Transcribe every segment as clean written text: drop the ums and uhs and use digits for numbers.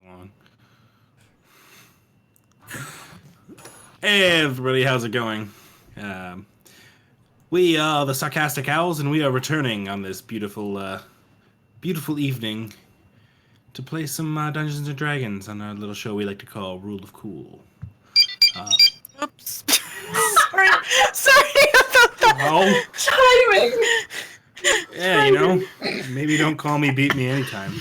on. Hey everybody, how's it going? We are the Sarcastic Owls, and we are returning on this beautiful evening to play some Dungeons and Dragons on our little show we like to call Rule of Cool. Oops. Sorry about that. Oh, Timing. yeah, you know, maybe don't call me beat me anytime.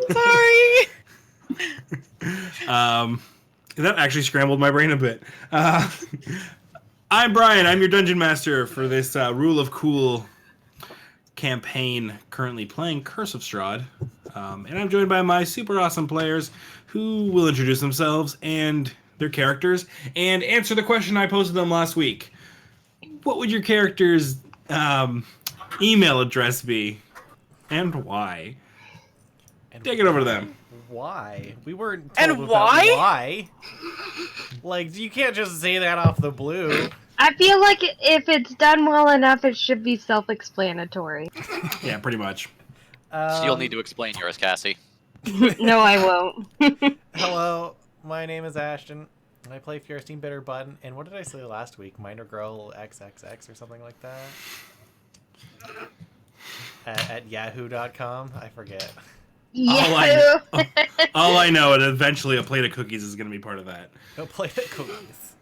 Sorry. That actually scrambled my brain a bit. I'm Brian. I'm your dungeon master for this Rule of Cool campaign, currently playing Curse of Strahd. And I'm joined by my super awesome players who will introduce themselves and their characters and answer the question I posed to them last week. What would your character's email address be? And why? Take it over to them. Why? We weren't told And about why? why. Like, you can't just say that off the blue. I feel like if it's done well enough, it should be self-explanatory. Yeah, pretty much. So you'll need to explain yours, Cassie. No, I won't. Hello, my name is Ashton. I play Fierstein Bitterbun, and what did I say last week? Minor Girl XXX or something like that? At yahoo.com? I forget. Yeah. All I know is eventually a plate of cookies is going to be part of that. Go play the cookies.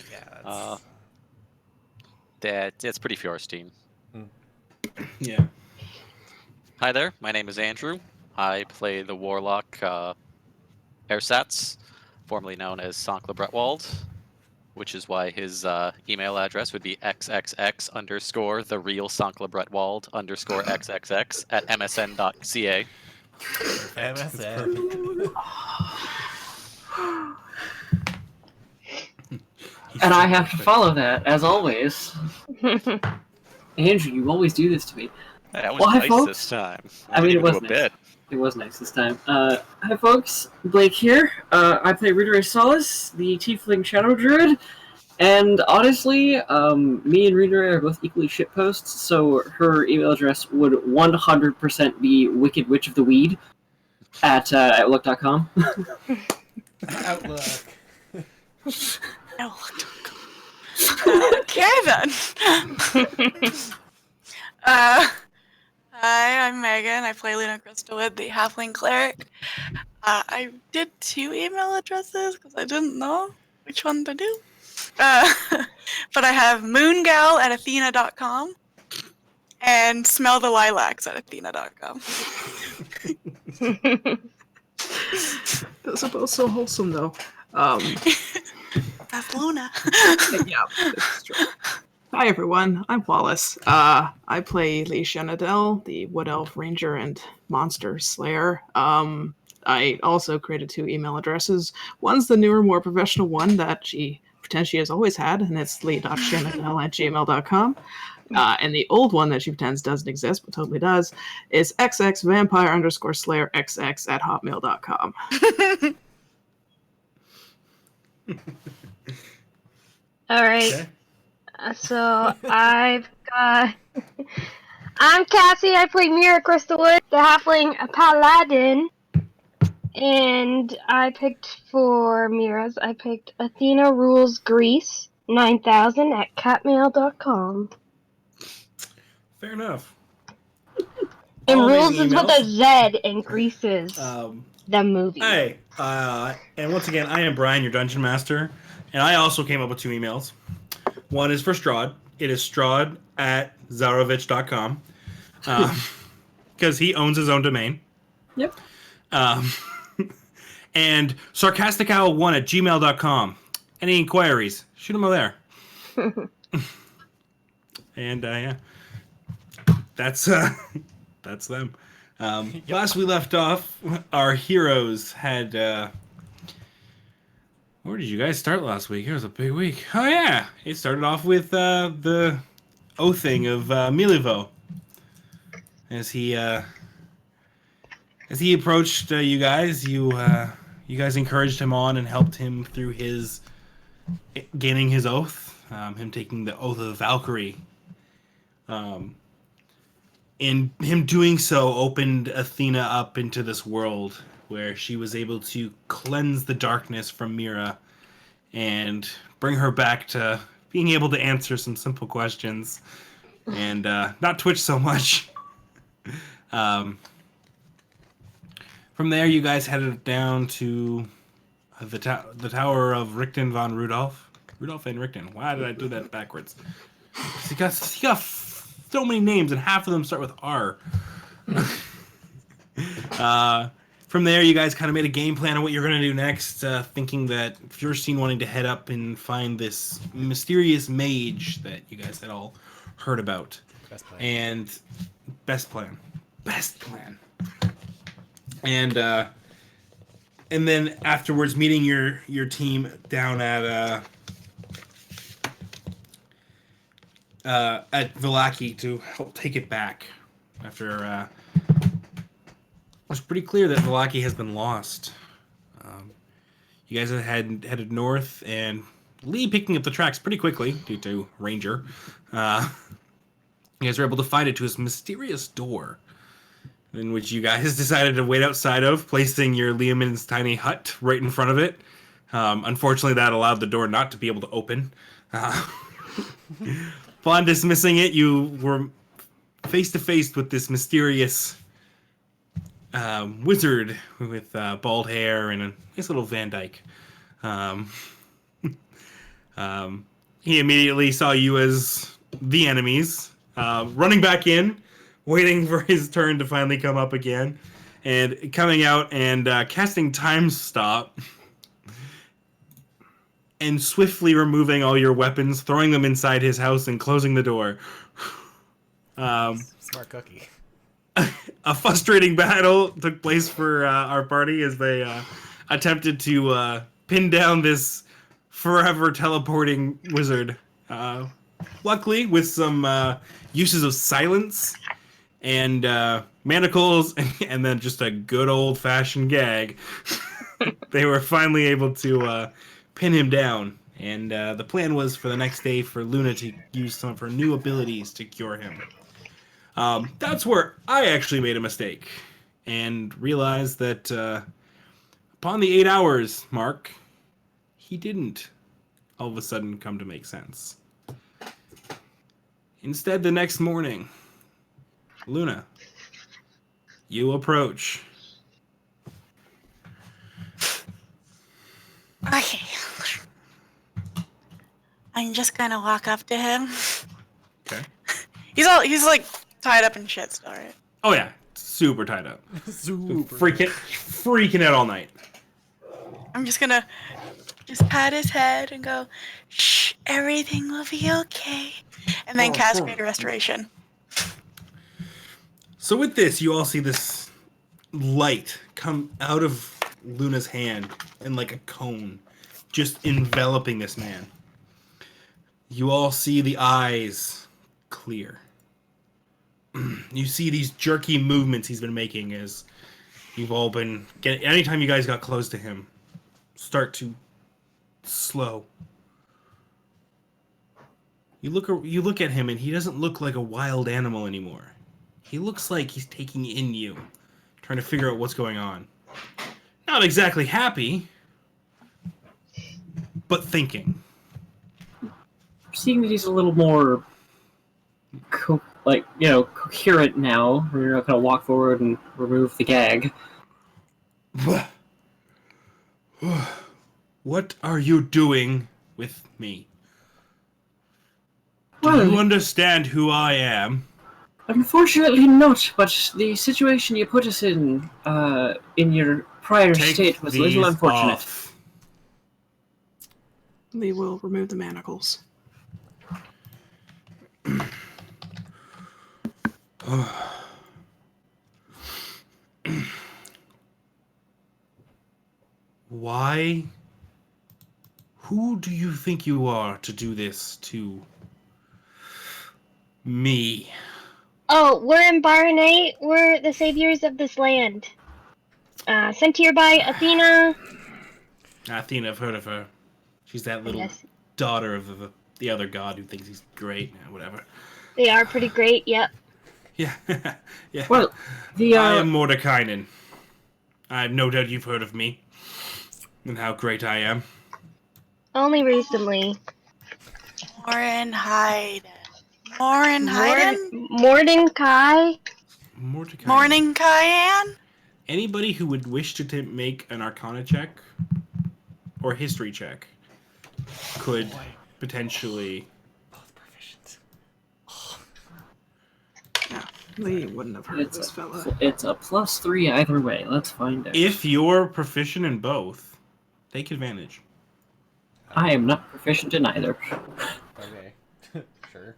Yeah, That's pretty Fierstein. Yeah. Hi there, my name is Andrew. I play the Warlock Ersatz, formerly known as Sankla Bretwald, which is why his email address would be xxx_ the real Sankla Bretwald _xxx at msn.ca. MSN. And I have to follow that, as always. Andrew, you always do this to me. That was Well, hi, nice folks. this time. I mean, it was a nice. bit. It was nice this time. Hi, folks. Blake here. I play Rita Solace, the Tiefling Shadow Druid. And honestly, me and Rita are both equally shitposts, so her email address would 100% be Wicked Witch of the Weed at outlook.com. Outlook. No. Okay then. Hi, I'm Megan. I play Luna Crystalwood, the Halfling Cleric. I did 2 email addresses because I didn't know which one to do. But I have moongal at athena.com and smellthelilacs at athena.com. Those are both so wholesome, though. That's Luna. Yeah, that's true. Hi, everyone. I'm Wallace. I play Leisha Nadell, the Wood Elf Ranger and Monster Slayer. I also created 2 email addresses. One's the newer, more professional one that she pretends she has always had, and it's lee.shanadell@gmail.com. And the old one that she pretends doesn't exist, but totally does, is xxvampire_slayer xx@hotmail.com. All right. Okay. So I'm Cassie. I play Mira Crystalwood, the Halfling Paladin. And I picked for Mira's, I picked Athena Rules Greece 9000 at catmail.com. Fair enough. And All Rules amazing is with emails. a Z, and Greece is the movie. Hey, and once again, I am Brian, your dungeon master, and I also came up with 2 emails. One is for Strahd. It is Strahd at zarovich.com, because he owns his own domain. Yep. And sarcasticowl1 at gmail.com. Any inquiries, shoot them over there. And yeah, that's them. Last we left off, our heroes had. Where did you guys start last week? It was a big week. Oh yeah, it started off with the oathing of Milivo as he approached you guys. You guys encouraged him on and helped him through his gaining his oath. Him taking the oath of Valkyrie. And him doing so opened Athena up into this world where she was able to cleanse the darkness from Mira and bring her back to being able to answer some simple questions and not twitch so much. From there, you guys headed down to the tower of Richten von Rudolph. Rudolph and Richten. Why did I do that backwards? He got so many names, and half of them start with R. From there, you guys kind of made a game plan of what you're going to do next, thinking that Fierstein wanting to head up and find this mysterious mage that you guys had all heard about. Best plan. And best plan. And then afterwards, meeting your team down at Vallaki to help take it back after it was pretty clear that Vallaki has been lost. You guys had headed north, and Lee picking up the tracks pretty quickly due to Ranger. You guys were able to find it to his mysterious door, in which you guys decided to wait outside of, placing your Liamon's tiny hut right in front of it. Unfortunately, that allowed the door not to be able to open. Upon dismissing it, you were face to face with this mysterious wizard with bald hair and a nice little Van Dyke. He immediately saw you as the enemies, running back in, waiting for his turn to finally come up again, and coming out and casting Time Stop, and swiftly removing all your weapons, throwing them inside his house, and closing the door. Smart cookie. A frustrating battle took place for our party as they attempted to pin down this forever teleporting wizard. Luckily, with some uses of silence and manacles and then just a good old-fashioned gag, they were finally able to pin him down. And the plan was for the next day for Luna to use some of her new abilities to cure him. That's where I actually made a mistake and realized that upon the 8 hours mark, he didn't all of a sudden come to make sense. Instead, the next morning, Luna, you approach. Okay. I'm just gonna walk up to him. Okay. He's like tied up in shit still, right? Oh yeah, super tied up. Super. Freaking out all night. I'm just gonna pat his head and go, shh, everything will be okay. And then cast Greater Restoration. So with this, you all see this light come out of Luna's hand in like a cone, just enveloping this man. You all see the eyes clear. You see these jerky movements he's been making as you've all been getting. Anytime you guys got close to him, start to slow. You look at him, and he doesn't look like a wild animal anymore. He looks like he's taking in you, trying to figure out what's going on. Not exactly happy, but thinking. Seeing that he's a little more, coherent now, we're not going to walk forward and remove the gag. What are you doing with me? Do Well, you understand who I am? Unfortunately not, but the situation you put us in your prior Take state was a little these unfortunate. off. Lee will remove the manacles. Why? Who do you think you are to do this to me? Oh, we're in Baranate. We're the saviors of this land. Sent here by Athena. Athena, I've heard of her. She's that little Yes, daughter of the other god who thinks he's great. Whatever. they are pretty great. Yep. Yeah. Yeah. Well, the I am Mordekainen. I have no doubt you've heard of me and how great I am. Only recently. Morin Hayden. Morin Hayden? Mordecai. Mordekainen. Morning Cayenne? Anybody who would wish to make an Arcana check or history check could potentially. Both proficient. Yeah, Lee wouldn't have heard of this fella. it's a +3 either way. Let's find out. If you're proficient in both, take advantage. I am not proficient in either. Okay. Sure.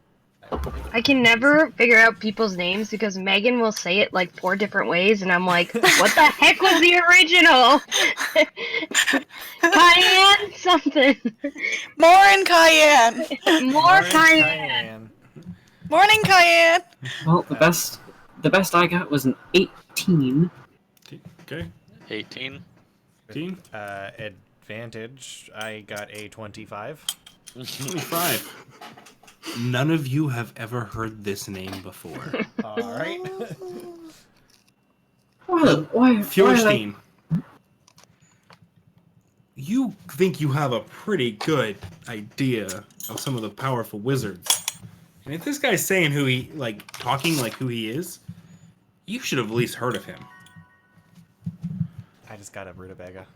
I can never figure out people's names because Megan will say it like 4 different ways, and I'm like, what the heck was the original? Cayenne something. Morin Cayenne. More cayenne. Morning Cayenne. Well, the best I got was an 18. Okay. 18. 18. Advantage. I got a 25. 25. None of you have ever heard this name before. All right. Why? Fjorstein. You think you have a pretty good idea of some of the powerful wizards. And if this guy's saying talking like who he is, you should have at least heard of him. I just got a rutabaga.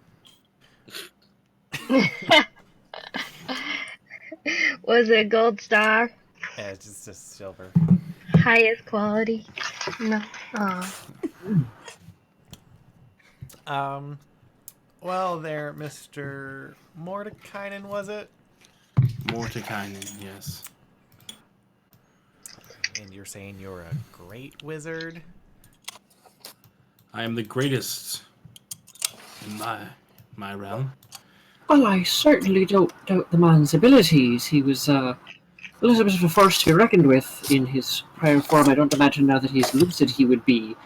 Was it gold star? Yeah, it's just a silver. Highest quality? No. Well, there, Mr. Mordekainen, was it? Mordekainen, yes. And you're saying you're a great wizard? I am the greatest in my realm. Well, I certainly don't doubt the man's abilities. He was a little bit of a force to be reckoned with in his prior form. I don't imagine now that he's lucid he would be...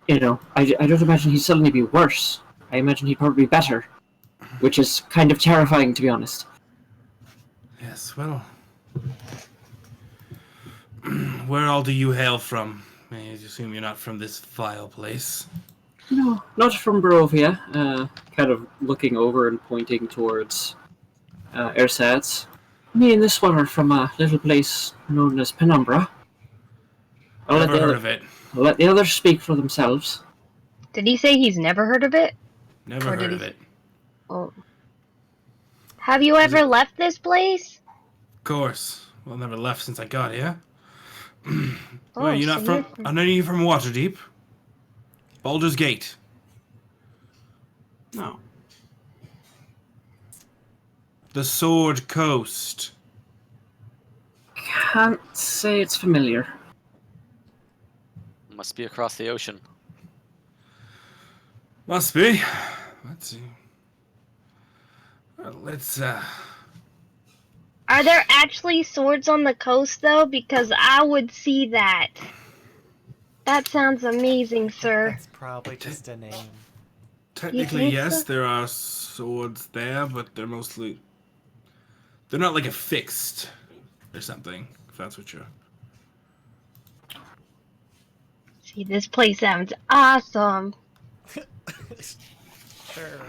I don't imagine he'd suddenly be worse. I imagine he'd probably be better. Which is kind of terrifying, to be honest. Yes, well... Where all do you hail from? I assume you're not from this vile place. No, not from Barovia. Kind of looking over and pointing towards Ersatz. Me and this one are from a little place known as Penumbra. Never heard of it. I'll let the others speak for themselves. Did he say he's never heard of it? Never heard of it. Oh. Have you ever left this place? Of course. Well, never left since I got here. Oh, Well, you're not from... Are none of you from Waterdeep? Baldur's Gate. No. The Sword Coast. Can't say it's familiar. Must be across the ocean. Must be. Let's see. Well, let's, Are there actually swords on the coast, though? Because I would see that. That sounds amazing, sir. That's probably just a name. Technically, think yes, so? there are swords there, but they're mostly... They're not like affixed or something, if that's what you're... See, this place sounds awesome. Sure.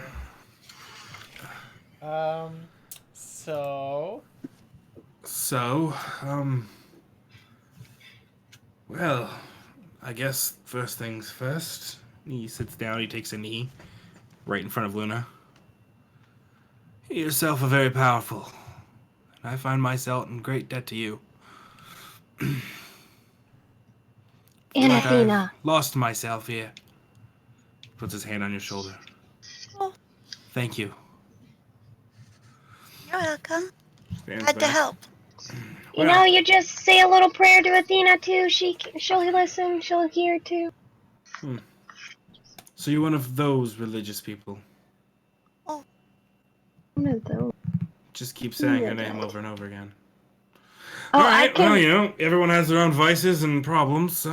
So... So, well, I guess first things first. He sits down, he takes a knee right in front of Luna. You yourself are very powerful, and I find myself in great debt to you. And Like Athena. I've lost myself here. Puts his hand on your shoulder. Oh, Thank you. you're welcome. Stands Glad to back. help. You know, you just say a little prayer to Athena, too. She'll listen. She'll hear, too. So you're one of those religious people. One of those. Just keep saying her name over and over again. Oh, Alright, I can... well, everyone has their own vices and problems, so...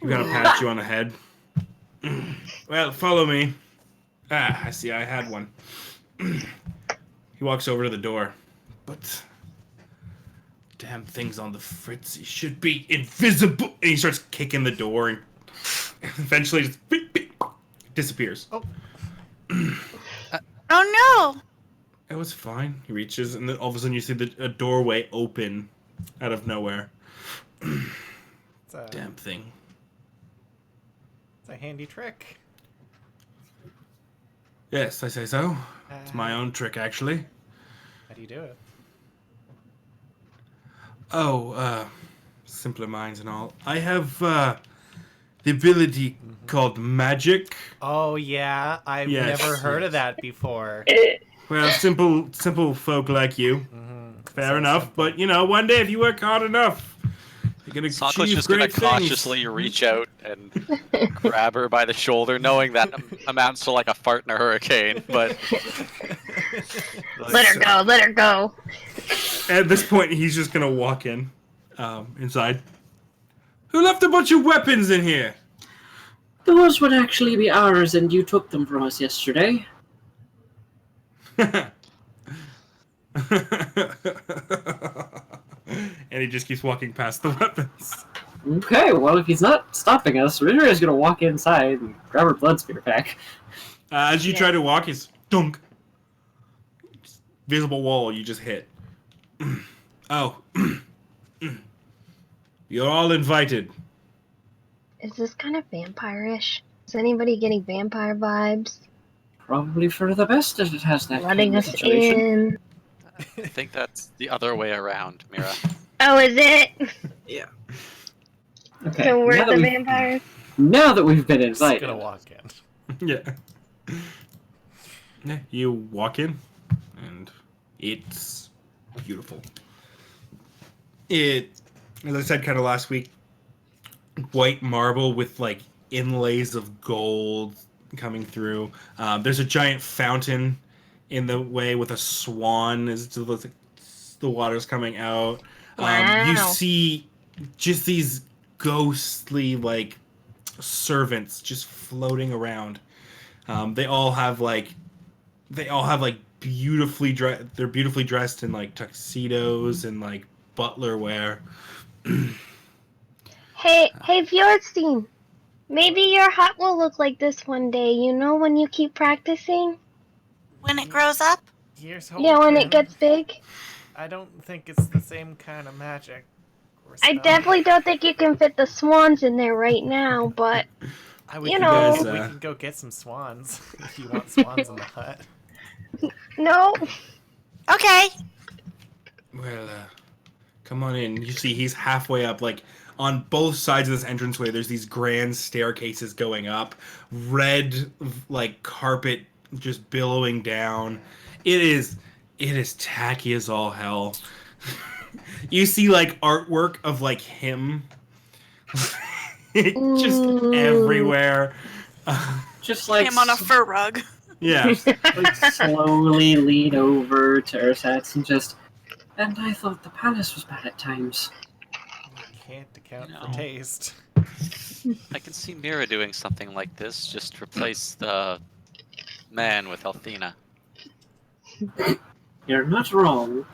I'm gonna pat you on the head. Well, follow me. Ah, I see, I had one. He walks over to the door. But... damn thing's on the fritz. He should be invisible. And he starts kicking the door and eventually just beep, beep, disappears. Oh. Oh no! It was fine. He reaches, and then all of a sudden you see a doorway open out of nowhere. It's a, Damn thing. It's a handy trick. Yes, I say so. It's my own trick, actually. How do you do it? Oh, simpler minds and all. I have the ability called magic. Oh yeah, I've Yes, never heard yes. of that before. Well, simple folk like you. Fair So enough, simple. but you know, one day if you work hard enough, you're gonna Sokka's achieve just gonna great things. cautiously reach out and grab her by the shoulder, knowing that amounts to like a fart in a hurricane. But Let her go, let her go. At this point, he's just gonna walk in, inside. Who left a bunch of weapons in here? Those would actually be ours, and you took them from us yesterday. And he just keeps walking past the weapons. Okay, well, if he's not stopping us, Ritter is gonna walk inside and grab her blood spear pack. As you try to walk, it's dunk. Visible wall you just hit. Oh. You're all invited. Is this kind of vampire-ish? Is anybody getting vampire vibes? Probably for the best that it has that Letting kind of us situation. in. I think that's the other way around, Mira. Oh, is it? Okay, So we're now that the we've- vampires? Now that we've been Just invited, gonna walk in. Yeah, you walk in, and it's beautiful. As I said kind of last week, white marble with like inlays of gold coming through. There's a giant fountain in the way with a swan as the water's coming out. You Wow. see just these ghostly like servants just floating around. They all have beautifully they're beautifully dressed in like tuxedos and like butler wear. Hey, Fjordstein. Maybe your hat will look like this one day, you know, when you keep practicing? When it grows up? Here's Yeah, when it hoping. gets big. I don't think it's the same kind of magic. Or I spell. definitely don't think you can fit the swans in there right now, but We you can know. Go, we can go get some swans if you want swans in the hut. no. Okay. Well, come on in. You see, he's halfway up. Like on both sides of this entranceway, there's these grand staircases going up. Red, like carpet, just billowing down. It is tacky as all hell. You see, like artwork of like him, just Ooh. everywhere. just like Him on a fur rug. Yeah. like slowly lean over to Ursats and just. And I thought the palace was bad at times. You can't account No. for taste. I can see Mira doing something like this. Just replace the man with Althena. You're not wrong.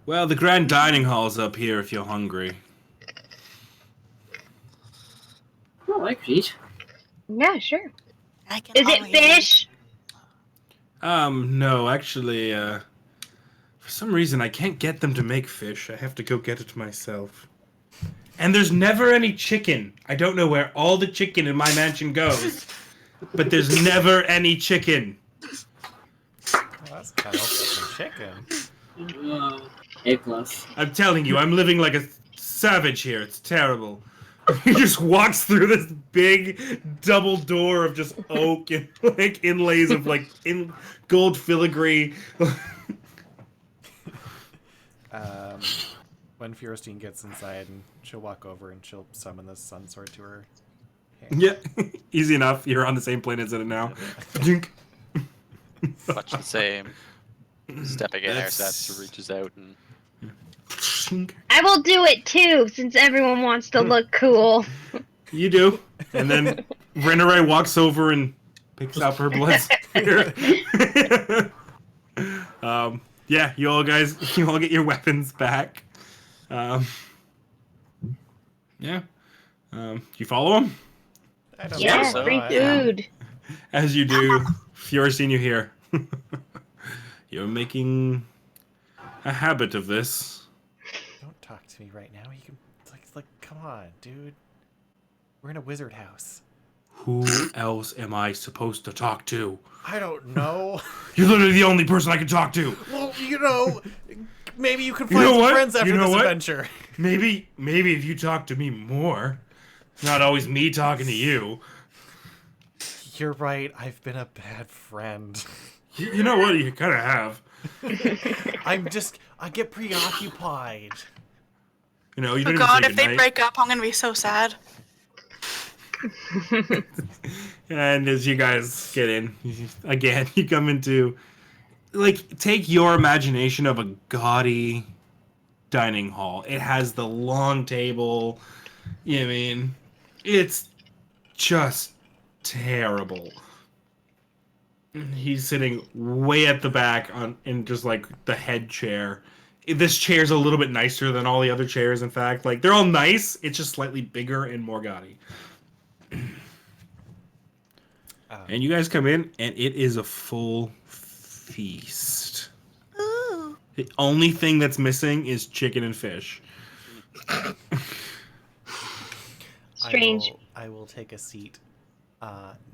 Well, the grand dining hall's up here if you're hungry. Well, I could eat. Yeah, sure. I can Is it always- fish? No, actually, for some reason I can't get them to make fish. I have to go get it myself. And there's never any chicken. I don't know where all the chicken in my mansion goes, but there's never any chicken. Well, that's kind of some chicken. A+. I'm telling you, I'm living like a savage here. It's terrible. He just walks through this big double door of just oak and like inlays of like in gold filigree. When Fjordstein gets inside, and she'll walk over and she'll summon the sun sword to her hand. Yeah, easy enough. You're on the same plane as it now. Jink. Much the same. Stepping in there, That's- Sats reaches out and I will do it too, since everyone wants to look cool. You do. And then Renere walks over and picks up her blood spear. Yeah, you all get your weapons back. Yeah. You follow him? I don't Yeah, so. free know. food. As you do, Fiorstein, you hear. You're making a habit of this. Don't talk to me right now. You can like come on, dude. We're in a wizard house. Who else am I supposed to talk to? I don't know. You're literally the only person I can talk to. Well, maybe you can You find know some what? friends after You know this what? adventure. Maybe if you talk to me more, not always me talking to you. You're right. I've been a bad friend. You know what? You kind of have. I get preoccupied. You know, you Oh don't God, even if say they goodnight. break up, I'm gonna be so sad. And as you guys get in, again, you come into, like, take your imagination of a gaudy dining hall. It has the long table. You know what I mean? It's just terrible. He's sitting way at the back in just like the head chair. This chair's a little bit nicer than all the other chairs. In fact, like they're all nice. It's just slightly bigger and more gaudy. And you guys come in, and it is a full feast. Ooh. The only thing that's missing is chicken and fish. Strange. I will take a seat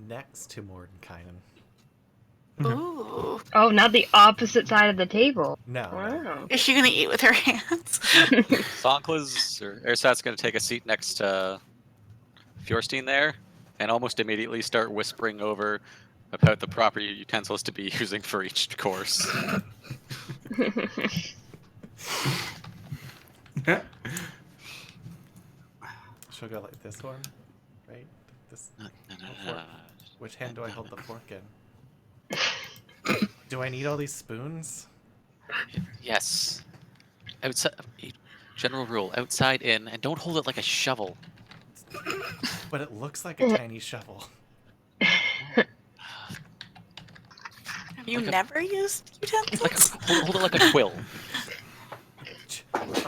next to Mordenkainen. Ooh. Oh, not the opposite side of the table. No. Wow. Is she gonna eat with her hands? Sonkla's or Ersat's going to take a seat next to Fjorstein there, and almost immediately start whispering over about the proper utensils to be using for each course. She'll go like this one, right? This. Which hand do I hold the fork in? Do I need all these spoons? Yes. Outside. General rule: outside in, and don't hold it like a shovel. But it looks like a tiny shovel. Have you never used utensils? Hold it like a quill. Okay.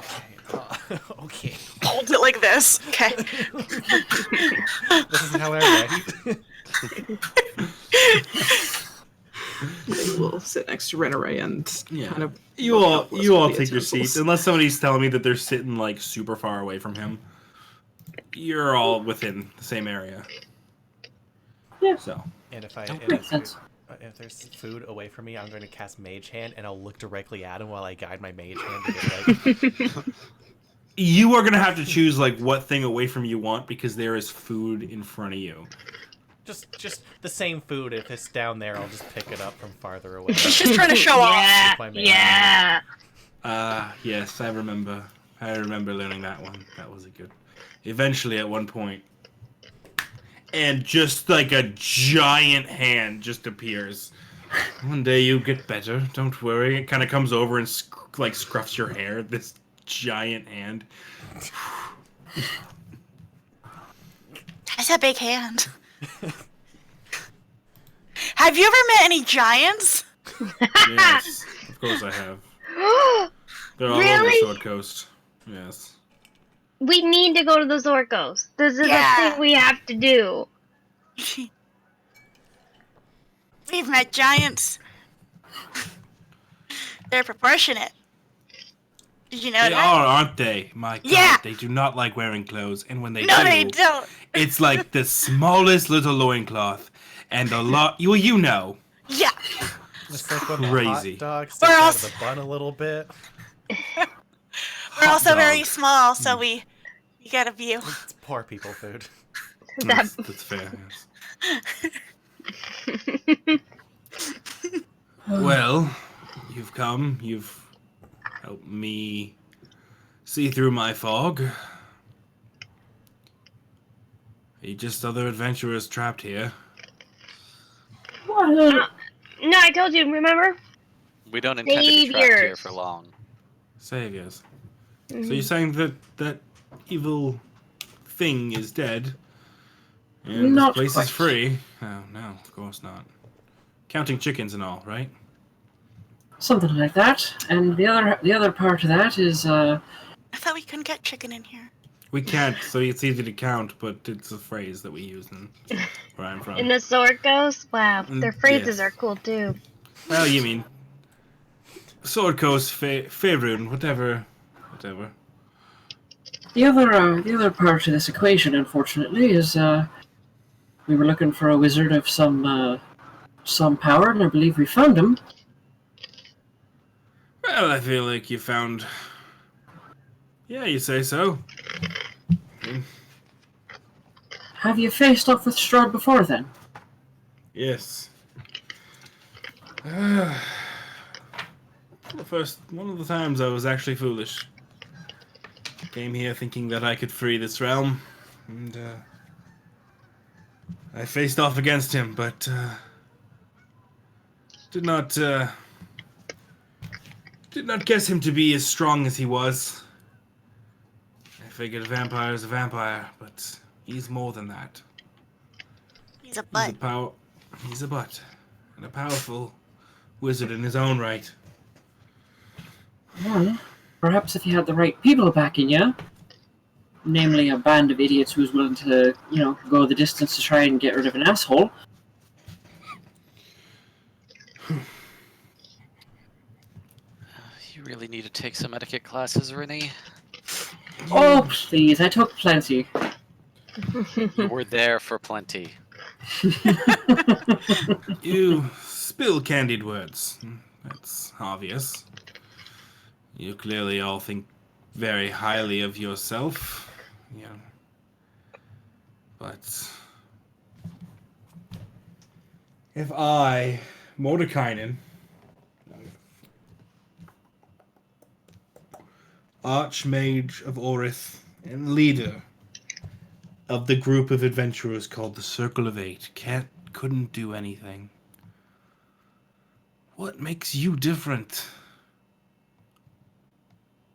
Okay. Hold it like this. Okay. This is how I write. We'll sit next to Reneray and kind of. You all help us with the take your seats utensils. unless somebody's telling me that they're sitting like super far away from him. You're all within the same area. Yeah. So And if Makes sense. if there's food away from me, I'm going to cast Mage Hand, and I'll look directly at him while I guide my Mage Hand to get ready. you are gonna have to choose like what thing away from you want because there is food in front of you. Just the same food. If it's down there, I'll just pick it up from farther away. She's just trying to show off. Yeah, my main yeah. Yes, I remember. I remember learning that one. That was a good. Eventually, at one point, and just like a giant hand just appears. One day you get better. Don't worry. It kind of comes over and like scruffs your hair. This giant hand. That's a big hand. Have you ever met any giants? Yes, of course I have. They're all over Really? Sword Coast. Yes. We need to go to the Zorkos. This is Yeah. a thing we have to do. We've met giants. They're proportionate. Did you know They that? are, aren't they? My God, Yeah. they do not like wearing clothes, and when they No, do, they don't. it's like the smallest little loincloth, and a lot. Well, you know. Yeah. It's like when the Crazy. hot dog sticks out of the bun a little bit. We're also very dog. small, so we get a view. It's poor people food. That's fair. Yes. Well, you've come. You've helped me see through my fog. Are you just other adventurers trapped here? What? No, I told you, remember? We don't intend to be trapped here Saviors. for long. Saviors. So you're saying that evil thing is dead? And Not this place quite. is free? Oh, no, of course not. Counting chickens and all, right? Something like that. And the other part of that is I thought we couldn't get chicken in here. We can't, so it's easy to count, but it's a phrase that we use in where I'm from. And the sword ghost? Wow, their phrases Yes. are cool too. Well, you mean sword coast, Faerun, whatever. the other part of this equation. Unfortunately, is we were looking for a wizard of some power, and I believe we found him. Well, I feel like you found. Yeah, you say so. Have you faced off with Strahd before then? Yes. One of the times I was actually foolish. Came here thinking that I could free this realm, and I faced off against him, but did not guess him to be as strong as he was. I figured a vampire is a vampire, but he's more than that. He's a He's butt. He's a butt, and a powerful wizard in his own right. Well, perhaps if you had the right people backing you, namely a band of idiots who's willing to, go the distance to try and get rid of an asshole. You really need to take some etiquette classes, Rennie. Oh, please, I took plenty. You were there for plenty. You spill candied words. That's obvious. You clearly all think very highly of yourself. Yeah. But if I, Mordekainen, Archmage of Orith and leader of the group of adventurers called the Circle of Eight, couldn't do anything, what makes you different?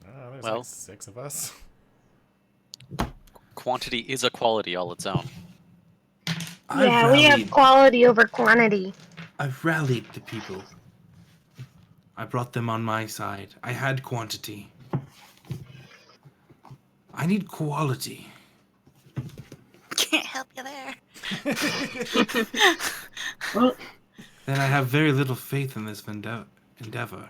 There's Well- like 6 of us. Quantity is a quality all its own. Yeah, we have quality over quantity. I've rallied the people. I brought them on my side. I had quantity. I need quality. Can't help you there. Well, Then I have very little faith in this endeavor.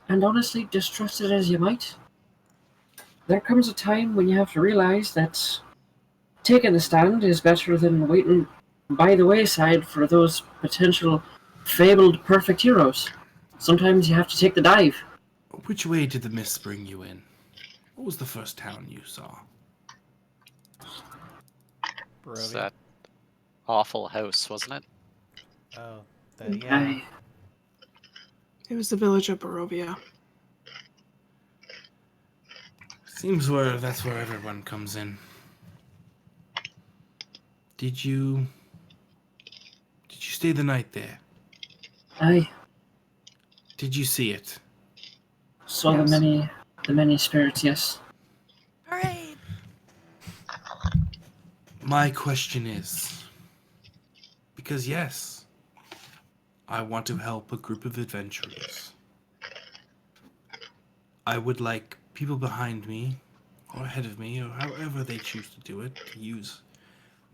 and honestly, distrust it as you might, there comes a time when you have to realize that taking the stand is better than waiting by the wayside for those potential fabled perfect heroes. Sometimes you have to take the dive. Which way did the mist bring you in? What was the first town you saw? It's Barovia. that awful house, wasn't it? Oh, then yeah. It was the village of Barovia. Seems that's where everyone comes in. Did you stay the night there? I Did you see it? saw Yes. the many spirits, yes. Hooray! My question is, because yes, I want to help a group of adventurers. I would like people behind me, or ahead of me, or however they choose to do it, to use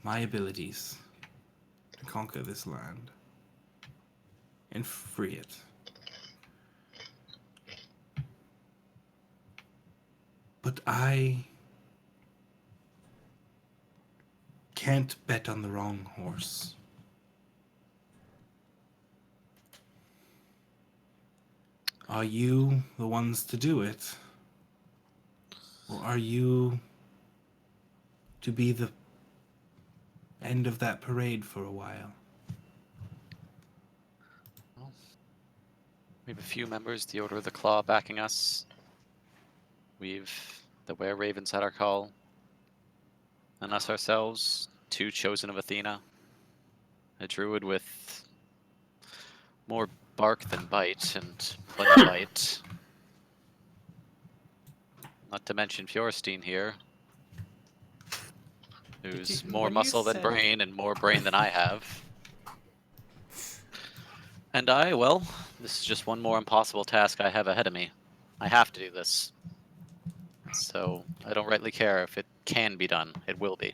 my abilities to conquer this land and free it. But I can't bet on the wrong horse. Are you the ones to do it? Or are you to be the end of that parade for a while? We have a few members, the Order of the Claw, backing us. We've the Were Ravens at our call. And us ourselves, 2 chosen of Athena. A druid with more bark than bite, and plenty of bite. Not to mention Fjorstein here, who's more when you muscle than said- brain, and more brain than I have. And well, this is just one more impossible task I have ahead of me. I have to do this. So I don't rightly care if it can be done. It will be.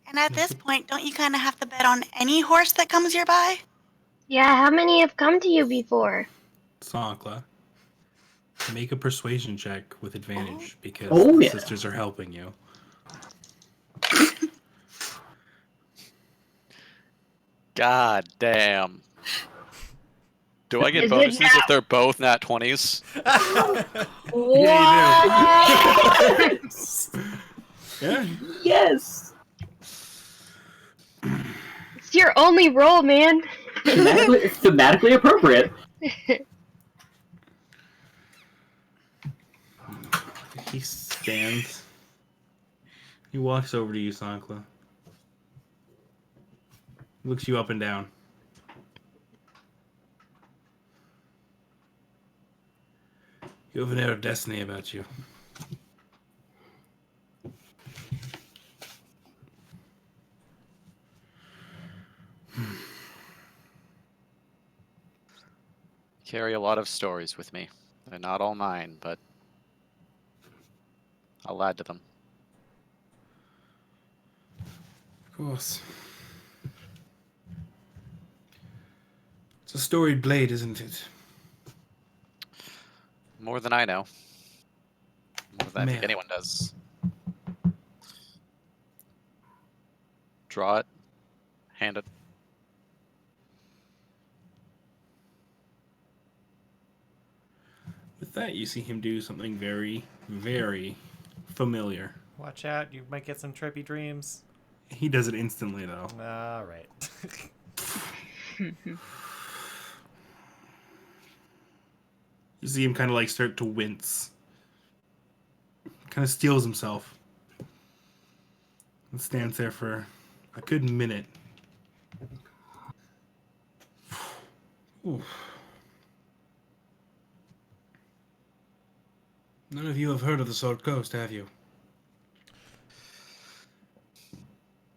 And at this point, don't you kind of have to bet on any horse that comes your by? Yeah, how many have come to you before? Sankla, make a persuasion check with advantage because Oh, the yeah. sisters are helping you. God damn. Do I get Is it bonuses now? if they're both nat 20s? Yeah, you What? do. Yeah. Yes. It's your only roll, man. Thematically appropriate. He stands. He walks over to you, Sankla. Looks you up and down. You have an air of destiny about you. Carry a lot of stories with me. They're not all mine, but I'll add to them. Of course. It's a storied blade, isn't it? More than I know. More than I think Man. anyone does. Draw it. Hand it. With that, you see him do something very, very familiar. Watch out, you might get some trippy dreams. He does it instantly, though. Alright. You see him kind of like start to wince. Kind of steels himself. And stands there for a good minute. Ooh. None of you have heard of the Sword Coast, have you?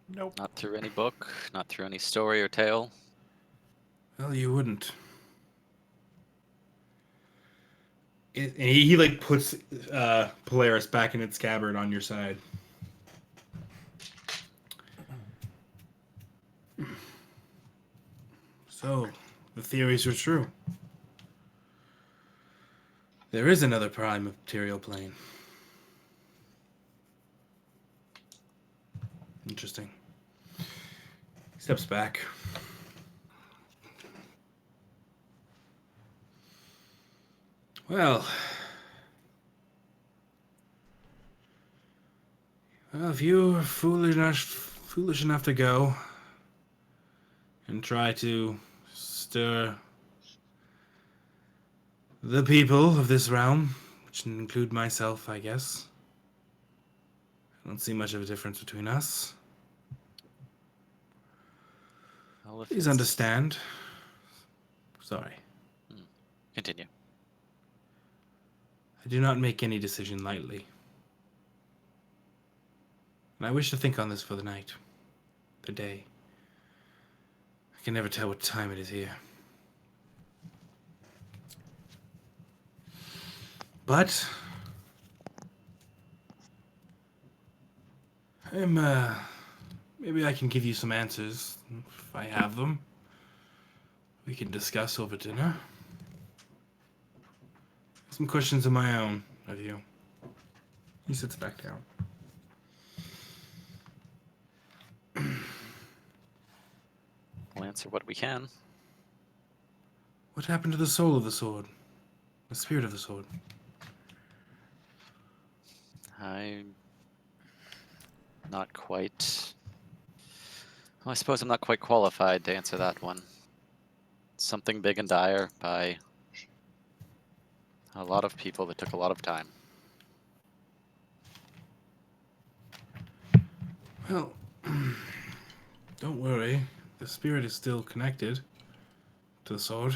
Nope. Not through any book, not through any story or tale. Well, you wouldn't. And he like puts Polaris back in its scabbard on your side. So, the theories are true. There is another prime material plane. Interesting. He steps back. Well, if you are foolish enough to go and try to stir the people of this realm, which include myself, I guess, I don't see much of a difference between us. Well, if Please it's- understand. Sorry. Continue. I do not make any decision lightly. And I wish to think on this for the night. The day. I can never tell what time it is here. But maybe I can give you some answers if I have them. We can discuss over dinner. Some questions of my own of you. He sits back down. We'll answer what we can. What happened to the soul of the sword? The spirit of the sword? I'm not quite... Well, I suppose I'm not quite qualified to answer that one. Something big and dire by a lot of people that took a lot of time. Well, don't worry. The spirit is still connected to the sword.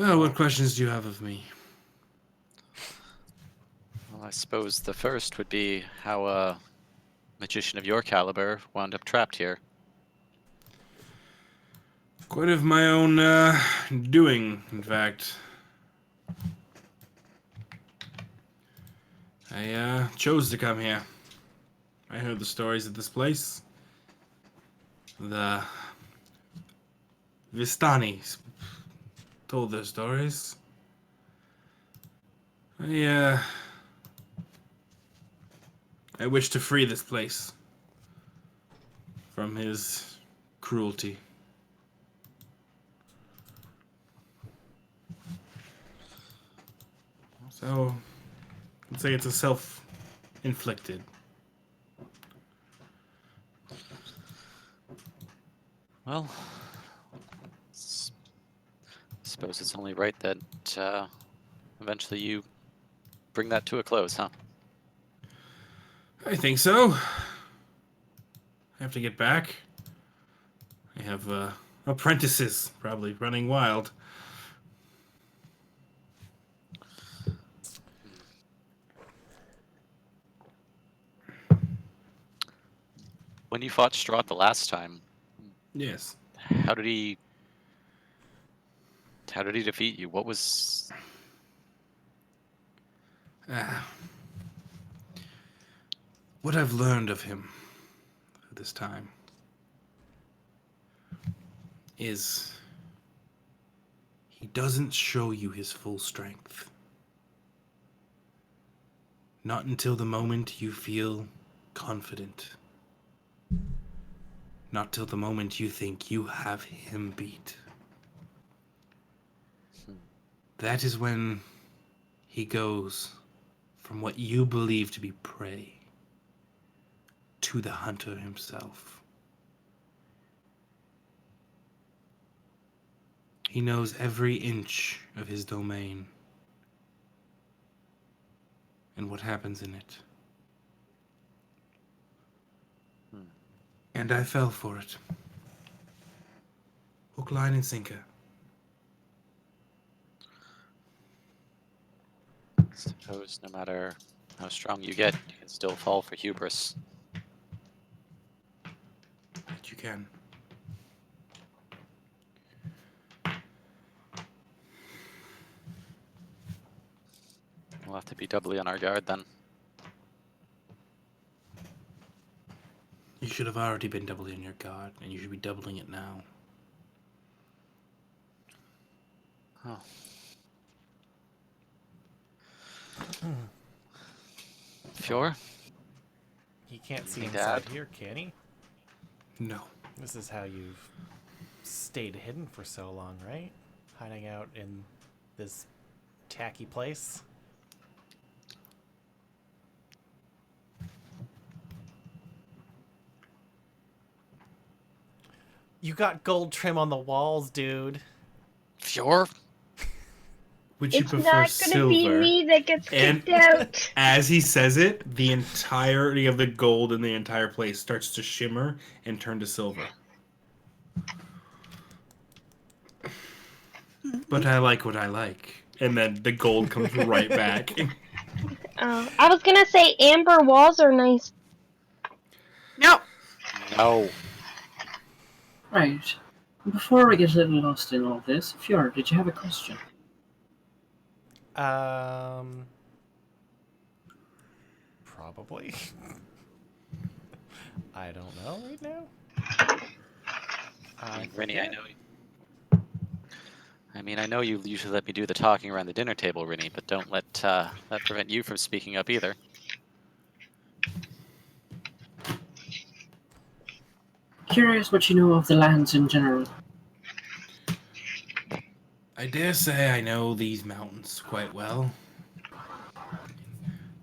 Well, what questions do you have of me? Well, I suppose the first would be how a magician of your caliber wound up trapped here. Quite of my own doing, in fact. I chose to come here. I heard the stories of this place. The Vistanis told their stories. I wish to free this place from his cruelty. So, I'd say it's a self-inflicted. Well, suppose it's only right that eventually you bring that to a close, huh? I think so. I have to get back. I have apprentices probably running wild. When you fought Strahd the last time, Yes. how did he defeat you? What was What I've learned of him this time is he doesn't show you his full strength. Not until the moment you feel confident. Not till the moment you think you have him beat. That is when he goes from what you believe to be prey to the hunter himself. He knows every inch of his domain and what happens in it. And I fell for it. Hook, line, and sinker. suppose no matter how strong you get, you can still fall for hubris. That you can. We'll have to be doubly on our guard then. You should have already been doubling on your guard, and you should be doubling it now. Oh. Sure. He can't see Hey, inside Dad. here, can he? No. This is how you've stayed hidden for so long, right? Hiding out in this tacky place. You got gold trim on the walls, dude. Sure. Would you It's prefer not gonna be silver? me that gets And kicked out. as he says it, the entirety of the gold in the entire place starts to shimmer and turn to silver. But I like what I like. And then the gold comes right back. I was gonna say amber walls are nice. No. No. Right. Before we get a little lost in all this, Fjord, did you have a question? Probably. I don't know right now. Rinny, I know you usually let me do the talking around the dinner table, Rinny, but don't let that prevent you from speaking up either. Curious what you know of the lands in general. I dare say I know these mountains quite well.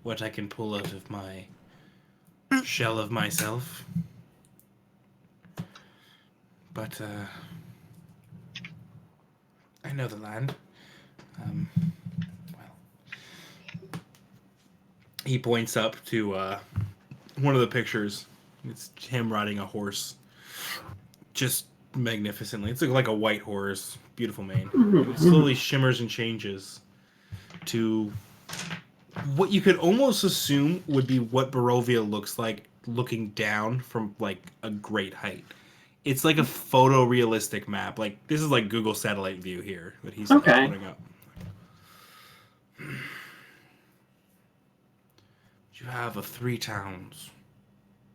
What I can pull out of my shell of myself. But, I know the land. He points up to one of the pictures. It's him riding a horse. Just magnificently. It's like a white horse, beautiful mane. Mhm, It slowly shimmers and changes to what you could almost assume would be what Barovia looks like looking down from like a great height. It's like a photorealistic map. Like this is like Google satellite view here that he's Okay. putting up. You have 3 towns.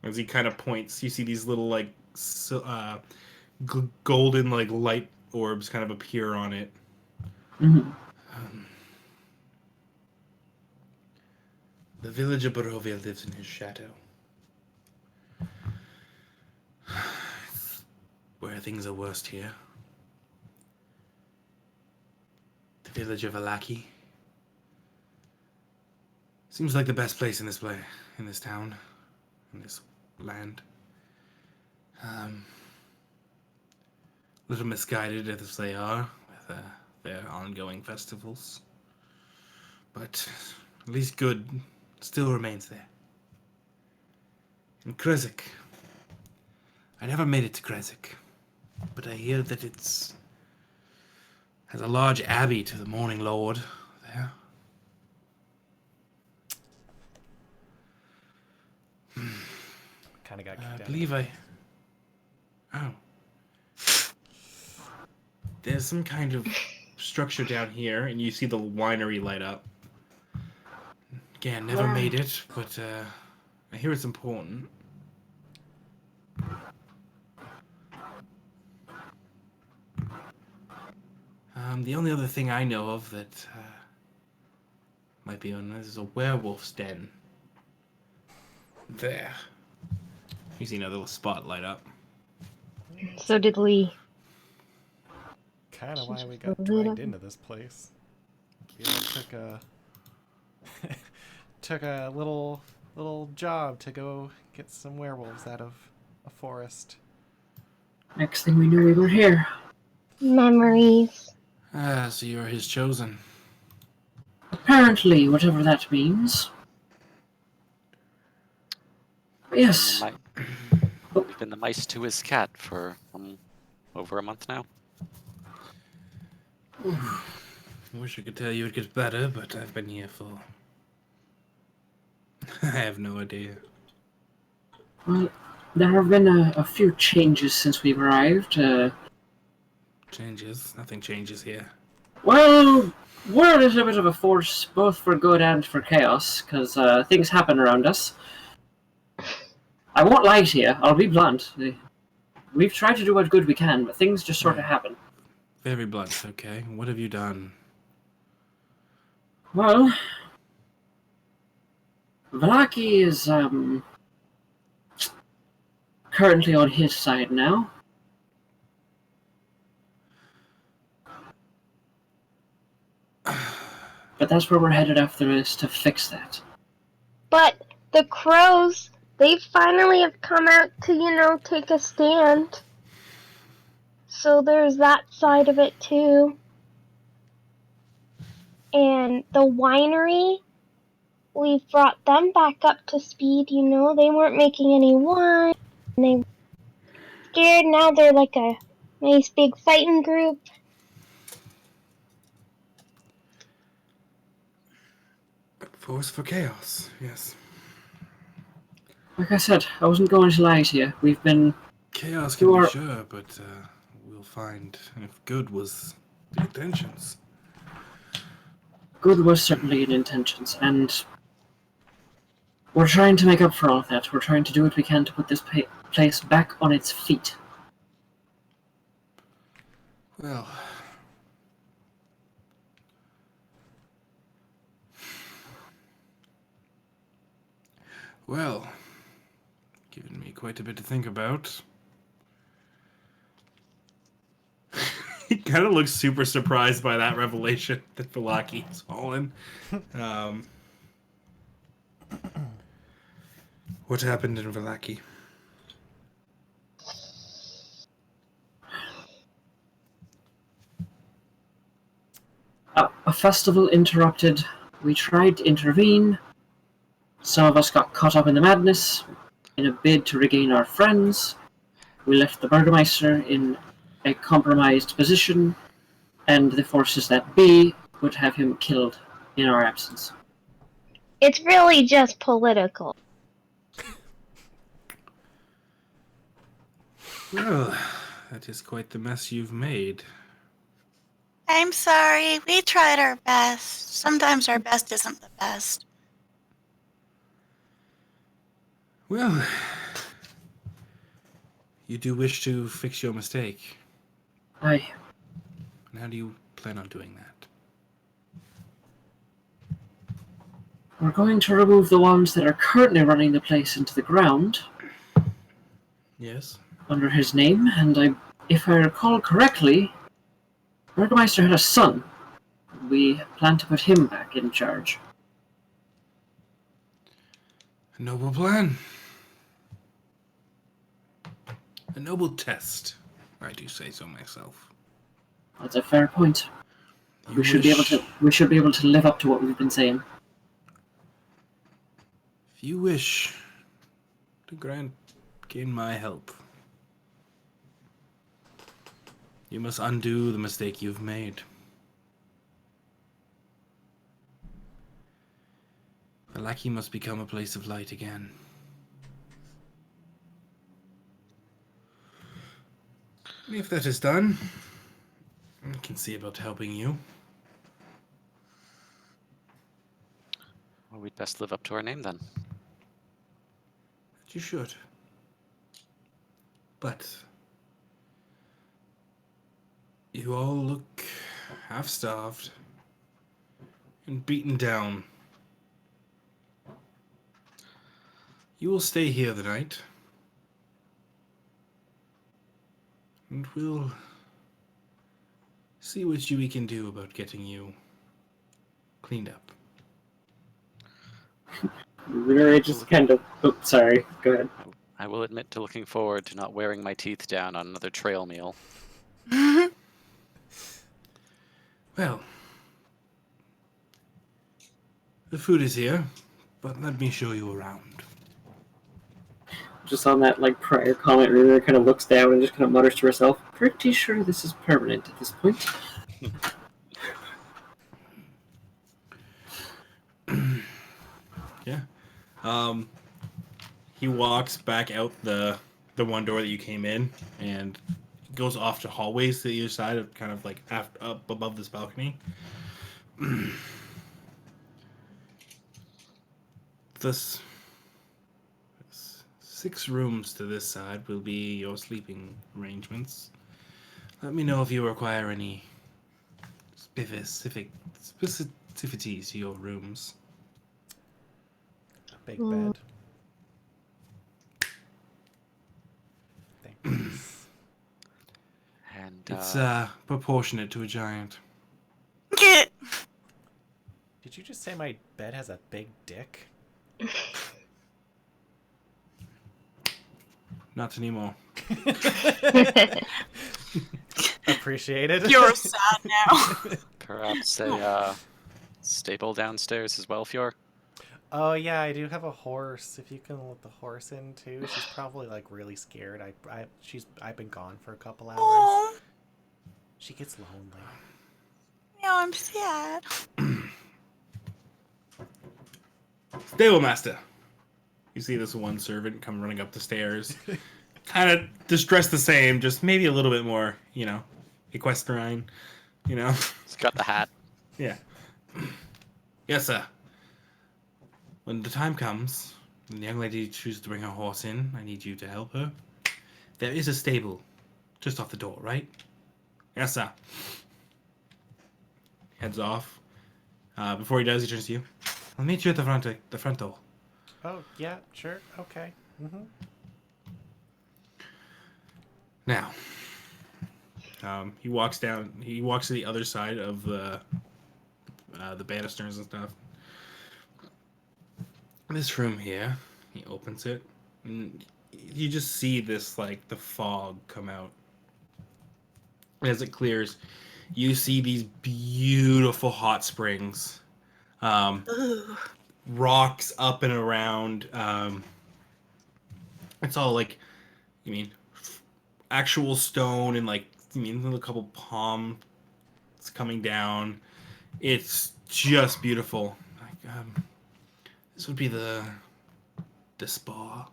As he kind of points, you see these little like golden like light orbs kind of appear on it. mhm. The village of Barovia lives in his shadow. Where things are worst here. The village of Alaki. Seems like the best place in this town, in this land. Little misguided as they are with their ongoing festivals, but at least good still remains there. And Krezk. I never made it to Krezk, but I hear that it's has a large abbey to the Morning Lord there. Kind of got kicked I out. believe Oh. There's some kind of structure down here, and you see the winery light up. Again, never made it, but I hear it's important. The only other thing I know of that might be on this is a werewolf's den. There. You see another little spot light up. So did Lee. Kind of why we got Just a little- dragged into this place. We all took a took a little job to go get some werewolves out of a forest. Next thing we knew, we were here. Memories. Ah, so you're his chosen. Apparently, whatever that means. Yes. We've been the mice to his cat for over a month now. I wish I could tell you it gets better, but I've been here for... I have no idea. Well, there have been a few changes since we've arrived. Changes? Nothing changes here. Well, we're a little bit of a force, both for good and for chaos, because things happen around us. I won't lie to you, I'll be blunt. We've tried to do what good we can, but things just sort of happen. Very blunt, okay. What have you done? Well, Valaki is currently on his side now. But that's where we're headed after this to fix that. But the crows, they finally have come out to, take a stand. So there's that side of it too. And the winery, we've brought them back up to speed, they weren't making any wine. And they were scared, now they're like a nice big fighting group. Force for chaos, yes. Like I said, I wasn't going to lie to you. We've been... Chaos can be sure, but we'll find if good was the intentions. Good was certainly in intentions, and we're trying to make up for all of that. We're trying to do what we can to put this place back on its feet. Well... Well, given me quite a bit to think about. He kind of looks super surprised by that revelation that Valaki's fallen. What happened in Valaki? A festival interrupted. We tried to intervene. Some of us got caught up in the madness. In a bid to regain our friends, we left the Burgermeister in a compromised position, and the forces that be would have him killed in our absence. It's really just political. Well, that is quite the mess you've made. I'm sorry. We tried our best. Sometimes our best isn't the best. Well, you do wish to fix your mistake. Aye. And how do you plan on doing that? We're going to remove the ones that are currently running the place into the ground Yes? under his name, and if I recall correctly, Burgermeister had a son. We plan to put him back in charge. A noble plan. A noble test. I do say so myself. That's a fair point. You We should be able to live up to what we've been saying. If you wish to gain my help, you must undo the mistake you've made. The lackey must become a place of light again. And if that is done, I can see about helping you. Well, we'd best live up to our name then. You should. But you all look half-starved and beaten down. You will stay here the night, and we'll see what we can do about getting you cleaned up. Literally just kind of... Oh, sorry. Go ahead. I will admit to looking forward to not wearing my teeth down on another trail meal. Well, the food is here, but let me show you around. Just on that prior comment, Runa kind of looks down and just kind of mutters to herself, pretty sure this is permanent at this point. Yeah. He walks back out the one door that you came in and goes off to hallways to the other side of kind of up above this balcony. This 6 rooms to this side will be your sleeping arrangements. Let me know if you require any specificities to your rooms. A big bed. Thanks. And It's proportionate to a giant. Get. Did you just say my bed has a big dick? Not anymore. Appreciated. You're sad now. perhaps a stable downstairs as well, Fjord. Oh yeah, I do have a horse. If you can let the horse in too, she's probably really scared. I've been gone for a couple hours. Oh, She gets lonely. now I'm sad. Stable master. You see this one servant come running up the stairs. Kind of distressed the same, just maybe a little bit more, equestrian, He's got the hat. Yeah. Yes, sir. When the time comes, when the young lady chooses to bring her horse in, I need you to help her. There is a stable just off the door, right? Yes, sir. Heads off. Before he does, he turns to you. I'll meet you at the front door. Oh yeah, sure, okay. Now, he walks down. He walks to the other side of the banisters and stuff. This room here, he opens it, and you just see this the fog come out. As it clears, you see these beautiful hot springs, Ooh. rocks up and around. It's all actual stone and a couple palms coming down. It's just beautiful. Like, this would be the spa,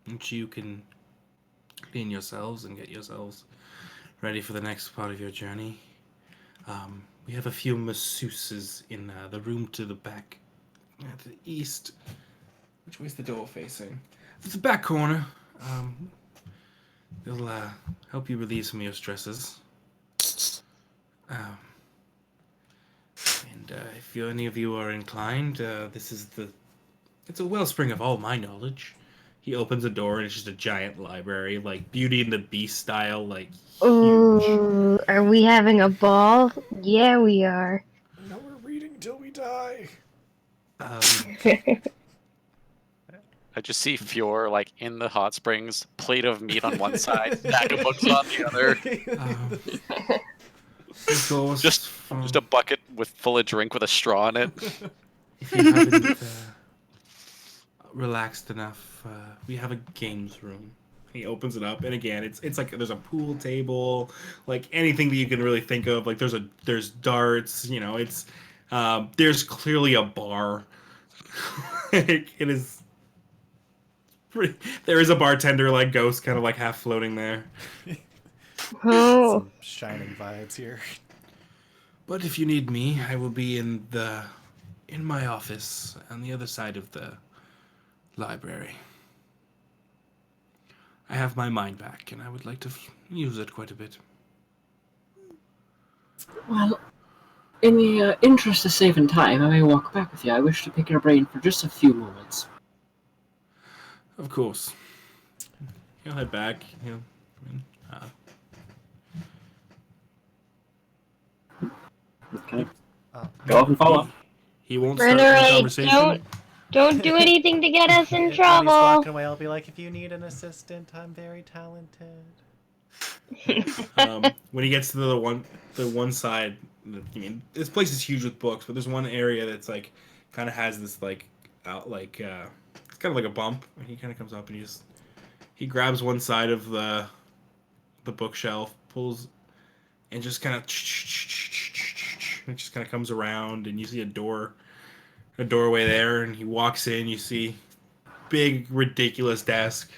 which you can clean yourselves and get yourselves ready for the next part of your journey. We have a few masseuses in the room to the back, at the east. Which way's the door facing? It's the back corner. They'll help you relieve some of your stresses. And if any of you are inclined, it's a wellspring of all my knowledge. He opens a door and it's just a giant library, like Beauty and the Beast style, like huge. Ooh, are we having a ball? Yeah, we are. No, we're reading till we die. I just see Fior like in the hot springs, plate of meat on one side, stack of books on the other. Just a bucket full of drink with a straw in it. If you haven't relaxed enough, we have a games room. He opens it up, and again, it's like there's a pool table, like anything that you can really think of. Like there's darts, it's there's clearly a bar. It is. There is a bartender, like ghost, kind of like half floating there. Oh, Some shining vibes here. But if you need me, I will be in my office on the other side of the library. I have my mind back, and I would like to use it quite a bit. Well, in the interest of saving time, I may walk back with you. I wish to pick your brain for just a few moments. Of course. He'll head back. Okay. Go off and follow. He won't start the Renner, conversation. don't do anything to get us in When he's trouble. walking away, I'll be like, if you need an assistant, I'm very talented. When he gets to the one side, this place is huge with books, but there's one area that's like kind of has this like out like it's kind of like a bump, and he kind of comes up and he grabs one side of the bookshelf, pulls, and just kind of it just kind of comes around, and you see a doorway there, and he walks in. You see big ridiculous desk.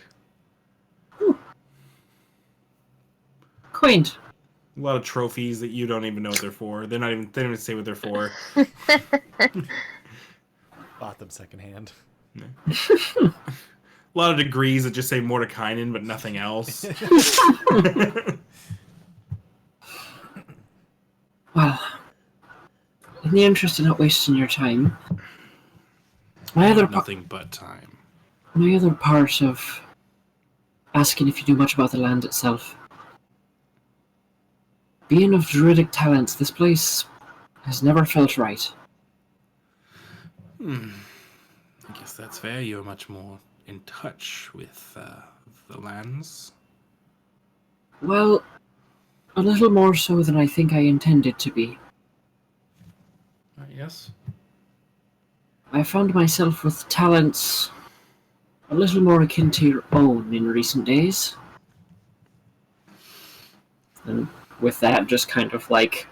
Quaint. A lot of trophies that you don't even know what they're for. They don't even say what they're for. Bought them secondhand. A lot of degrees that just say Mordekainen, but nothing else. Well, in the interest of not wasting your time, my other nothing but time. my other part of asking if you knew much about the land itself. Being of druidic talents, this place has never felt right. I guess that's fair. You're much more in touch with the lands. Well, a little more so than I think I intended to be. Yes. I found myself with talents a little more akin to your own in recent days. And with that, just kind of like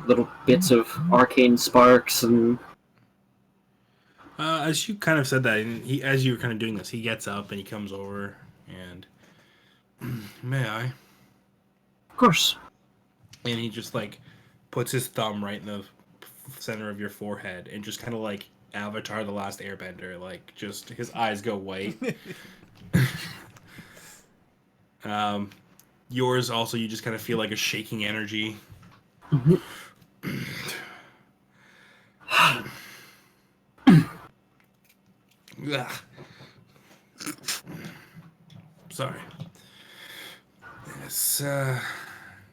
little bits of arcane sparks and... As you kind of said that, and as you were kind of doing this, he gets up and he comes over and... May I? Of course. And he just like puts his thumb right in the center of your forehead and just kind of like Avatar: The Last Airbender, like just his eyes go white. Yours also, you just kind of feel like a shaking energy. Mm-hmm. Sorry. Yes,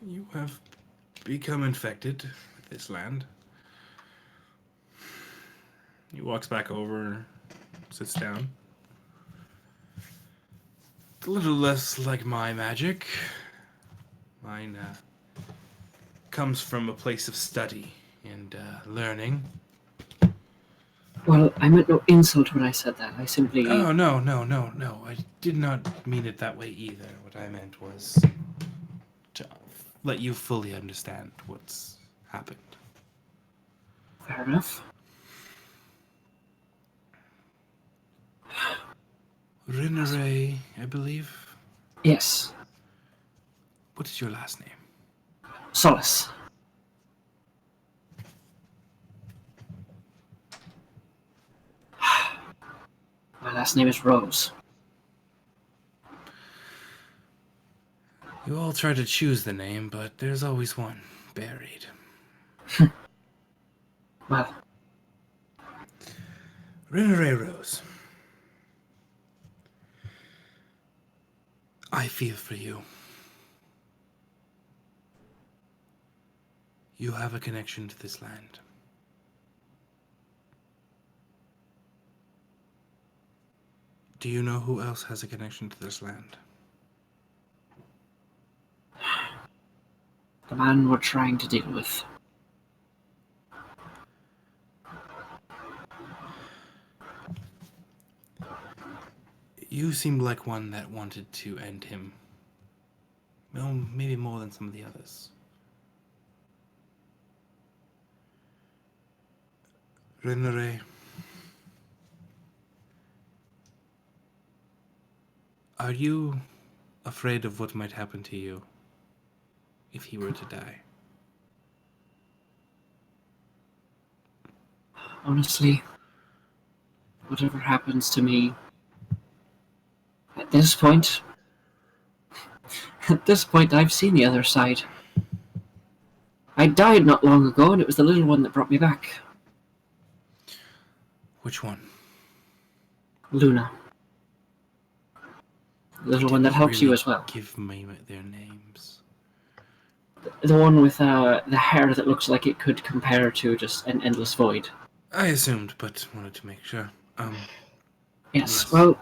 you have become infected with this land. He walks back over, sits down. It's a little less like my magic. Mine comes from a place of study and learning. Well, I meant no insult when I said that. I simply... Oh, no. I did not mean it that way either. What I meant was to let you fully understand what's happened. Fair enough. Rinneray, I believe. Yes. What is your last name? Solace. My last name is Rose. You all try to choose the name, but there's always one buried. Well, Rinneray Rose. I feel for you. You have a connection to this land. Do you know who else has a connection to this land? the man we're trying to deal with. You seemed like one that wanted to end him. Well, maybe more than some of the others. Rinneray, are you afraid of what might happen to you if he were to die? Honestly, whatever happens to me, at this point, I've seen the other side. I died not long ago, and it was the little one that brought me back. Which one? Luna. The little one that helps you as well. Give me their names. The one with the hair that looks like it could compare to just an endless void. I assumed, but wanted to make sure. Yes, well,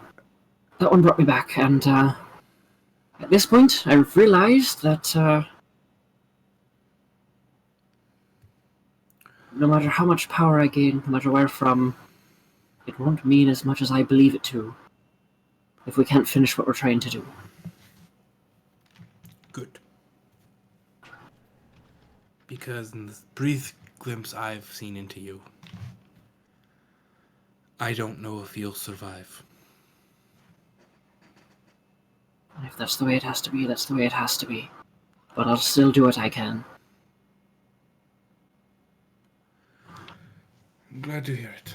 that one brought me back, and at this point, I've realized that no matter how much power I gain, no matter where from, it won't mean as much as I believe it to if we can't finish what we're trying to do. Good. Because in the brief glimpse I've seen into you, I don't know if you'll survive. And if that's the way it has to be, that's the way it has to be. But I'll still do what I can. I'm glad to hear it.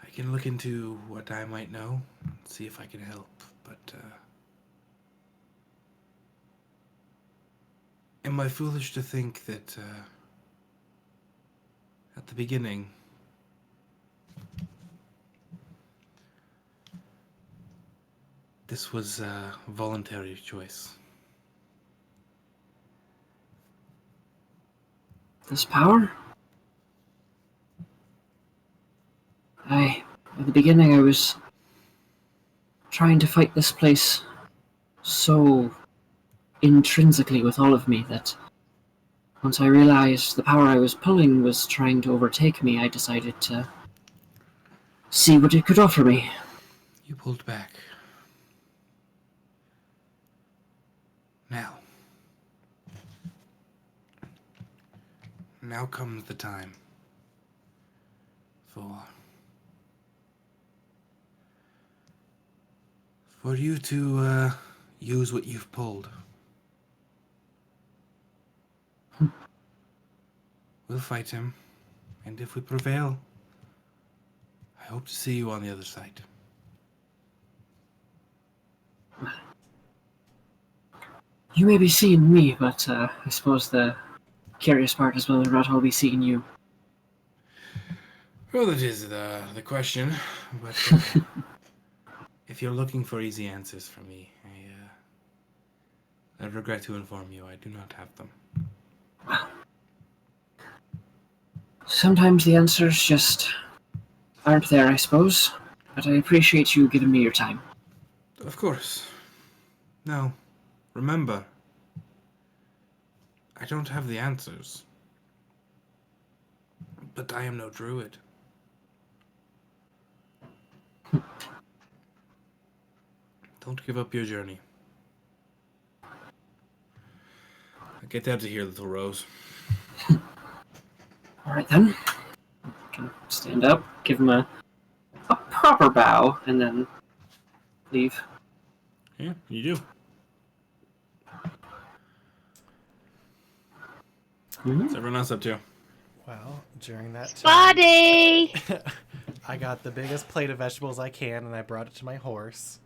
I can look into what I might know, see if I can help, but am I foolish to think that at the beginning this was a voluntary choice? This power? At the beginning I was trying to fight this place so intrinsically with all of me that once I realized the power I was pulling was trying to overtake me, I decided to see what it could offer me. You pulled back. Now comes the time for you to use what you've pulled. We'll fight him, and if we prevail, I hope to see you on the other side. You may be seeing me, but I suppose the curious part is whether or not I'll be seeing you. Well, that is the question, but if you're looking for easy answers from me, I regret to inform you I do not have them. Sometimes the answers just aren't there, I suppose, but I appreciate you giving me your time. Of course. Now, remember, I don't have the answers. But I am no druid. Don't give up your journey. Get out of here, little Rose. Alright then. Can stand up, give him a proper bow, and then leave. Yeah, you do. What's everyone else up to? Well, during that time, Spotty! I got the biggest plate of vegetables I can, and I brought it to my horse.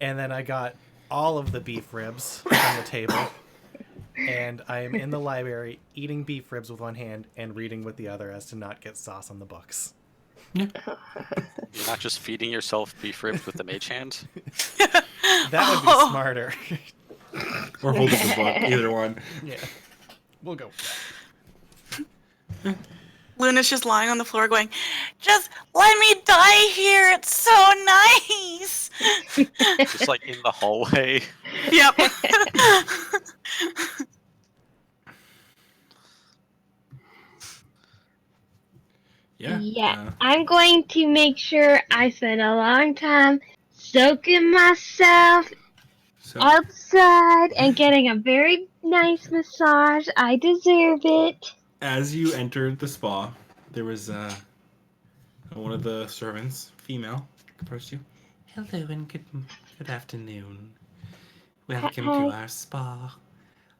And then I got all of the beef ribs from the table. And I am in the library eating beef ribs with one hand and reading with the other as to not get sauce on the books. You're not just feeding yourself beef ribs with the mage hand? That would be smarter. Or holding the book, either one. Yeah. We'll go. Luna's just lying on the floor going, just let me die here. It's so nice. Just like in the hallway. Yep. Yeah. I'm going to make sure I spend a long time soaking myself So, outside and getting a very nice massage. I deserve it. as you entered the spa, there was one of the servants, female, approached you. Hello and good afternoon. Welcome to our spa.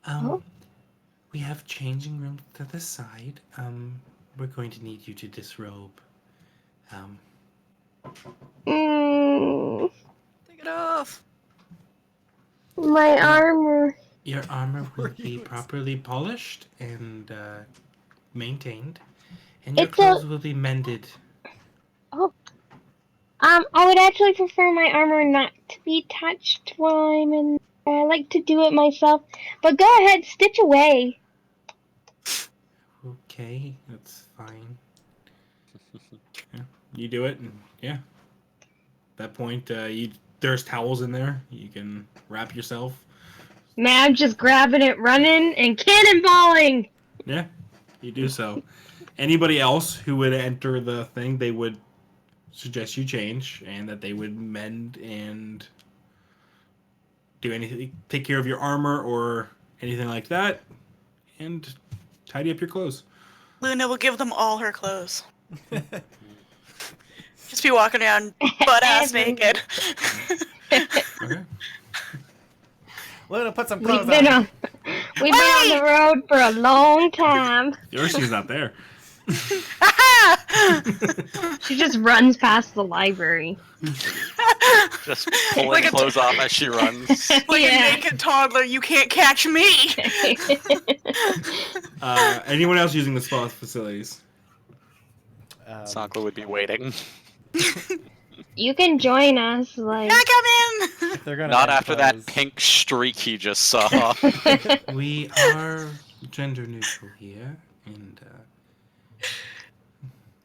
Oh. We have changing rooms to the side. We're going to need you to disrobe. Mm, Take it off. my armor. Your armor will be properly polished and maintained, and your It's clothes will be mended. I would actually prefer my armor not to be touched while I'm in. I like to do it myself. But go ahead, stitch away. Okay, that's fine. Yeah, you do it, and yeah. At that point, there's towels in there. You can wrap yourself. Man, I'm just grabbing it, running, and cannonballing. Yeah, you do so. Anybody else who would enter the thing, they would suggest you change, and that they would mend and do anything, take care of your armor or anything like that, and tidy up your clothes. Luna will give them all her clothes. Just be walking around butt ass naked. Okay. Luna, put some We've clothes been on. on the road for a long time. Yorshi's not there. She just runs past the library. Just pulling Like a clothes off as she runs. Like Yeah. a naked toddler, you can't catch me. Anyone else using the spa facilities? Sankla would be waiting. You can join us, like. Yeah, come in. They're gonna Not after that impose- pink streak he just saw. We are gender neutral here, and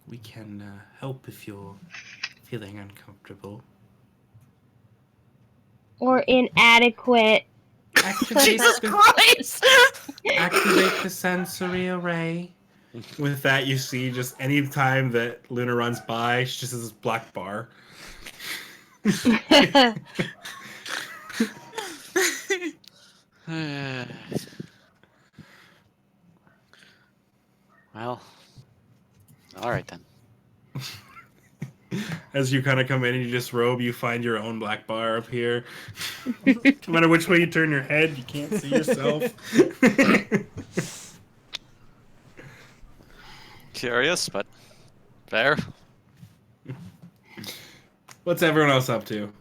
we can help if you're feeling uncomfortable. Or inadequate. Activate Jesus Christ. activate the sensory array. With that, you see just any time that Luna runs by, she just has this black bar. Well, all right then. As you kind of come in and you disrobe, you find your own black bar up here. No matter which way you turn your head, you can't see yourself. Curious, but fair. What's everyone else up to?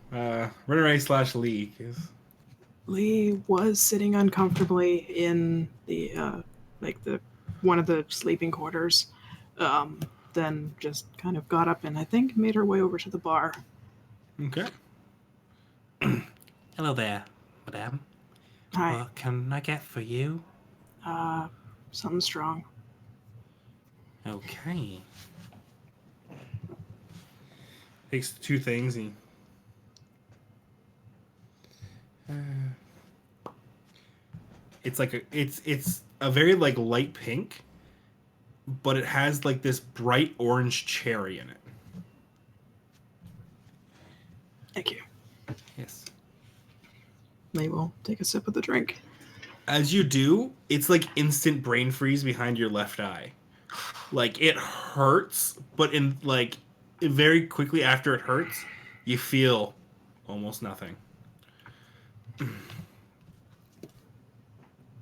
Runaway / League. Lee was sitting uncomfortably in the one of the sleeping quarters. Then just kind of got up and I think made her way over to the bar. Okay. Hello there, madame. Hi. What can I get for you? Something strong. Okay. Takes two things. It's like it's a very like light pink, but it has like this bright orange cherry in it. Thank you. Yes. They will take a sip of the drink. As you do, it's like instant brain freeze behind your left eye. Like it hurts, but in like very quickly after it hurts, you feel almost nothing.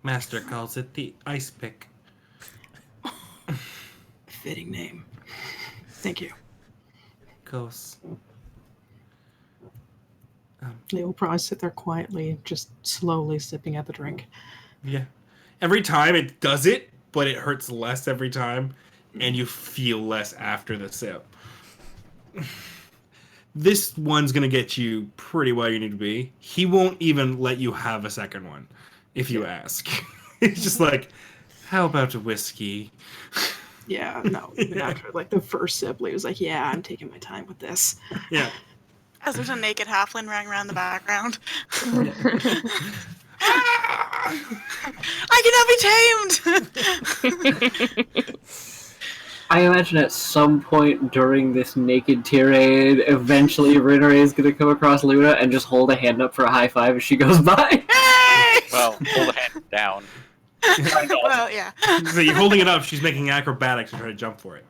Master calls it the ice pick. Fitting name. Thank you. Goes. They will probably sit there quietly, just slowly sipping at the drink. Yeah. Every time it does it, but it hurts less every time, and you feel less after the sip. This one's gonna get you pretty where you need to be. He won't even let you have a second one if you ask. It's just like, how about a whiskey? Yeah, no. Even after like the first sip, Lee was like, "Yeah, I'm taking my time with this." Yeah. As there's a naked halfling running around the background. I cannot be tamed! I imagine at some point during this naked tirade, eventually Rinneray is going to come across Luna and just hold a hand up for a high five as she goes by. Hey! Well, hold the hand down. Well, yeah. So you're holding it up, she's making acrobatics to try to jump for it.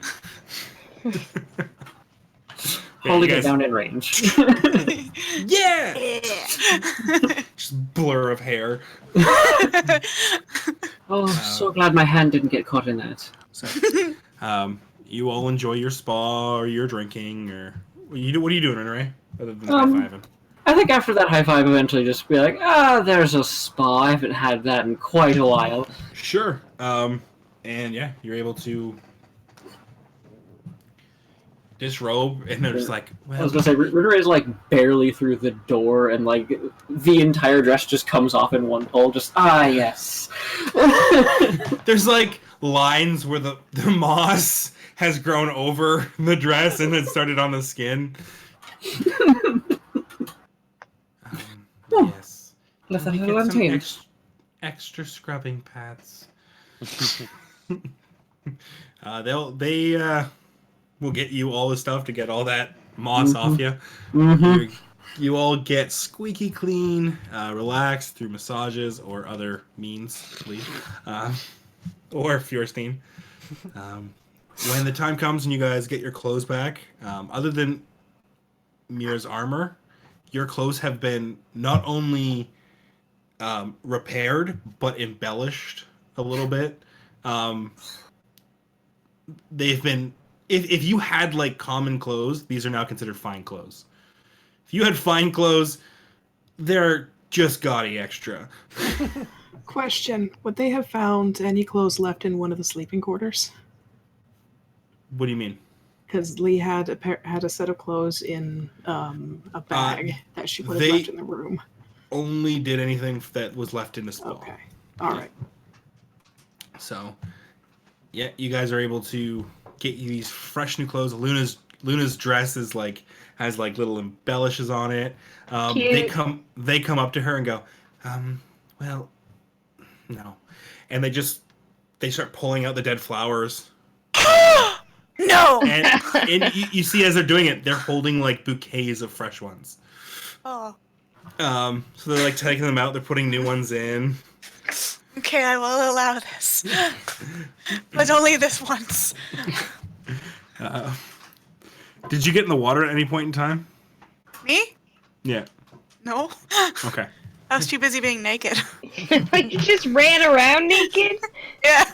Holding you it guys- down in range. Yeah! Yeah. Just blur of hair. Oh, so glad my hand didn't get caught in that. So, you all enjoy your spa or your drinking, or what are you doing, Ray? Other than high-fiving. I think after that high five, eventually just be like, there's a spa. I haven't had that in quite a while. Sure. And yeah, you're able to disrobe, and they're just like, I was well, gonna say, Rinneray is like barely through the door, and like the entire dress just comes off in one pull. Just yes. there's like lines where the moss has grown over the dress and it started on the skin. Yes. Left that We little get some untamed. extra scrubbing pads. They will get you all the stuff to get all that moss off you. Mm-hmm. You all get squeaky clean, relaxed through massages or other means, please, or Feuerstein. When the time comes and you guys get your clothes back, other than Mira's armor, your clothes have been not only repaired but embellished a little bit. They've been if you had like common clothes, these are now considered fine clothes. If you had fine clothes, they're just gaudy extra. Question: would they have found any clothes left in one of the sleeping quarters? What do you mean? Because Lee had a set of clothes in a bag that she would have they- left in the room. Only did anything that was left in the spa. Okay, all right. So, yeah, you guys are able to get you these fresh new clothes. Luna's dress is like has like little embellishes on it. They Cute. come up to her and go, well, no, and they start pulling out the dead flowers. No! And you see as they're doing it, they're holding like bouquets of fresh ones. Oh. So they're like taking them out. They're putting new ones in. Okay, I will allow this. But only this once. Did you get in the water at any point in time? Me? Yeah. No. Okay. I was too busy being naked. You just ran around naked? Yeah.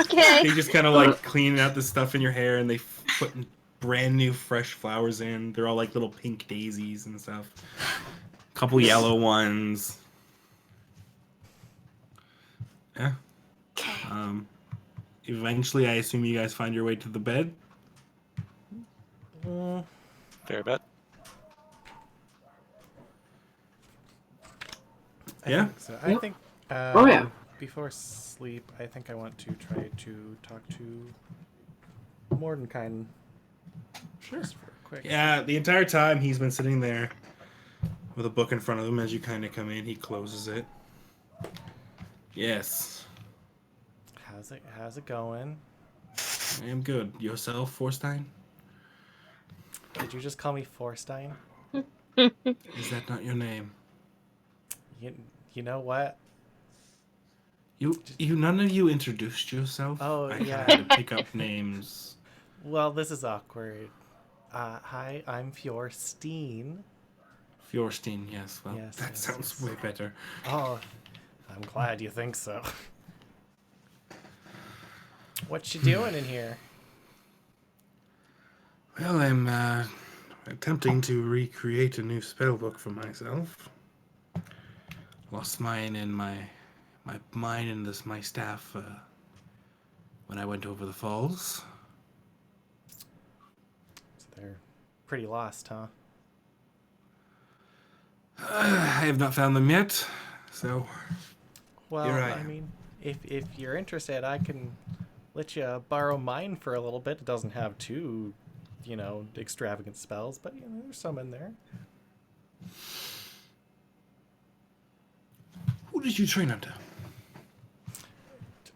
Okay. They just kind of like cleaning out the stuff in your hair, and they put brand new fresh flowers in. They're all like little pink daisies and stuff. Couple yellow ones. Yeah. Okay. Eventually, I assume you guys find your way to the bed. Fair bet. Yeah? Think so. I Yep. think. Oh, yeah. Before sleep, I think I want to try to talk to Mordenkainen. Sure. Just for a quick. Yeah, the entire time he's been sitting there with a book in front of him. As you kind of come in, he closes it. Yes. How's it going? I am good. Yourself, Forstein? Did you just call me Forstein? Is that not your name? You, you know what? None of you introduced yourself. Oh, I yeah. had to pick up names. Well, this is awkward. Hi, I'm Fjorstein. Fjorstein, yes. Well, Yes, that yes, sounds yes. way better. Oh, I'm glad you think so. What you doing in here? Well, I'm attempting to recreate a new spellbook for myself. Lost mine and my staff when I went over the falls. So they're pretty lost, huh? I have not found them yet, so Well, here I I am. mean, if you're interested, I can let you borrow mine for a little bit. It doesn't have too, extravagant spells, but there's some in there. Who did you train under?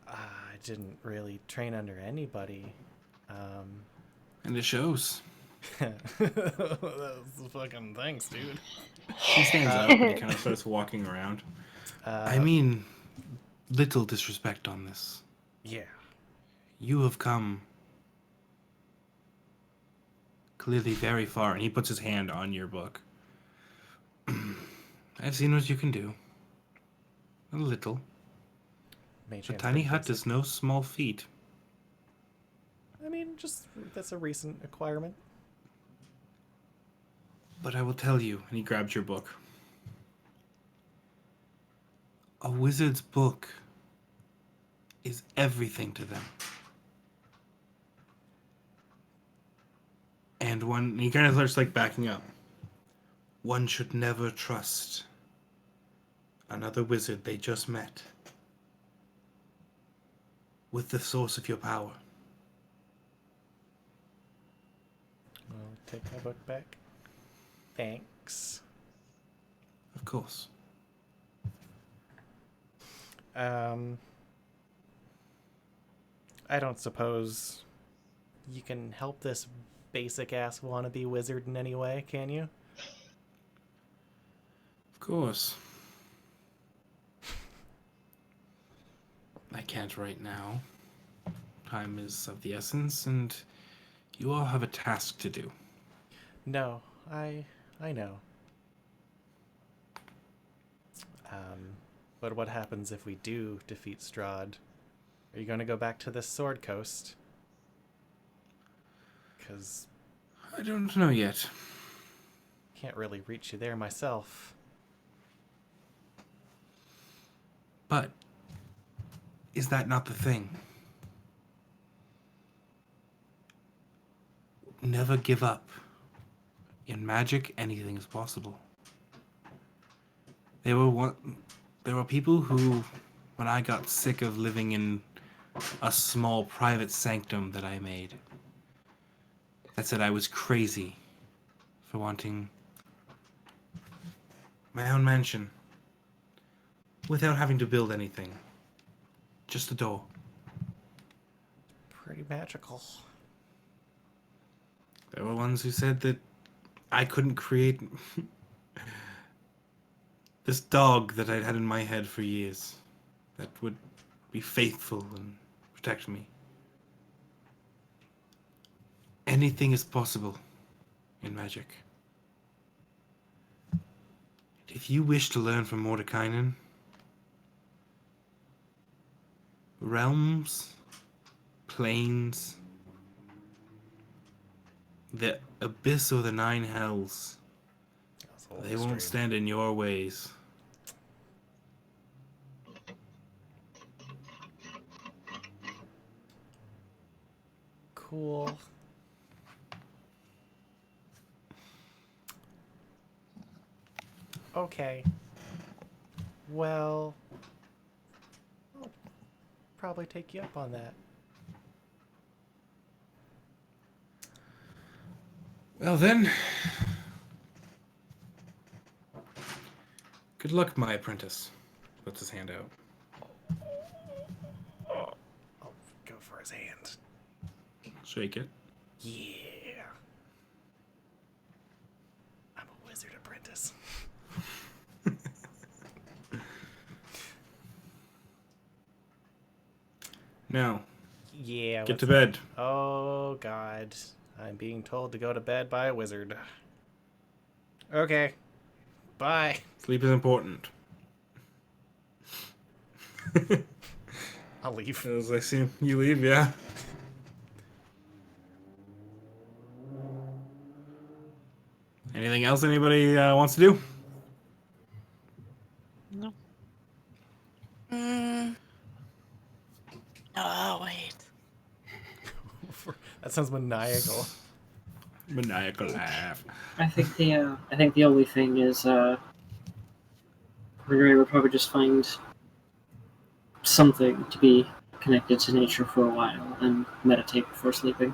I didn't really train under anybody. And it shows. That's fucking thanks, dude. He stands up and he kind of starts walking around. I mean, little disrespect on this. Yeah. You have come clearly very far, and he puts his hand on your book. I've seen what you can do. A little. Mage A hand's tiny pretty hut basic. is no small feat. I mean, just that's a recent acquirement. But I will tell you, and he grabs your book. A wizard's book is everything to them. And he kind of starts like backing up. One should never trust another wizard they just met with the source of your power. I'll take my book back. Thanks. Of course. I don't suppose you can help this basic ass wannabe wizard in any way, can you? Of course. I can't right now. Time is of the essence, and you all have a task to do. No, I know. But what happens if we do defeat Strahd? Are you going to go back to the Sword Coast? Because I don't know yet. I can't really reach you there myself. But is that not the thing? Never give up. In magic, anything is possible. There were people who, when I got sick of living in a small private sanctum that I made, that said I was crazy for wanting my own mansion without having to build anything. Just a door. Pretty magical. There were ones who said that I couldn't create this dog that I'd had in my head for years that would be faithful and protect me. Anything is possible in magic. If you wish to learn from Mordekainen, realms, planes, the abyss or the nine hells, That's a whole they won't stream. stand in your ways. Cool. Okay. Well, I'll probably take you up on that. Well then, good luck, my apprentice. Puts his hand out. I'll go for his hand. shake it. Yeah. I'm a wizard apprentice. Now, Yeah. get what's to that? bed. Oh, God. I'm being told to go to bed by a wizard. Okay. Bye. Sleep is important. I'll leave. As I see you leave, yeah. Anything else anybody wants to do? No. Oh, wait. That sounds maniacal. Maniacal laugh. I think the only thing is Renee would probably just find something to be connected to nature for a while and meditate before sleeping.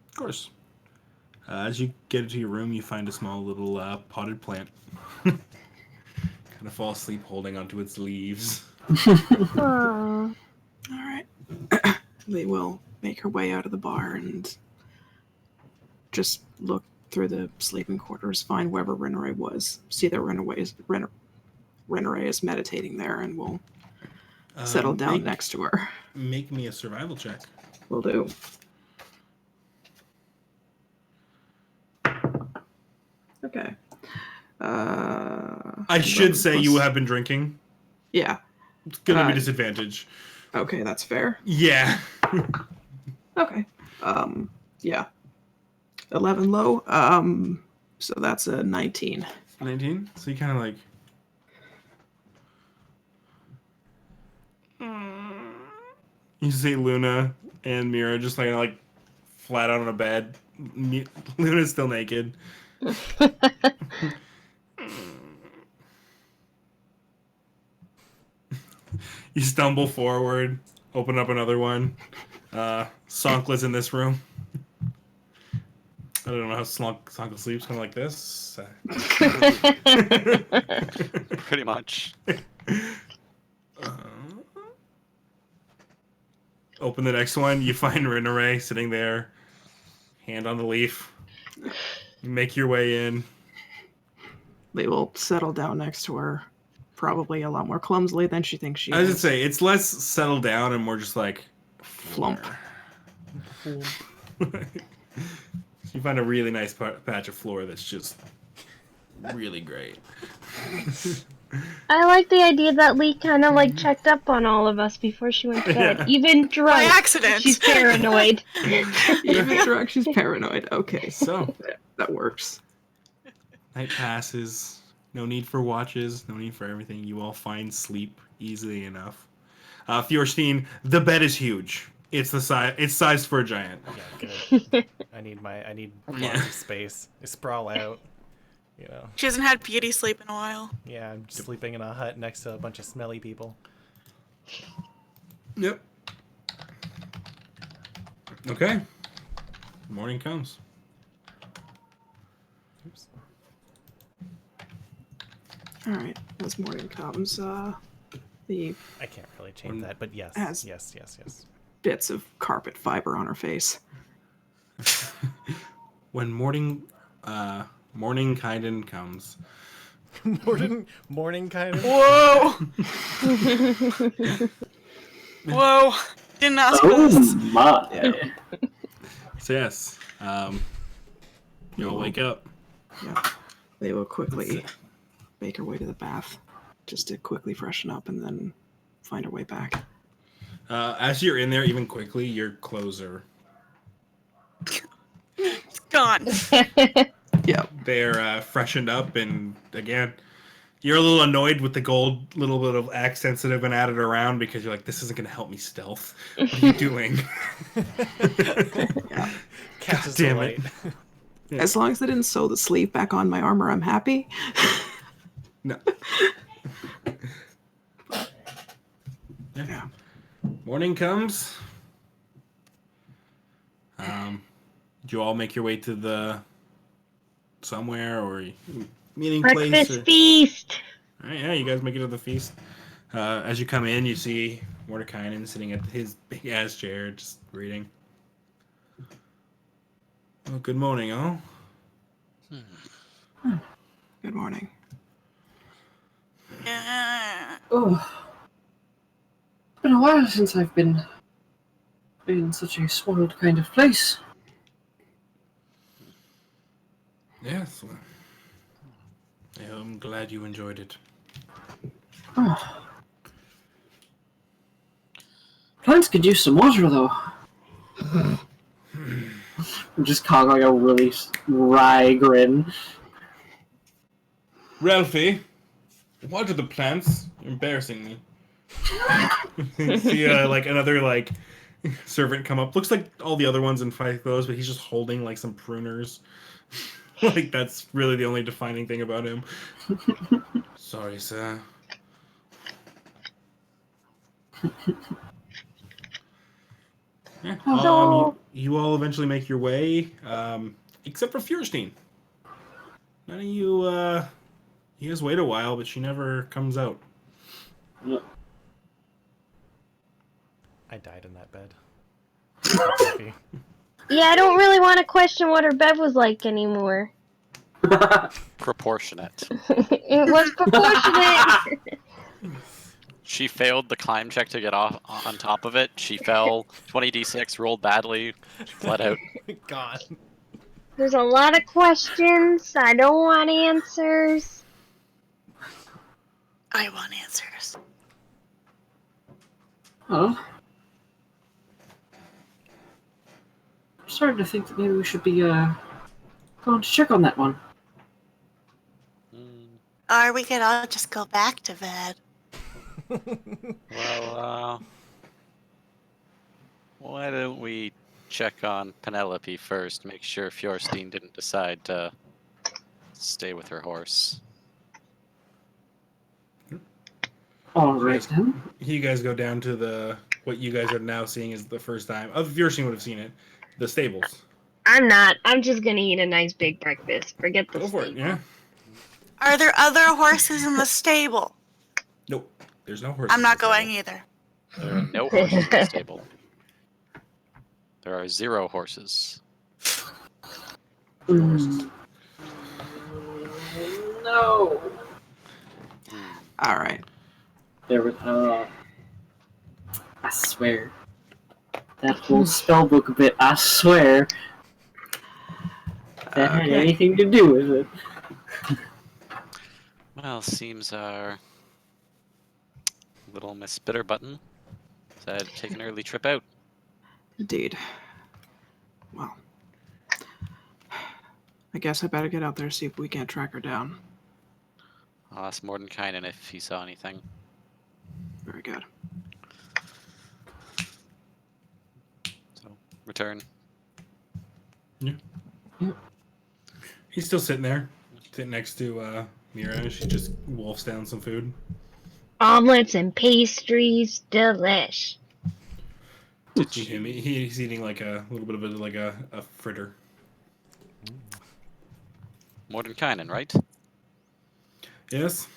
Of course. As you get into your room, you find a small little potted plant. Kind of fall asleep holding onto its leaves. Aww. All right. They will make her way out of the bar and just look through the sleeping quarters, find wherever Renere was, see that Renere is meditating there, and will settle down next to her. Make me a survival check. Will do. Okay. I should say you have been drinking. Yeah. It's gonna be disadvantage. Okay, that's fair. Yeah. Okay. Yeah. 11 low. So that's a 19. 19? So you kind of like... You see Luna and Mira just like flat out on a bed. Luna's still naked. You stumble forward, open up another one. Sonkla's in this room. I don't know how Sonkla sleeps, kind of like this. Pretty much. Open the next one, you find Renere sitting there, hand on the leaf. You make your way in. They will settle down next to her, probably a lot more clumsily than she thinks she I was is. gonna say, it's less settled down and more just like... Flump. You find a really nice patch of floor that's just really great. I like the idea that Lee kind of like checked up on all of us before she went to bed. Yeah. Even drunk. By accident. She's paranoid. Even drunk, she's paranoid. Okay, So, that works. night passes. No need for watches. No need for everything. You all find sleep easily enough. Fjorstein, the bed is huge. It's the size. It's sized for a giant. Yeah, good. I need lots of space. I sprawl out. You know. She hasn't had beauty sleep in a while. Yeah, I'm sleeping in a hut next to a bunch of smelly people. Yep. Okay. Morning comes. Oops. All right, as morning comes, the I can't really change that, but yes, As- yes. bits of carpet fiber on her face. When morning Kaiden comes. morning kind of. Whoa! Whoa! Didn't ask for Oh this. my! Yeah. So yes, you'll wake up. Yeah, they will quickly make her way to the bath, just to quickly freshen up and then find her way back. As you're in there, even quickly, your clothes are Gone. Yeah, they're freshened up, and again, you're a little annoyed with the gold little bit of accents that have been added around because you're like, this isn't going to help me stealth. What are you doing? yeah. Catches damn the it. light. Yeah. As long as they didn't sew the sleeve back on my armor, I'm happy. No. Yeah. Morning comes. Do you all make your way to the somewhere or meeting place? Breakfast Or... feast. All right, yeah, you guys make it to the feast. As you come in, you see Mordekainen sitting at his big ass chair, just reading. Well, good morning, all. Good morning. Oh, it's been a while since I've been in such a spoiled kind of place. Yes. Well, I'm glad you enjoyed it. Oh. Plants could use some water, though. I'm just calling like a really wry grin. Ralphie, what are the plants? You're embarrassing me. See, like another like servant come up. Looks like all the other ones in Fight Clothes, but he's just holding like some pruners. Like that's really the only defining thing about him. Sorry, sir. Yeah. You all eventually make your way, except for Feuerstein. None of you, you guys wait a while, but she never comes out. I died in that bed. Happy. Yeah, I don't really want to question what her bed was like anymore. Proportionate. It was proportionate. She failed the climb check to get off on top of it. She fell 20d6, rolled badly, fled out. God. There's a lot of questions. I don't want answers. I want answers. Huh? I'm starting to think that maybe we should be going to check on that one. Or we could all just go back to bed. Well, why don't we check on Penelope first, make sure Feuerstein didn't decide to stay with her horse. Alright then. You guys go down to what you guys are now seeing is the first time. Feuerstein would have seen it. The stables. I'm not. I'm just gonna eat a nice big breakfast. Forget the Go for it, steak. yeah. Are there other horses in the stable? Nope. There's no horses. I'm not in the going stable. either. There are no horses in the stable. There are 0 horses. Mm. No. All right. There was, I swear. That whole spellbook bit, I swear. That had Okay. anything to do with it. Well, seems our little Miss Bitterbutton decided to take an early trip out. Indeed. Well, I guess I better get out there, see if we can't track her down. I'll ask Mordenkainen if he saw anything. Very good. So, return. He's still sitting there, sitting next to Mira. She just wolfs down some food. Omelets and pastries, delish. Did See him? He's eating like a little bit of a fritter. Mordenkainen, right? Yes.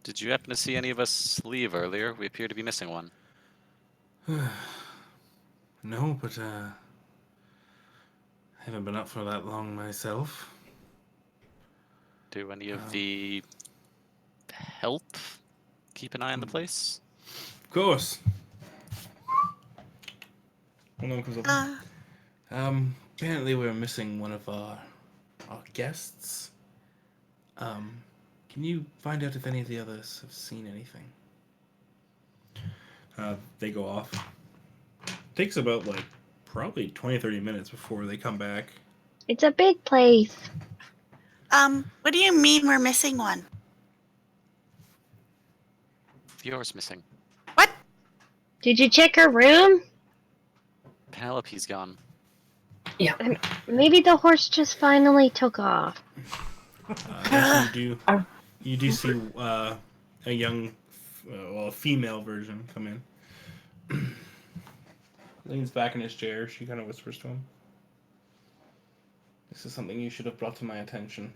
Did you happen to see any of us leave earlier? We appear to be missing one. No, but I haven't been up for that long myself. Do any of the help keep an eye on the place? Of course. One of them comes up. Apparently we're missing one of our guests. Can you find out if any of the others have seen anything? They go off. Takes about probably 20-30 minutes before they come back. It's a big place. What do you mean we're missing one? Fior's missing. What? Did you check her room? Penelope's gone. Maybe the horse just finally took off. You do see a young, a female version come in. Leans back in his chair. She kind of whispers to him. This is something you should have brought to my attention.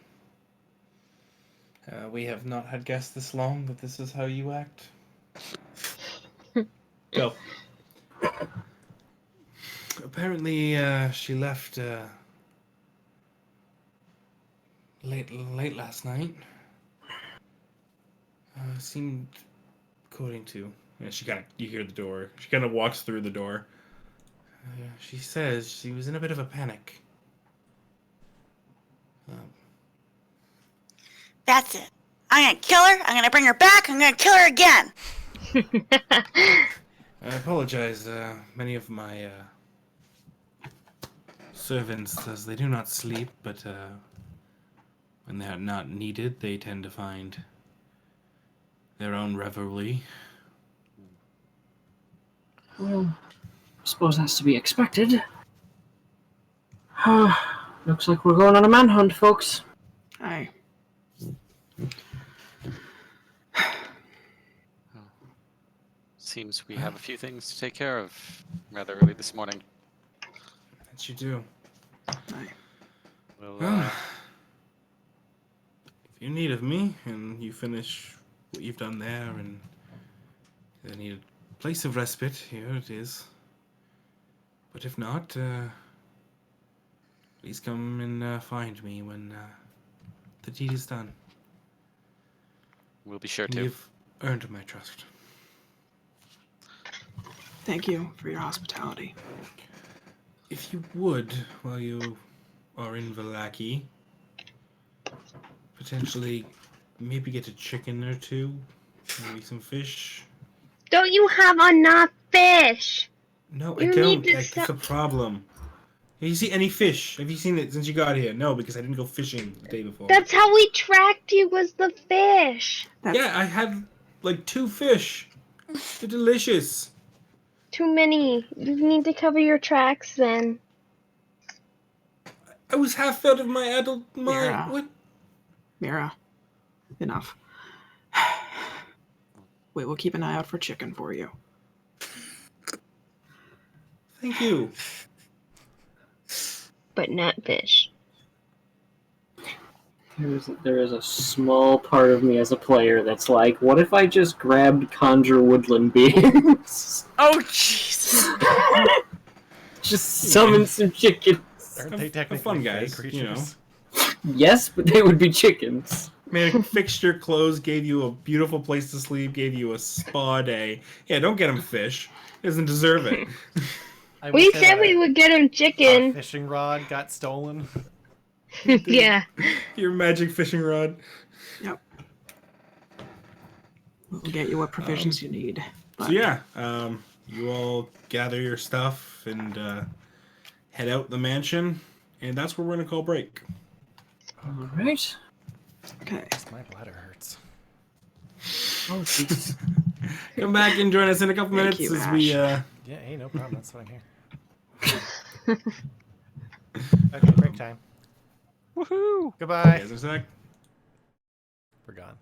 We have not had guests this long, but this is how you act. Go. Apparently, she left late last night. Seemed according to. Yeah, you hear the door. She kind of walks through the door. She says she was in a bit of a panic. That's it. I'm gonna kill her. I'm gonna bring her back. I'm gonna kill her again. I apologize. Many of my servants, as they do not sleep, but when they are not needed, they tend to find their own revelry. Well, I suppose that's to be expected. Looks like we're going on a manhunt, folks. Aye. Seems we have a few things to take care of rather early this morning. That you do. Aye. We'll, Well, if you need of me and you finish what you've done there and you need a place of respite, here it is. But if not, please come and find me when the deed is done. we'll be sure to. You've earned my trust. Thank you for your hospitality. If you would, while you are in Vallaki, potentially maybe get a chicken or two, maybe some fish. Don't you have enough fish? No, You I don't. need to That's stop- the problem. Have you seen any fish? Have you seen it since you got here? No, because I didn't go fishing the day before. That's how we tracked you, was the fish. Yeah, I had like 2 fish. They're delicious. Too many. You need to cover your tracks then. I was half out of my adult mind. Yeah. What? Mira, enough. Wait, we'll keep an eye out for chicken for you. Thank you. But not fish. There is a small part of me as a player that's like, what if I just grabbed conjure woodland beings? Oh Jesus! Just summon some chickens. Aren't they Have technically fun, fey guys, creatures? you know. Yes, but they would be chickens. Man, fixed your clothes, gave you a beautiful place to sleep, gave you a spa day. Yeah, don't get him fish. He doesn't deserve it. I will We say said that we would get him our chicken. fishing rod got stolen. Yeah. Your magic fishing rod. Yep. We'll get you what provisions you need. So yeah, you all gather your stuff and head out the mansion, and that's where we're gonna call break. Alright. Okay. My bladder hurts. Oh, jeez. Come back and join us in a couple Thank minutes you, as we. Yeah, hey, no problem. That's what I'm here. Okay, break time. Woohoo! Goodbye. Guys, in a sec. We're gone.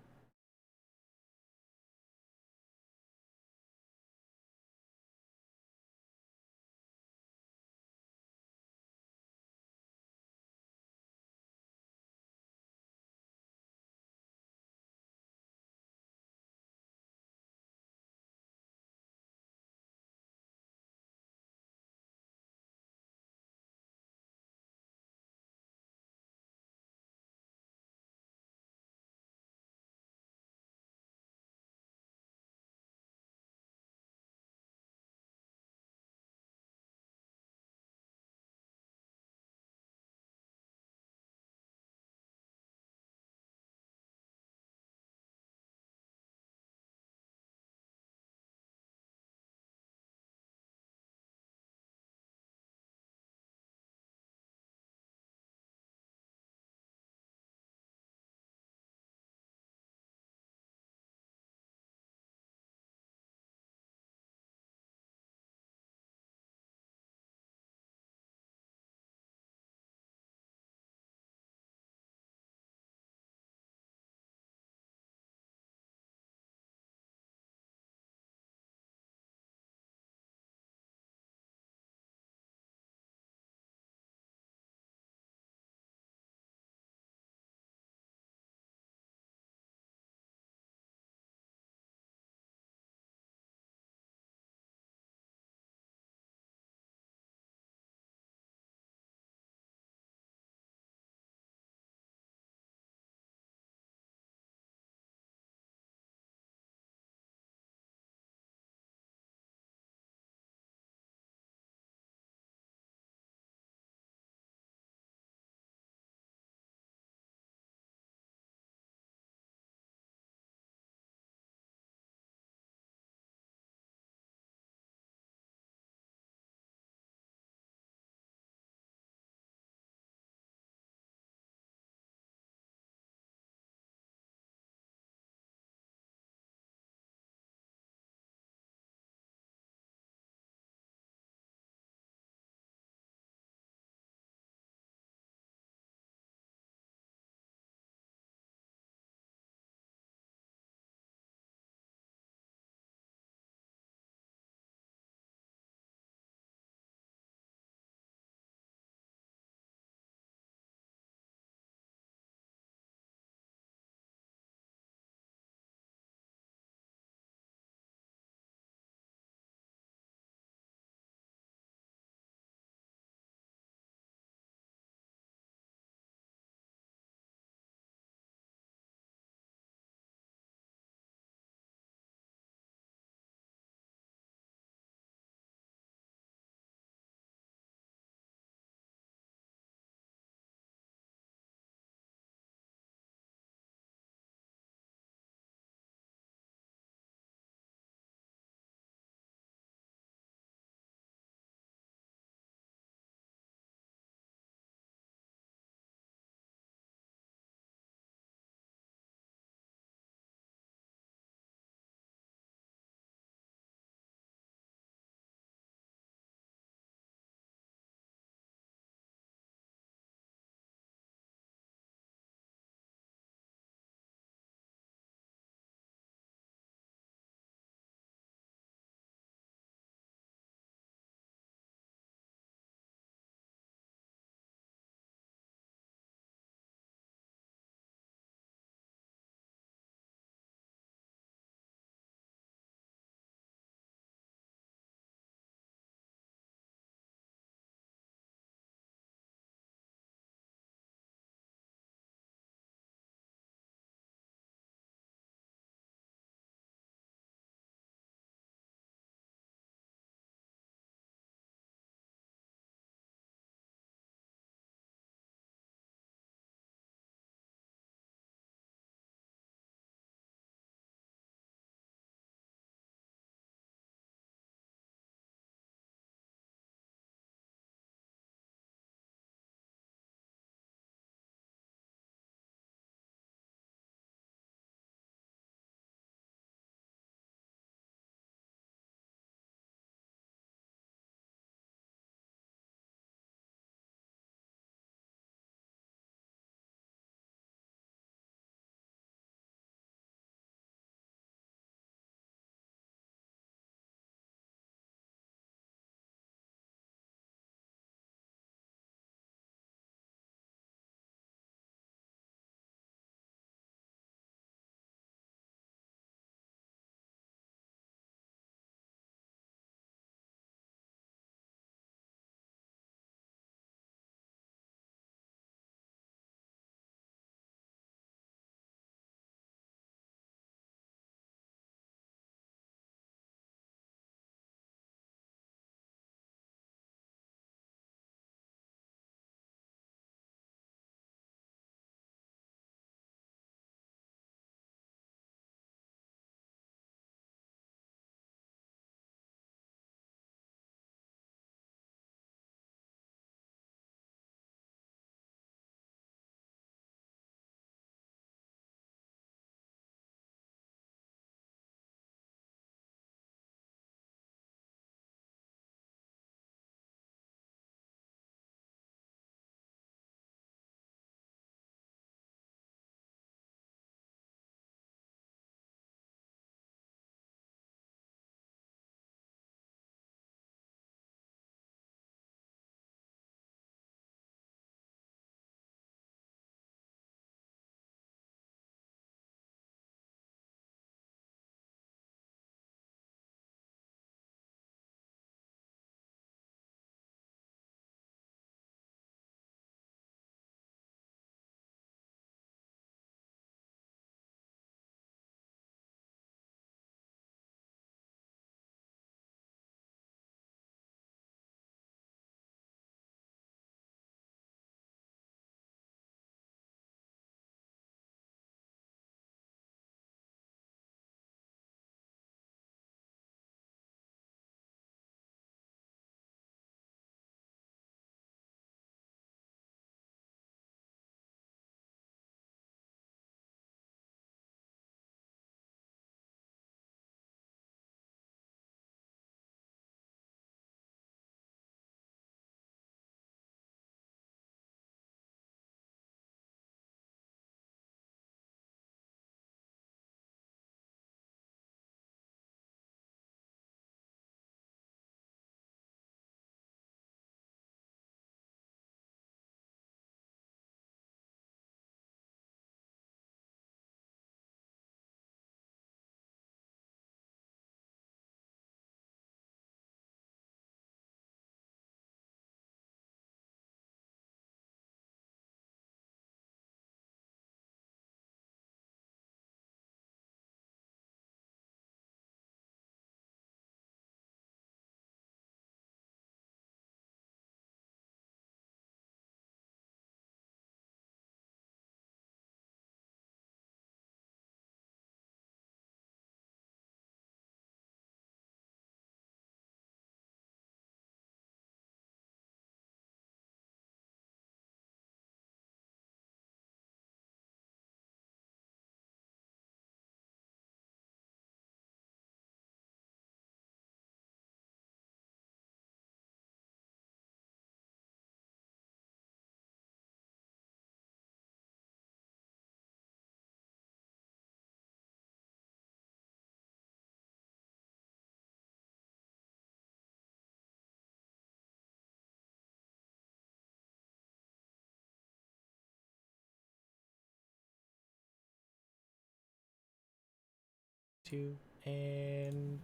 2, and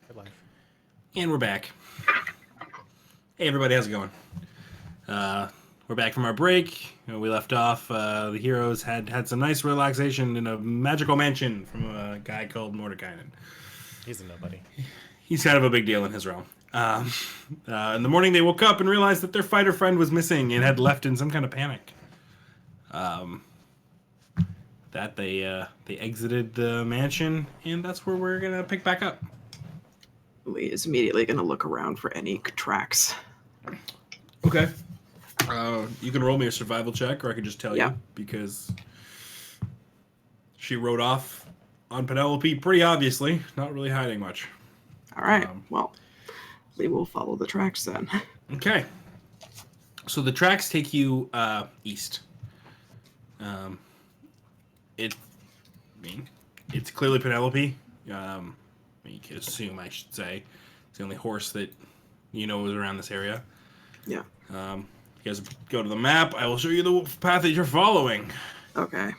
we're live. And we're back. Hey everybody, how's it going? We're back from our break. We left off. The heroes had some nice relaxation in a magical mansion from a guy called Mordekainen. He's a nobody. He's kind of a big deal in his realm. In the morning, they woke up and realized that their fighter friend was missing and had left in some kind of panic. That they exited the mansion, and that's where we're gonna pick back up. Lee is immediately going to look around for any tracks. Okay. You can roll me a survival check, or I could just tell Yeah. you, because she rode off on Penelope pretty obviously, not really hiding much. All right. Um, Well, Lee will follow the tracks then. Okay. So the tracks take you east. It's clearly Penelope. You can assume, I should say. It's the only horse that you know is around this area. Yeah. You guys go to the map. I will show you the path that you're following. Okay.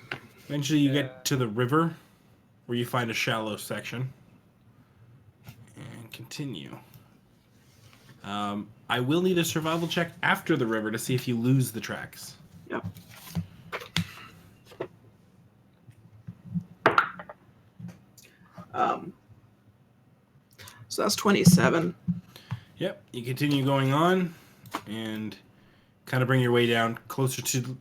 Eventually you get to the river, where you find a shallow section. And continue. I will need a survival check after the river to see if you lose the tracks. Yep. So that's 27. Yep, you continue going on, and kind of bring your way down closer to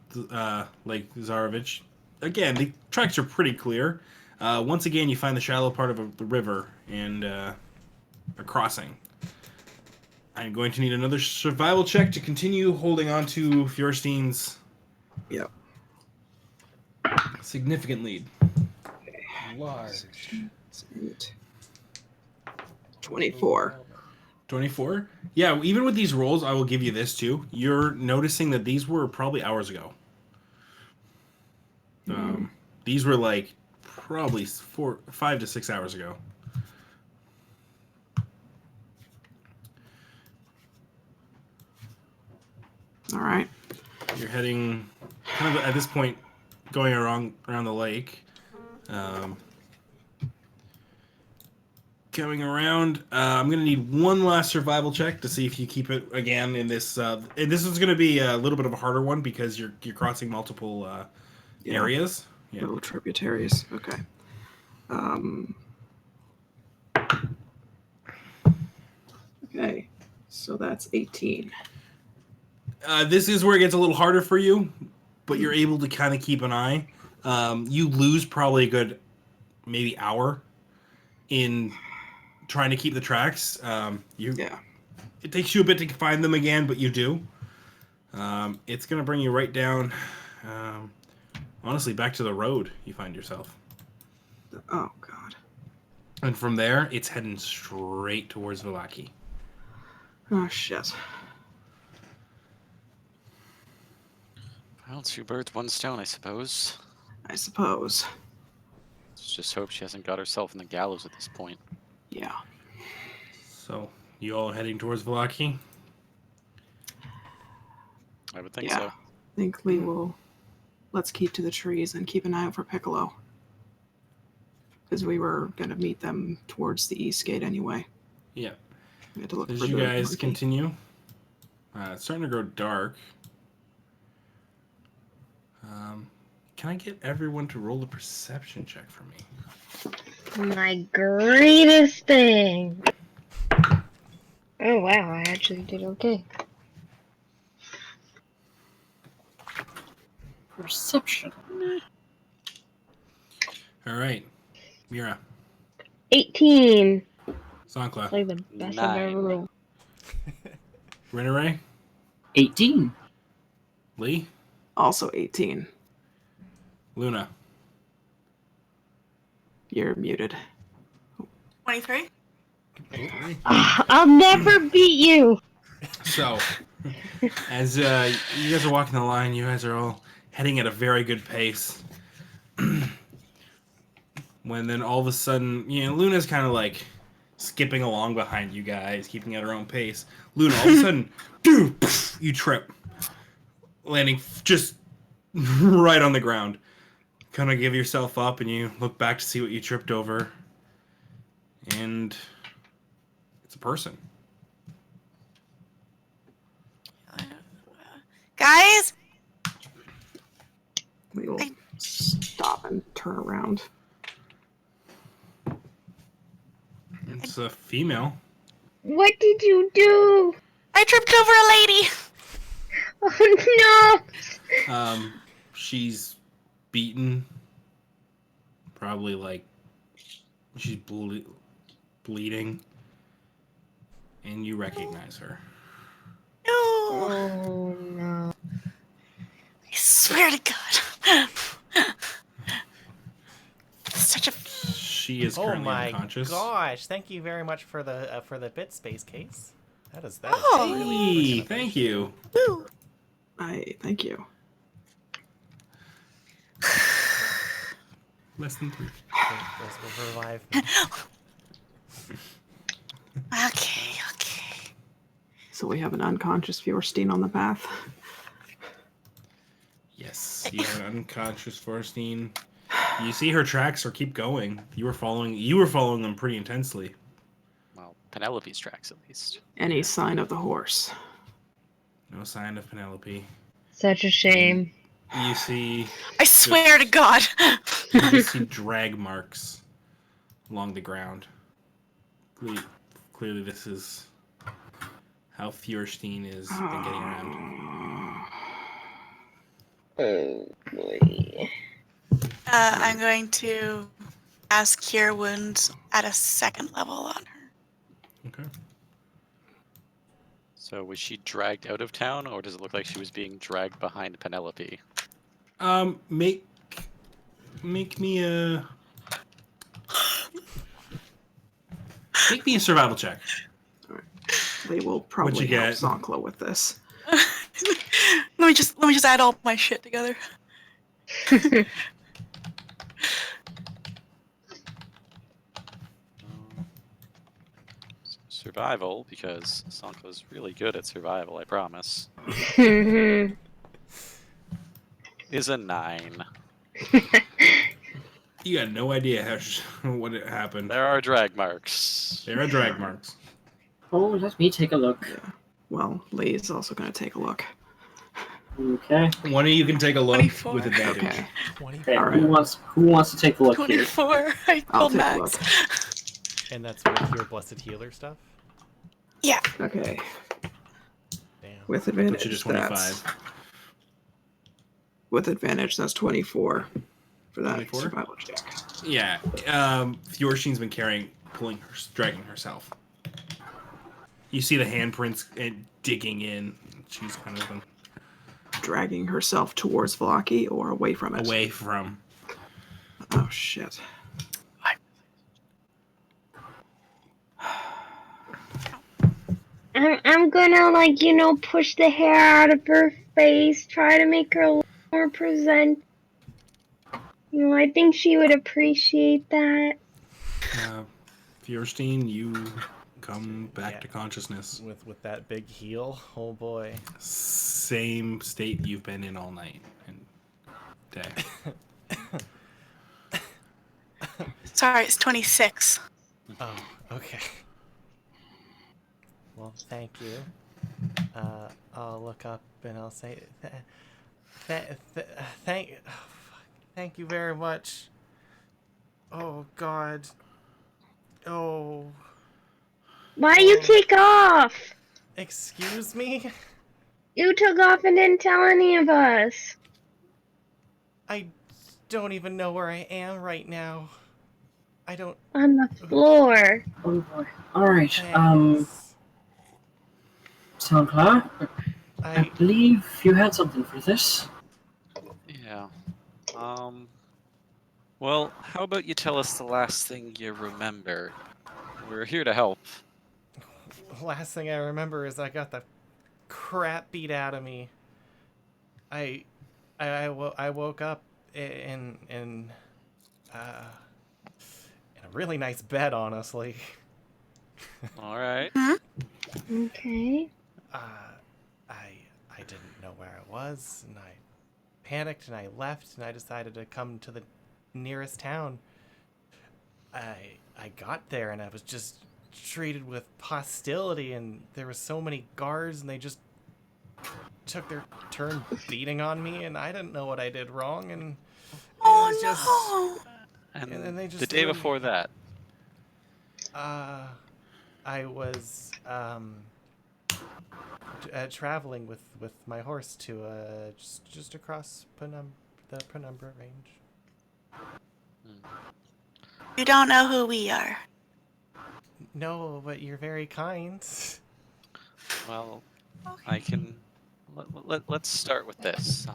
Lake Zarovich. Again, the tracks are pretty clear. Once again, you find the shallow part of the river and a crossing. I'm going to need another survival check to continue holding on to Fjorstein's Yep. significant lead. Large. 24. 24? Yeah, even with these rolls, I will give you this too. You're noticing that these were probably hours ago. These were like probably 5 to 6 hours ago. All right. You're heading kind of at this point going around the lake. Coming around, I'm gonna need one last survival check to see if you keep it again in this. And this is gonna be a little bit of a harder one because you're crossing multiple Yeah. areas. Yeah. Little tributaries. Okay. Okay. So that's 18. This is where it gets a little harder for you, but you're able to kind of keep an eye. You lose probably a good maybe hour in trying to keep the tracks. Yeah. It takes you a bit to find them again, but you do. It's going to bring you right down, honestly, back to the road you find yourself. Oh, God. And from there, it's heading straight towards Vallaki. Oh, shit. Well, 2 birds, 1 stone, I suppose. I suppose. Let's just hope she hasn't got herself in the gallows at this point. Yeah. So, you all heading towards Vallaki? I would think Yeah. so. I think Lee will. Let's keep to the trees and keep an eye out for Piccolo. Because we were going to meet them towards the east gate anyway. Yeah. We had to look As for you the guys monkey. continue, it's starting to grow dark. Can I get everyone to roll a perception check for me? My greatest thing. Oh wow, I actually did okay. Perception. All right. Mira. 18. Sankla. Like the best I've 9. ever rolled. Rinneray. 18. Lee. Also 18. Luna. You're muted. 23. I'll never beat you. So, as you guys are walking the line, you guys are all heading at a very good pace. When then all of a sudden, Luna's kind of like skipping along behind you guys, keeping at her own pace. Luna, all of a sudden, you trip, landing just right on the ground. Kind of give yourself up, and you look back to see what you tripped over. And it's a person. Guys, We will stop and turn around. It's a female. What did you do? I tripped over a lady. Oh She's beaten. Probably like she's bleeding. And you recognize her. no! No. Oh no. I swear to God. Such a. She is Oh currently my unconscious. gosh! Thank you very much for the bit space case. That is Oh. really Hey, thank you. Woo. Thank you. Less than 3. Those will revive me. Okay. So we have an unconscious Fjorstein on the path. Yes, you have an unconscious Forstine. You see her tracks or keep going. You were following them pretty intensely. Well, Penelope's tracks at least. Any sign of the horse? No sign of Penelope. Such a shame. You see I swear to God. you just see drag marks along the ground. Clearly this is how Fjorstein is been getting around. Oh boy. I'm going to ask Cure Wounds at a 2nd level on her. Okay. So was she dragged out of town, or does it look like she was being dragged behind Penelope? Make me a survival check. They will probably you help get? Zonkla with this. let me just add all my shit together. Survival, because Sanko's really good at survival, I promise, is a 9. You got no idea what happened. There are drag marks. There are drag marks. Oh, let me take a look. Well, Lee is also going to take a look. Okay. One of you can take a look 24. with advantage. Okay. 20, Okay. All right. Who wants to take a look here? 24. I I'll told take a Max. look. and that's with your blessed healer stuff. Yeah. Okay. Damn. With Puts advantage, you to that's 25. with advantage. That's 24 for that 24? survival check. Yeah. Fjorstein's been dragging herself. You see the handprints digging in. She's kind of been Dragging herself towards Vlaki or away from it. away from. Oh shit. I'm gonna push the hair out of her face, try to make her a little more present. I think she would appreciate that. Fjorstein, you come back Yeah. to consciousness. With that big heal, oh boy. Same state you've been in all night and day. Sorry, it's 26. Oh, okay. Well, thank you. I'll look up and I'll say, thank you very much. Oh God. Oh. Why you take off? Excuse me? You took off and didn't tell any of us. I don't even know where I am right now. I don't. On the floor. Oh boy. Alright, Thanks. Sankla, I I believe you had something for this. Yeah. Well, how about you tell us the last thing you remember? We're here to help. last thing I remember is I got the crap beat out of me. I woke up in a really nice bed, honestly. All right. Okay. I didn't know where I was, and I panicked and I left, and I decided to come to the nearest town. I got there and I was just treated with hostility, and there were so many guards, and they just took their turn beating on me, and I didn't know what I did wrong, and it was just Oh And and then they just the day threw before me. that, I was traveling with my horse to just across the Penumbra range. no! You don't know who we are. No, but you're very kind. well, Okay. I can. Let's start with this.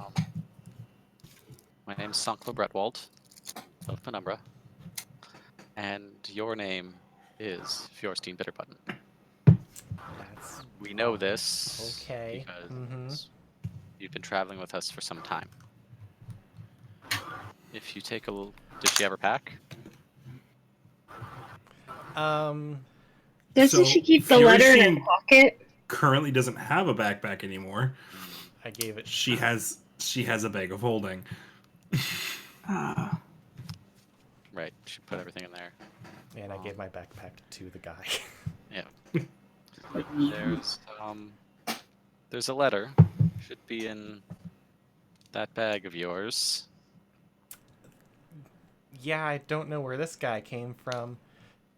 My name's Sankla Bretwald of Penumbra, and your name is Fjorstein Bitterbutton. That's We know this okay. because you've been traveling with us for some time. If you take a little, did she ever pack? Doesn't she keep the letter in her Furstein pocket? currently doesn't have a backpack anymore. I gave it. She has a bag of holding. Right, she put everything in there. And I gave my backpack to the guy. Yeah. There's a letter. Should be in that bag of yours. Yeah, I don't know where this guy came from.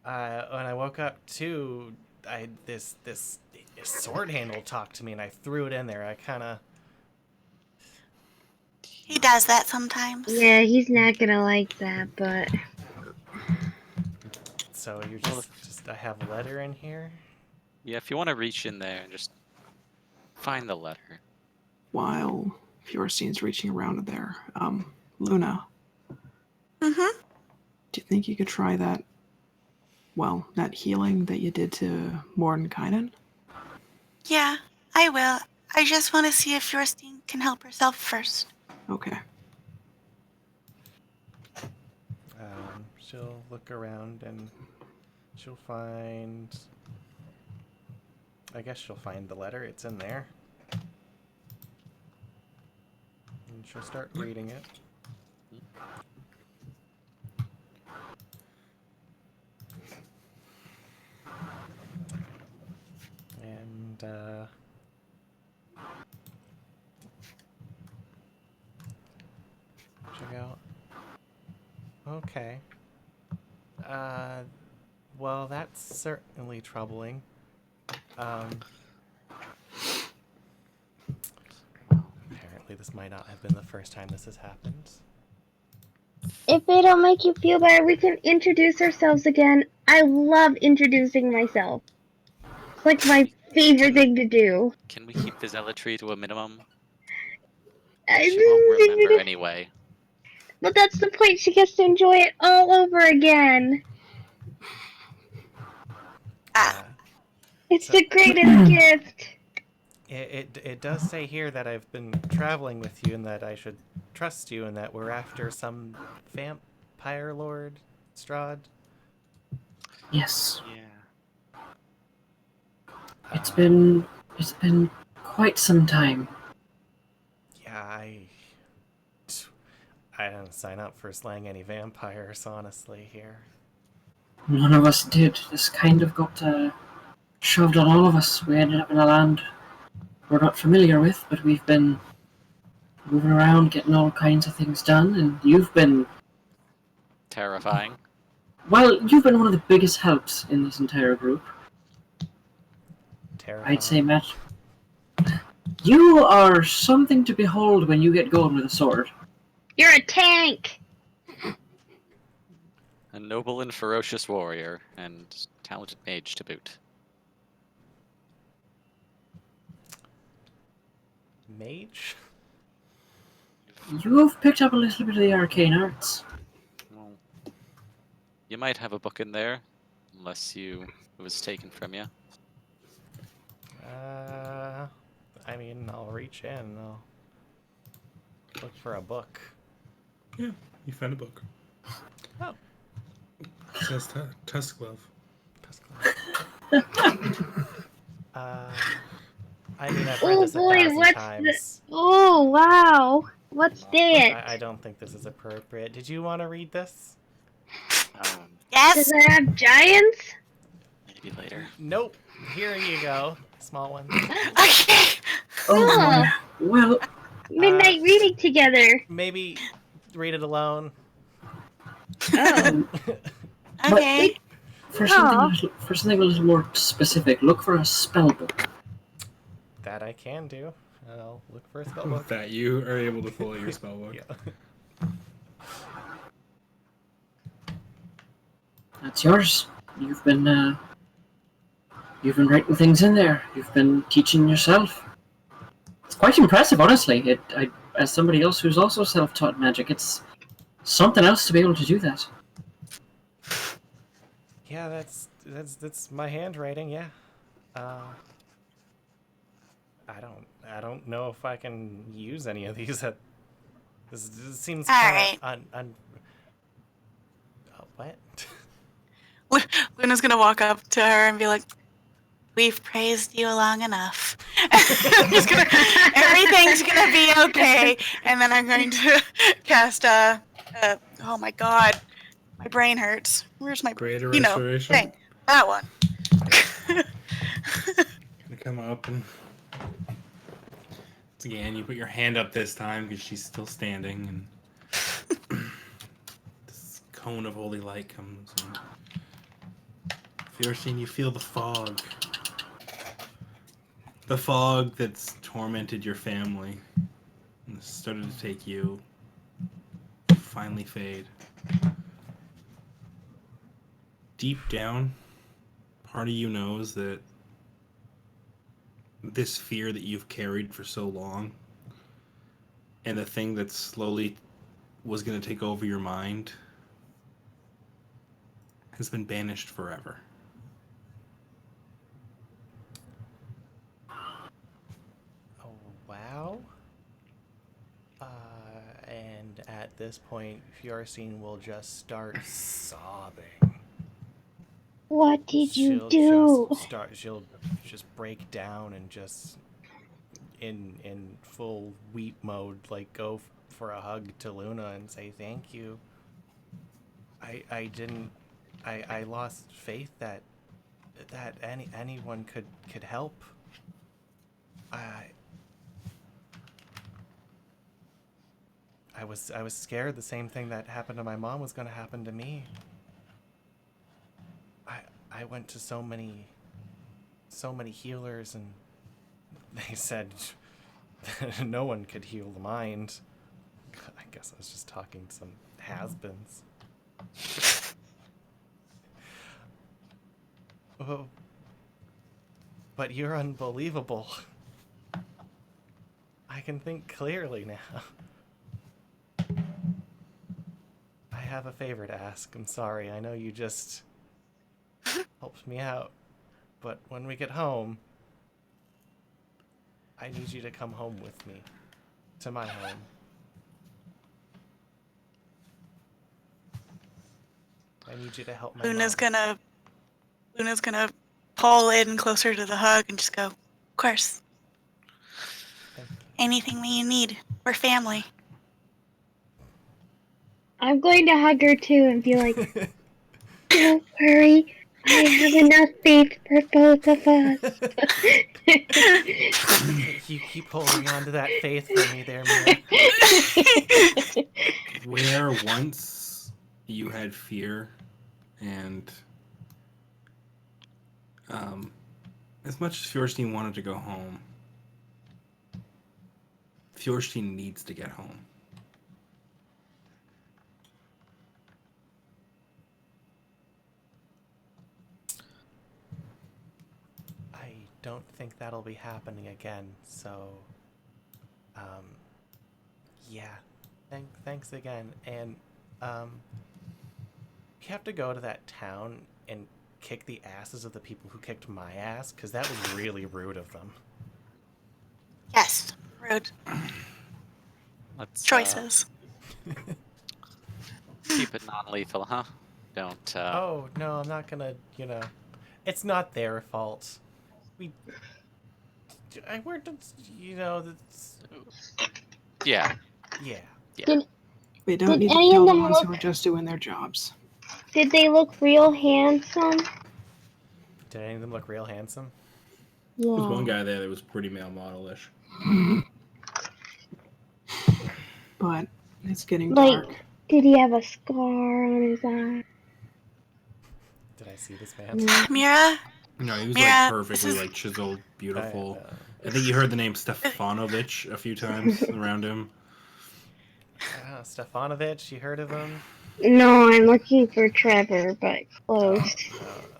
When I woke up too, this sword handle talked to me, and I threw it in there. I kind of. He does that sometimes. Yeah, he's not gonna like that, but So you're Well, just I have a letter in here. Yeah, if you want to reach in there and just find the letter. While Fjorstein's reaching around there, Luna, Mm-hmm. do you think you could try that? Well, that healing that you did to Mordenkainen? Yeah, I will. I just want to see if Jorstein can help herself first. Okay. She'll look around and she'll find. I guess she'll find the letter. It's in there. And she'll start reading it. And check out. Okay. Well, that's certainly troubling. Apparently this might not have been the first time this has happened. if it'll make you feel better, we can introduce ourselves again. I love introducing myself. It's like my favorite thing to do. Can we keep the zealotry to a minimum? I She won't remember anyway. But that's the point. She gets to enjoy it all over again. It's So- the greatest gift. It does say here that I've been traveling with you and that I should trust you and that we're after some vampire lord, Strahd. Yes. Yeah. It's been quite some time. Yeah, I didn't sign up for slaying any vampires, honestly, here. None of us did. This kind of got shoved on all of us. We ended up in a land we're not familiar with, but we've been moving around, getting all kinds of things done, and you've been... Terrifying. Well, you've been one of the biggest helps in this entire group. Terrifying. I'd say, Matt. You are something to behold when you get going with a sword. You're a tank. A noble and ferocious warrior, and talented mage to boot. Mage? You've picked up a little bit of the arcane arts. Well, you might have a book in there, unless it was taken from you. I mean, I'll reach in. I'll look for a book. Yeah, you found a book. Oh. It says Tusk Glove. I mean, I've read Oh this a boy, thousand what's times. Oh wow. What's Look, that? I don't think this is appropriate. Did you want to read this? Does Yes. it have giants? Maybe later. Nope. Here you go. Small one. Okay. Oh, well, Midnight reading together. Maybe read it alone. Oh. Okay. for Aw. something a little more specific, look for a spell book. That I can do. I'll look for a spell book. That you are able to pull your spellbook. Yeah. That's yours. You've been writing things in there. You've been teaching yourself. It's quite impressive, honestly. As somebody else who's also self-taught magic, it's something else to be able to do that. Yeah, that's my handwriting. Yeah. I don't know if I can use any of these. This seems kind of what? Luna's gonna walk up to her and be like, "We've praised you long enough. I'm just gonna, everything's gonna be okay." And then I'm going to cast oh my god, my brain hurts. Where's my Greater you know Restoration. thing? That one. Gonna come up and again, you put your hand up this time because she's still standing, and this cone of holy light comes. Fierstein, you feel the fog. The fog that's tormented your family and started to take you finally fade. Deep down, part of you knows that this fear that you've carried for so long and the thing that slowly was going to take over your mind has been banished forever. Oh, wow. And at this point, Fiorsine will just start sobbing. What did you do? She'll just break down and just in full weep mode, like go for a hug to Luna and say thank you. I lost faith that anyone could help. I was scared the same thing that happened to my mom was going to happen to me. I went to so many healers, and they said no one could heal the mind. I guess I was just talking to some has-beens. Oh, but you're unbelievable. I can think clearly now. I have a favor to ask. I'm sorry. I know you just helped me out. But when we get home, I need you to come home with me. To my home. I need you to help my Luna's mom. gonna pull in closer to the hug and just go, "Of course. Thank you. Anything that you need. We're family." I'm going to hug her too and be like, don't worry, I have enough faith for both of us. You keep holding on to that faith for me there, Mira. Where once you had fear and as much as Fiorsteen wanted to go home, Fiorsteen needs to get home. I don't think that'll be happening again, so yeah. Thanks again. And you have to go to that town and kick the asses of the people who kicked my ass, because that was really rude of them. Yes. Rude. Let's Choices. keep it non-lethal, huh? Don't. Oh, no, I'm not gonna, it's not their fault. We're just, that's, Yeah. yeah. We don't Did need to any kill of the them ones who look- are just doing their jobs. Did they look real handsome? Did any of them look real handsome? Yeah. There was one guy there that was pretty male model-ish. But it's getting Like, dark. did he have a scar on his eye? Did I see this man? Mira, No, he was Mira, like this perfectly is- like chiseled, beautiful. I I think you heard the name Stefanovich a few times around him. Stefanovich, you heard of him? No, I'm looking for Trevor, but close.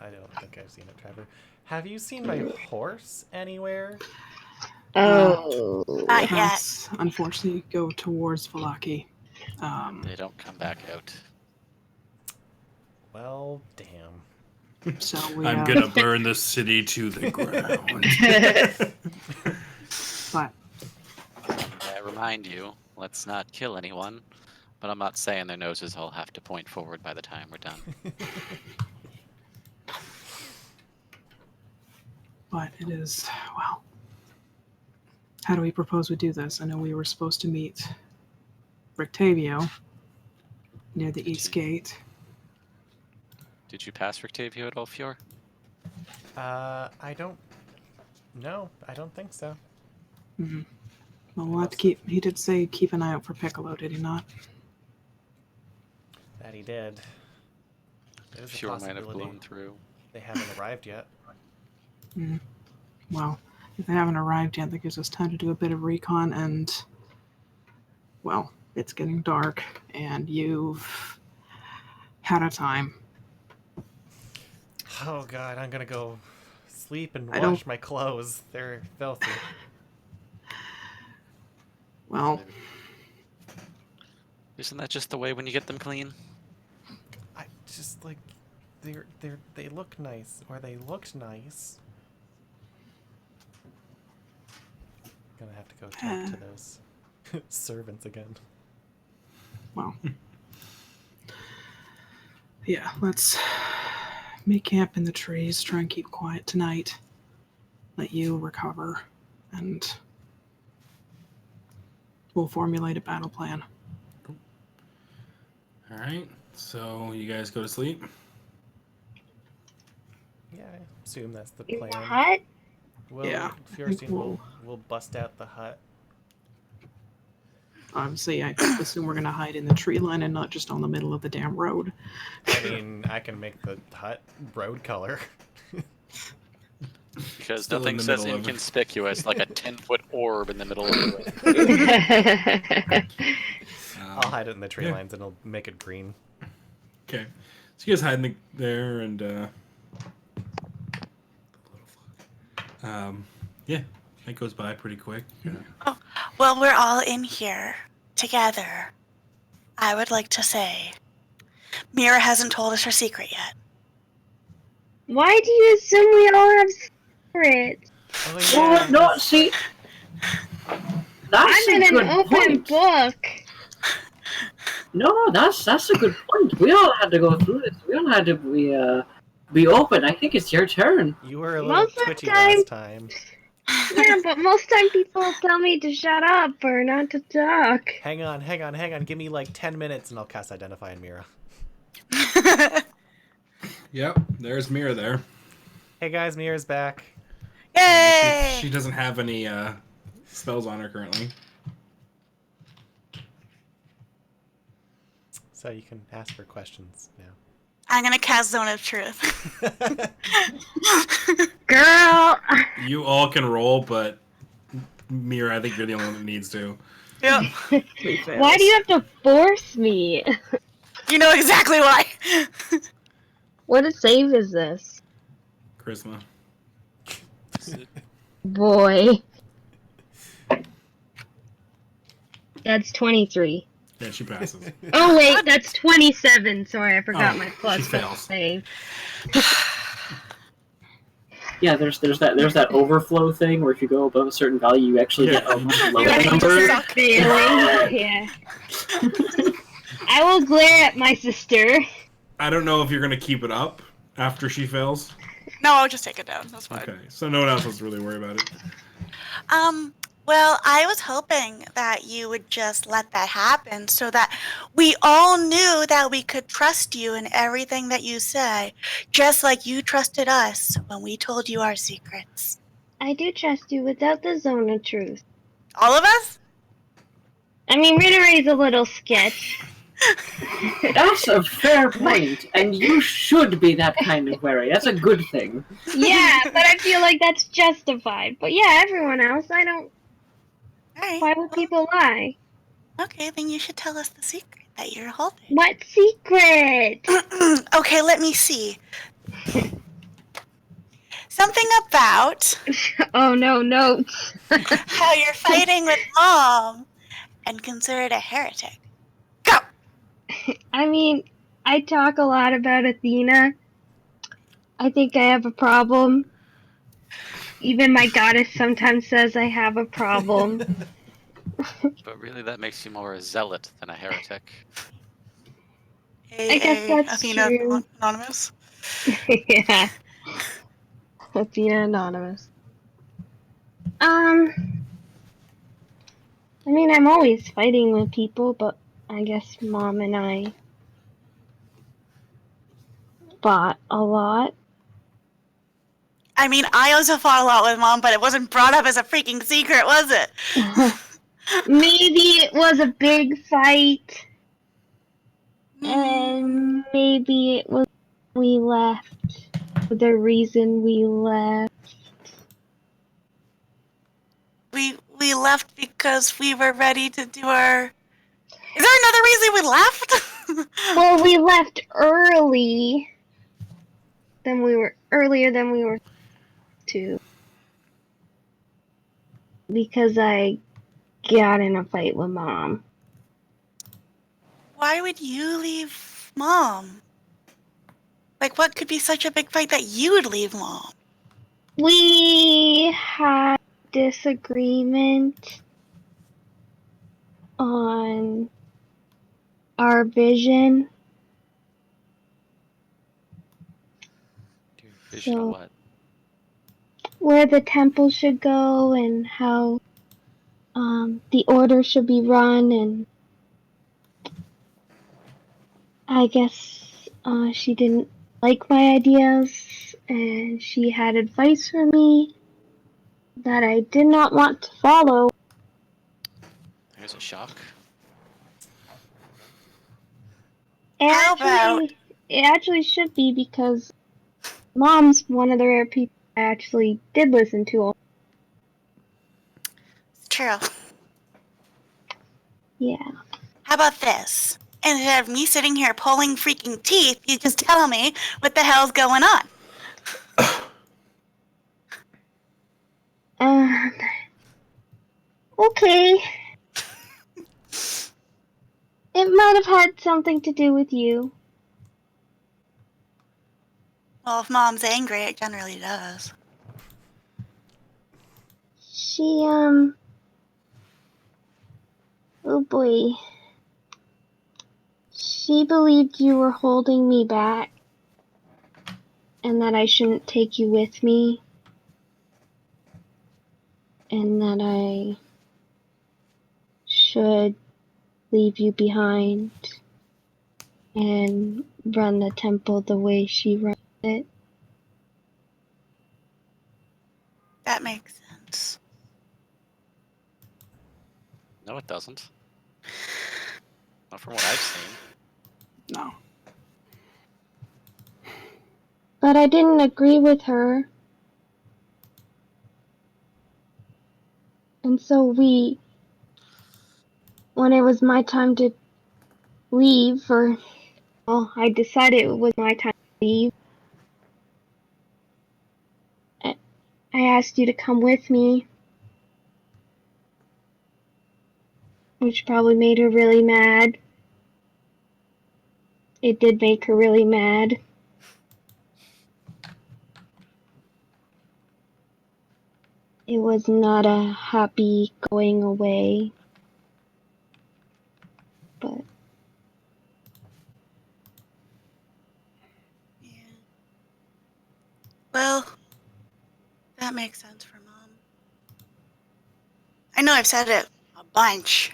I don't think I've seen it, Trevor. Have you seen my horse anywhere? Oh. not yet. That's unfortunately go towards Valaki. They don't come back out. Well, damn. So we. I'm gonna burn the city to the ground. But I remind you, let's not kill anyone. But I'm not saying their noses all have to point forward by the time we're done. But it is, well, how do we propose we do this? I know we were supposed to meet Rictavio near the East Gate. Did you pass Rictavio at all, Fior? I don't. No, I don't think so. Mm-hmm. Well, we'll have to keep, he did say keep an eye out for Piccolo, did he not? That he did. There's a Fior might have possibility blown through. they haven't arrived yet. Mm. Well, if they haven't arrived yet, that gives us time to do a bit of recon and, well, it's getting dark and you've had a time. Oh god, I'm gonna go sleep and I don't- wash my clothes. They're filthy. Well, Isn't that just the way when you get them clean? I just like they look nice, or they looked nice. Gonna have to go talk to those servants again. well. Yeah, let's make camp in the trees, try and keep quiet tonight. Let you recover, and we'll formulate a battle plan. All right, so you guys go to sleep. Yeah, I assume that's the In plan. the hut? We'll, Yeah, Fierstein we'll- will bust out the hut. Obviously, I assume we're gonna hide in the tree line and not just on the middle of the damn road. I mean, I can make the hut road color. Because Still in nothing the says middle of it. inconspicuous like a 10-foot orb in the middle of the road. I'll hide it in the tree yeah. lines and it'll make it green. Okay, so you guys hide there, and yeah, that goes by pretty quick. Well, we're all in here together. I would like to say, Mira hasn't told us her secret yet. Why do you assume we all have secrets? Oh, Well, no, see, that's I'm a in good an open point. book. No, that's a good point. We all had to go through this. We all had to be open. I think it's your turn. You were a little Most of the twitchy time- last time. Yeah, but most time people tell me to shut up or not to talk. Hang on. Give me like 10 minutes and I'll cast Identify in Mira. Yep, there's Mira there. Hey guys, Mira's back. Yay! She doesn't have any spells on her currently. So you can ask her questions now. I'm gonna cast Zone of Truth. Girl, You all can roll, but Mira, I think you're the only one that needs to. Yep. why do you have to force me? You know exactly why. What a save is this? Charisma. Boy. That's 23. Yeah, she passes. Oh wait, that's 27. Sorry, I forgot Oh, my plus she one fails. save. Yeah, there's that overflow thing where if you go above a certain value, you actually Yeah. get a You're lower like, number. suck. Failing. Yeah. I will glare at my sister. I don't know if you're gonna keep it up after she fails. No, I'll just take it down. That's fine. Okay, so no one else has to really worry about it. Well, I was hoping that you would just let that happen so that we all knew that we could trust you in everything that you say, just like you trusted us when we told you our secrets. I do trust you without the zone of truth. All of us? I mean, Ritteray's a little sketch. That's a fair point, and you should be that kind of wary. That's a good thing. Yeah, but I feel like that's justified. But yeah, everyone else, I don't. All right. Why would people lie? Okay, then you should tell us the secret that you're holding. What secret? Okay, let me see. Something about Oh no, notes. how you're fighting with Mom and considered a heretic. Go! I mean, I talk a lot about Athena. I think I have a problem. Even my goddess sometimes says I have a problem. But really, that makes you more a zealot than a heretic. I guess that's Athena true. Anonymous. Yeah, Athena Anonymous. I mean, I'm always fighting with people, but I guess Mom and I fought a lot. I mean, I also fought a lot with Mom, but it wasn't brought up as a freaking secret, was it? Maybe it was a big fight, and maybe it was we left. The reason we left. We left because we were ready to do our... Is there another reason we left? Well, we left earlier than we were to, because I got in a fight with Mom. Why would you leave Mom? Like, what could be such a big fight that you would leave Mom? We had disagreement on our vision. Dude, vision of So- what? Where the temple should go and how the order should be run, and I guess she didn't like my ideas, and she had advice for me that I did not want to follow. There's a shock. How about... It actually should be, because Mom's one of the rare people I actually did listen to. It's true. Yeah. How about this? Instead of me sitting here pulling freaking teeth, you just tell me what the hell's going on. Okay. It might have had something to do with you. Well, if Mom's angry, it generally does. She, oh boy. She believed you were holding me back, and that I shouldn't take you with me, and that I should leave you behind and run the temple the way she runs it. That makes sense. No, it doesn't. Not from what I've seen. No. But I didn't agree with her. And so when it was my time to leave, I decided it was my time to leave, I asked you to come with me, which probably made her really mad. It did make her really mad. It was not a happy going away, but Yeah. Well, that makes sense for Mom. I know I've said it a bunch,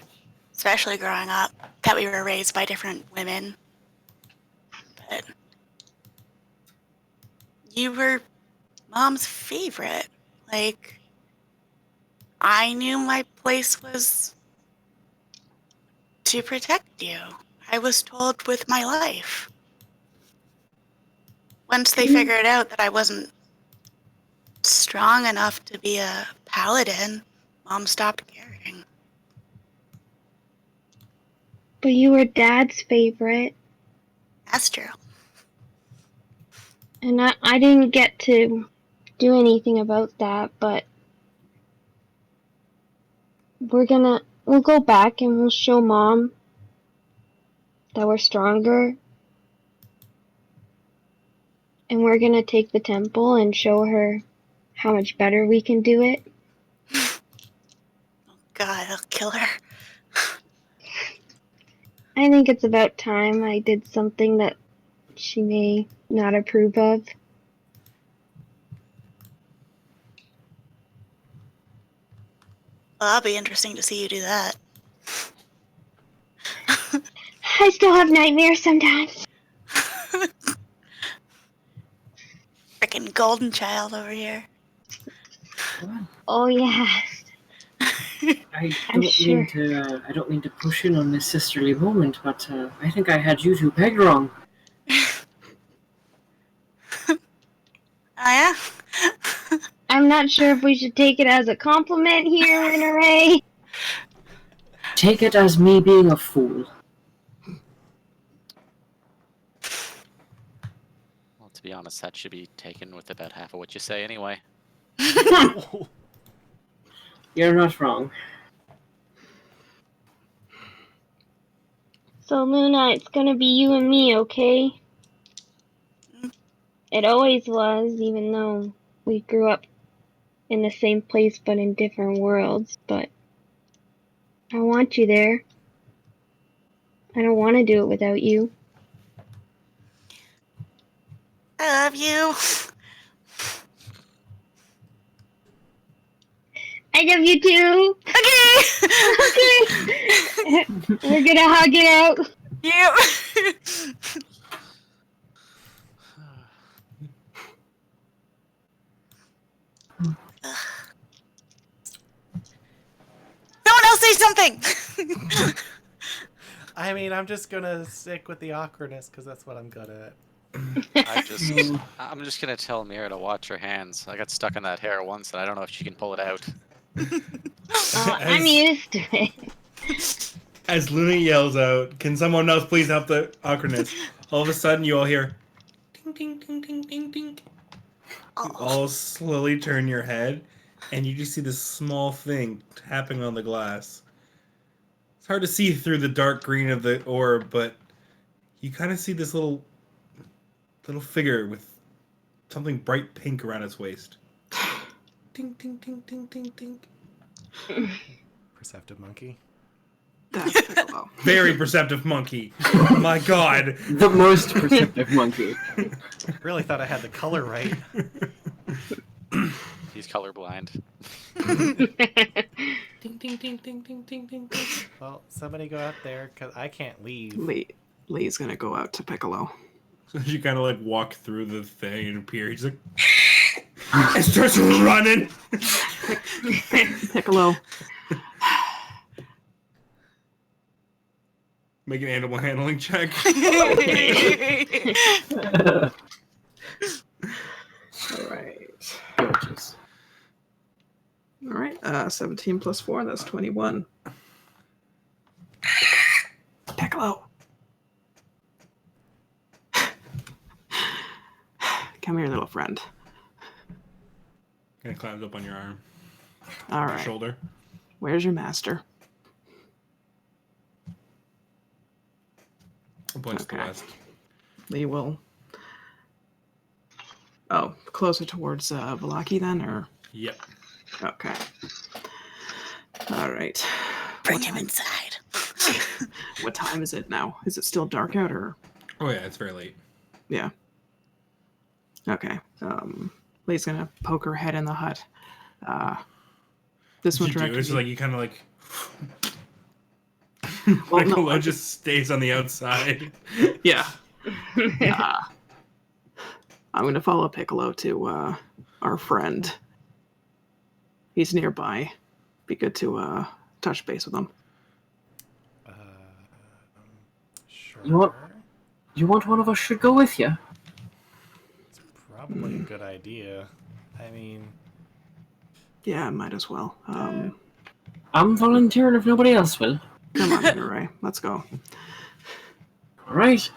especially growing up, that we were raised by different women. But you were Mom's favorite. Like, I knew my place was to protect you. I was told with my life. Once they figured out that I wasn't strong enough to be a paladin, Mom stopped caring. But you were Dad's favorite, That's true. and I didn't get to do anything about that, but we'll go back and we'll show Mom that we're stronger, and we're gonna take the temple and show her how much better we can do it. God, I'll kill her. I think it's about time I did something that she may not approve of. Well, that'll be interesting to see you do that. I still have nightmares sometimes. Frickin' golden child over here. Oh yeah. I I'm don't sure. mean to push in on this sisterly moment, but I think I had you two pegged wrong. Oh, yeah? I'm not sure if we should take it as a compliment here, Ray. Take it as me being a fool. Well, to be honest, that should be taken with about half of what you say anyway. You're not wrong. So Luna, it's gonna be you and me, okay? It always was, even though we grew up in the same place but in different worlds, but I want you there. I don't want to do it without you. I love you. I love you too. Okay. Okay. We're gonna hug it out. You. Someone else say something. I mean, I'm just gonna stick with the awkwardness because that's what I'm good at. I'm just gonna tell Mira to watch her hands. I got stuck in that hair once, and I don't know if she can pull it out. I'm used to it. As Luna yells out, "Can someone else please help the awkwardness?" All of a sudden, you all hear, "Ding, ding, ding, ding, ding, ding." You all slowly turn your head, and you just see this small thing tapping on the glass. It's hard to see through the dark green of the orb, but you kind of see this little figure with something bright pink around its waist. Ding, ding, ding, ding, ding, ding. Perceptive monkey. That's Piccolo. Very perceptive monkey. Oh my god. The most perceptive monkey. Really thought I had the color right. He's colorblind. Ding, ding, ding, ding, ding, ding, ding, ding. Well, somebody go out there because I can't leave. Lee's gonna go out to Piccolo. So you kind of like walk through the thing and appear. He's like, and starts running. Piccolo. Make an animal handling check. Alright. Gorgeous. Alright, 17 plus 4, that's 21. Piccolo. Come here, little friend. And it climbs up on your arm, Alright. shoulder. Where's your master? It points to the Okay. west. Lee will. Oh, closer towards Velaki then, or? Yep. Okay. Alright. Bring him inside. What time is it now? Is it still dark out, or? Oh yeah, it's very late. Yeah. Okay. Lee's gonna poke her head in the hut. This one You do. directed It's me. like you kind of like. Well, no, Piccolo I- just stays on the outside. Yeah. I'm going to follow Piccolo to our friend. He's nearby. Be good to touch base with him. Sure. You want one of us should go with you? It's probably a good idea. I mean, Yeah, might as well. I'm volunteering if nobody else will. Come on, Ray. Let's go. All right.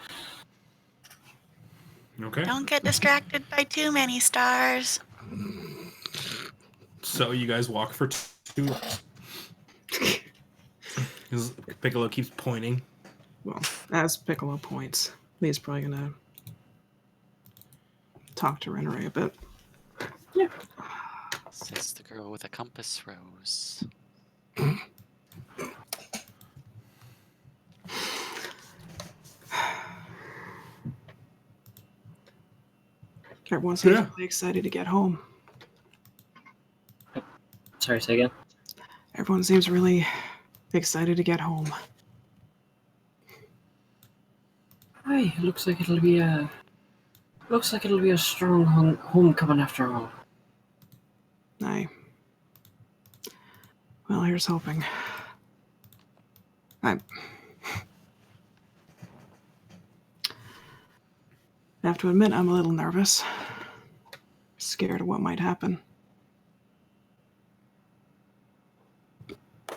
Okay. Don't get distracted by too many stars. So you guys walk for 2 hours. Piccolo keeps pointing. Well, as Piccolo points, Lee's probably going to talk to Ray a bit. Says the girl with a compass rose. Everyone seems Yeah. really excited to get home. Sorry, say again. Everyone seems really excited to get home. Aye, looks like it'll be a strong homecoming after all. Aye. Well, here's hoping. I have to admit, I'm a little nervous. Scared of what might happen.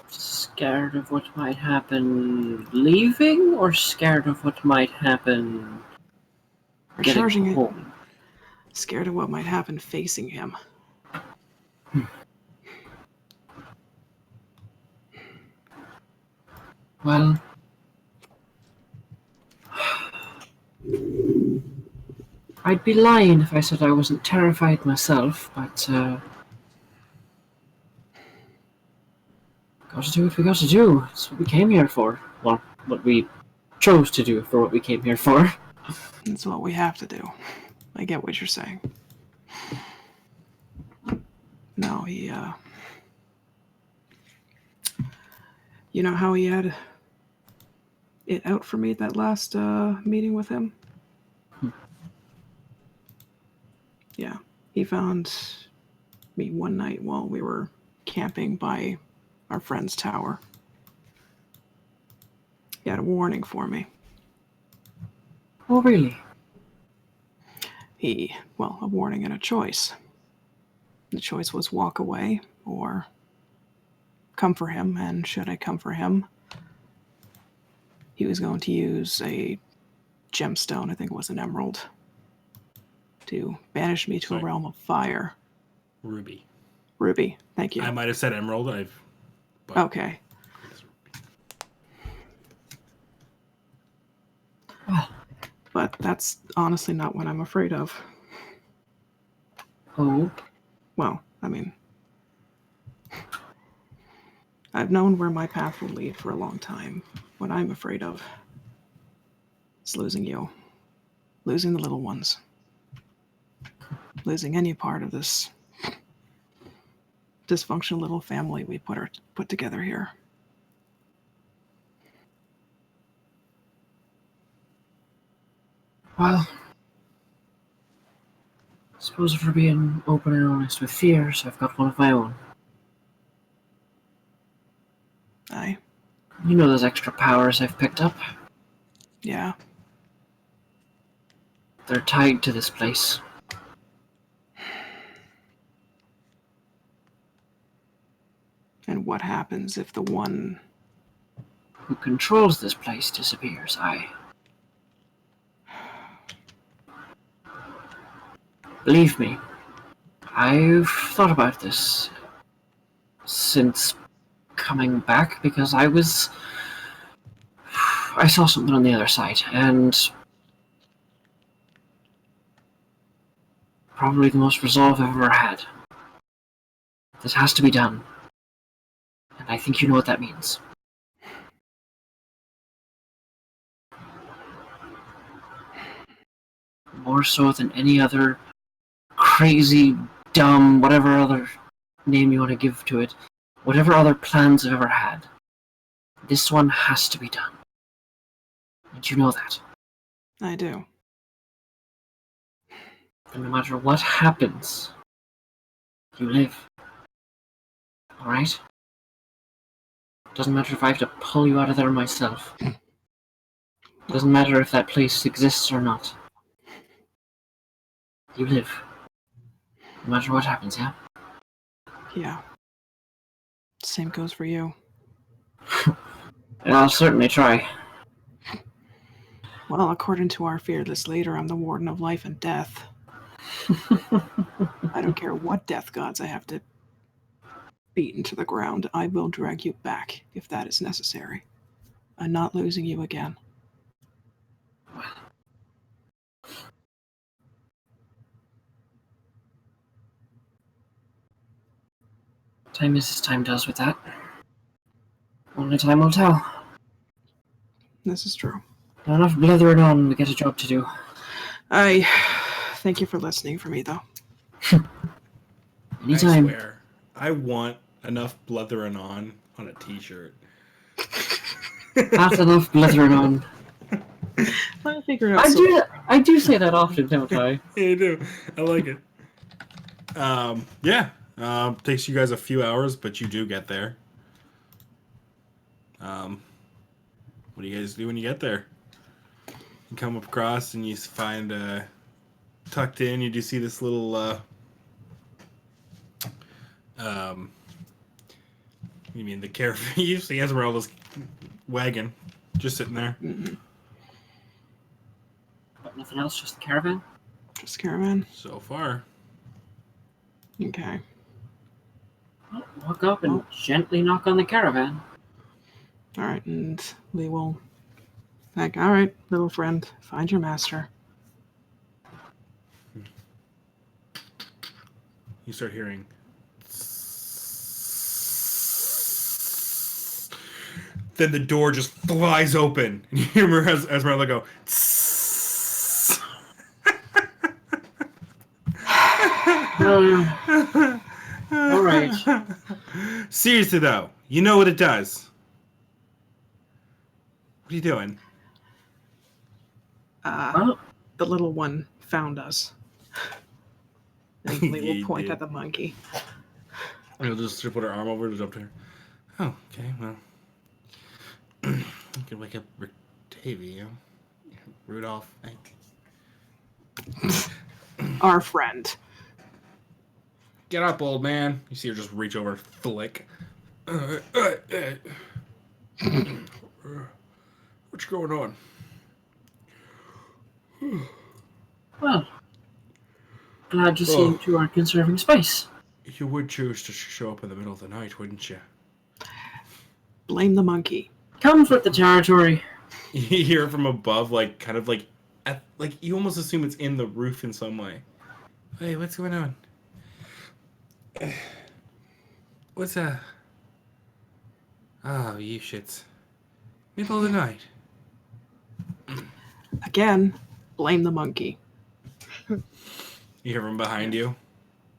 Scared of what might happen leaving, or scared of what might happen Or getting charging it. home? Scared of what might happen facing him. Well, I'd be lying if I said I wasn't terrified myself, but gotta do what we gotta do. It's what we came here for. Well, what we chose to do for what we came here for. That's what we have to do. I get what you're saying. No, he, you know how he had it out for me that last meeting with him? Yeah, he found me one night while we were camping by our friend's tower. He had a warning for me. Oh, really? Well, a warning and a choice. The choice was walk away or come for him, and should I come for him, he was going to use a gemstone, I think it was an emerald, to banish me to Sorry. a realm of fire. Ruby. Ruby, thank you. I might have said emerald. But Okay. But that's honestly not what I'm afraid of. Oh, Well, I mean, I've known where my path will lead for a long time. What I'm afraid of is losing you, losing the little ones, losing any part of this dysfunctional little family we put together here. well. I suppose if we're being open and honest with fears, I've got one of my own. Aye, You know those extra powers I've picked up? yeah. They're tied to this place. And what happens if the one... Who controls this place disappears, Believe me, I've thought about this since coming back, because I saw something on the other side, and probably the most resolve I've ever had. This has to be done. And I think you know what that means. More so than any other crazy, dumb, whatever other name you want to give to it, whatever other plans I've ever had, this one has to be done. And you know that. I do. And no matter what happens, you live. Alright? Doesn't matter if I have to pull you out of there myself. Doesn't matter if that place exists or not. You live. No matter what happens, yeah? Yeah. Same goes for you. And I'll certainly try. Well, according to our fearless leader, I'm the warden of life and death. I don't care what death gods I have to beat into the ground. I will drag you back if that is necessary. I'm not losing you again. Time is as time does with that. Only time will tell. This is true. Not enough blithering on, we get a job to do. I thank you for listening for me, though. Anytime. I swear, I want enough blethering on a t-shirt. Not enough blithering on. I figured out. I do say that often, don't I? Yeah, you do. I like it. Yeah. Takes you guys a few hours, but you do get there. What do you guys do when you get there? You come across and you find tucked in. You do see this little. You mean the caravan? You see Esmeralda's wagon just sitting there. Mm-hmm. But nothing else, just the caravan? Just caravan. So far. Okay. Well, walk up and gently knock on the caravan. All right, and Lee will. Like, all right, little friend, find your master. You start hearing. Then the door just flies open, and you hear Esmeralda go. All right. Seriously though, you know what it does. What are you doing? Well, The little one found us. And Lee He will point did. at the monkey. You'll just put her arm over it up to her. Oh, okay, well. You can wake up Octavia. Rudolph. Our friend. Get up, old man. You see her just reach over and flick. What's going on? well. Glad to see you are conserving space. You would choose to show up in the middle of the night, wouldn't you? Blame the monkey. Comes with the territory. You hear it from above, like, kind of like, you almost assume it's in the roof in some way. Hey, what's going on? What's Oh, you shits. Middle of the night. Again, blame the monkey. You hear from behind you?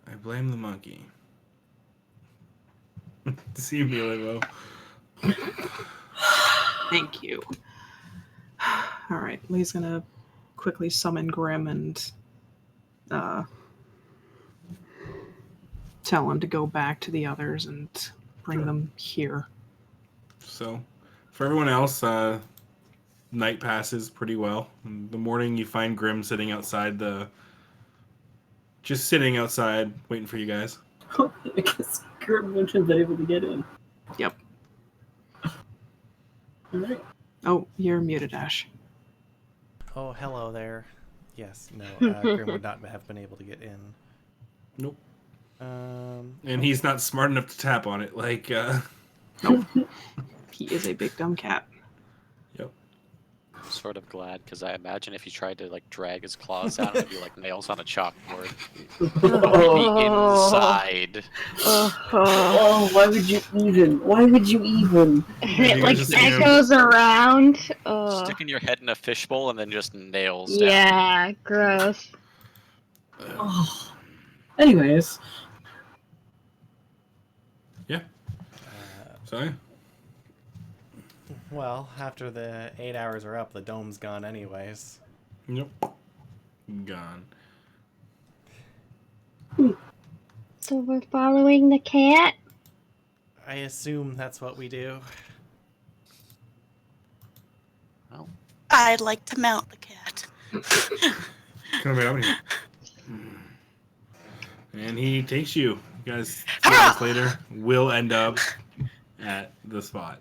I blame the monkey. See you, Milo. Thank you. All right, Lee's gonna quickly summon Grim and tell him to go back to the others and bring them here. So, for everyone else, night passes pretty well. In the morning, you find Grim sitting outside just sitting outside, waiting for you guys. I guess Grim wouldn't have been able to get in. Yep. Alright. Oh, you're muted, Ash. Oh, hello there. Yes, no, Grim would not have been able to get in. Nope. Um, And he's not smart enough to tap on it, like, Nope. He is a big dumb cat. Yep. I'm sort of glad because I imagine if he tried to like drag his claws out, it'd be like nails on a chalkboard. The inside. Oh, why would you even? Why would you even? It you like just see him- echoes around. Sticking your head in a fishbowl and then just nails down. Yeah, gross. Oh. Anyways. Sorry? Well, after the 8 hours are up, the dome's gone anyways. Yep. Gone. So we're following the cat? I assume that's what we do. Well, I'd like to mount the cat. Come over here. And he takes you. You guys, 2 hours later, will end up at the spot.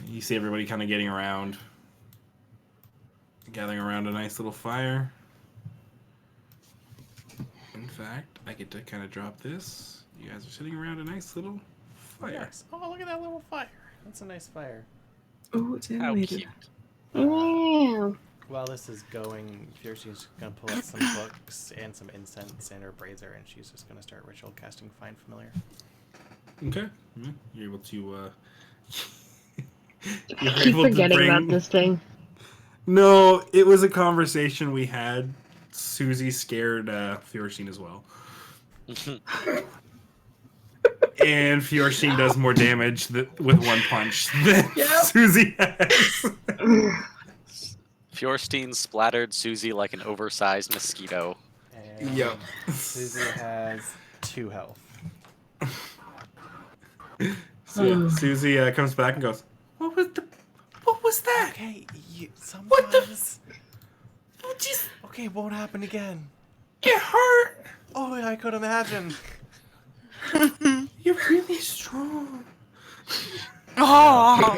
You see everybody kind of getting around, gathering around a nice little fire. In fact, I get to kind of drop this. You guys are sitting around a nice little fire. Yes. Oh, look at that little fire. That's a nice fire. Oh, it's how animated. cute. Yeah. While this is going, Fiorshi's gonna pull out some books and some incense and her brazier, and she's just gonna start ritual casting Find Familiar. Okay. Yeah, you're able to, I keep forgetting about this thing. No, it was a conversation we had. Susie scared Fiorshin as well. And Fiorshin does more damage with one punch than Susie has. Fjorstein splattered Susie like an oversized mosquito. And Yep. Susie has 2 health. So yeah, Susie comes back and goes, What was that? Okay, sometimes... What the Okay, it won't happen again. It hurt. Oh, I could imagine. You're really strong. Oh,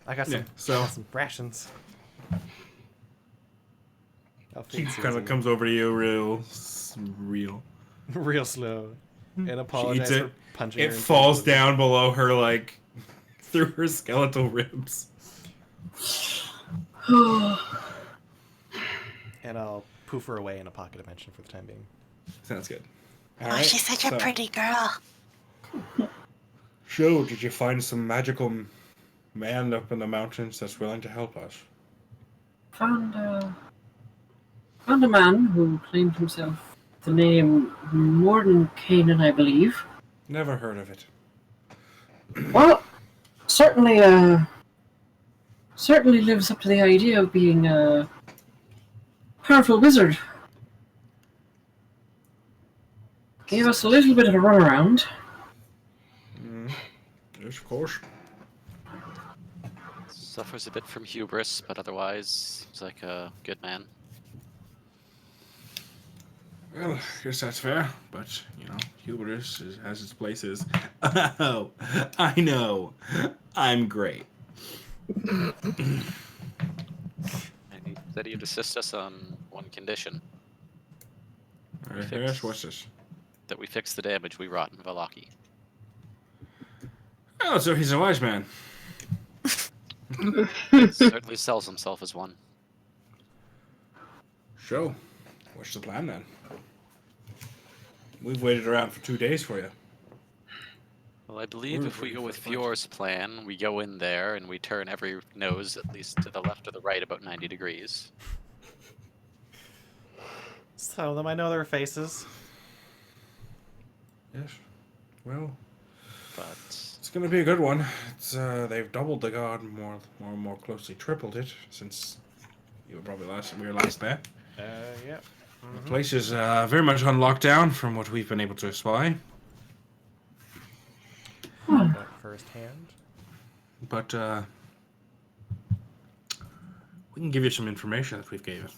I got some, Yeah, so- some rations. I'll She feed kind of Susie. comes over to you real. real slow and She apologize eats for it. punching It her. in falls the face. down below her, like, through her skeletal ribs. And I'll poof her away in a pocket dimension for the time being. Sounds good. oh, she's such a pretty girl. So, did you find some magical man up in the mountains that's willing to help us? Found a man who claimed himself the name Morden Kanan, I believe. Never heard of it. Well, certainly lives up to the idea of being a powerful wizard. Gave us a little bit of a runaround. Yes, of course. Suffers a bit from hubris, but otherwise seems like a good man. Well, I guess that's fair, but, hubris has its places. Oh, I know. I'm great. And he said he'd assist us on one condition, Alright, yes, what's this? that we fix the damage we wrought in Valaki. Oh, so he's a wise man. Certainly sells himself as one. So, what's the plan then? We've waited around for 2 days for you. Well, I believe if we go with Fior's plan, we go in there and we turn every nose at least to the left or the right about 90 degrees. Tell them I know their faces. Yes. Well, But it's gonna be a good one. It's they've doubled the guard, more closely tripled it since we were last there. Yep. The place is very much on lockdown from what we've been able to spy. That firsthand. But we can give you some information that we've gave.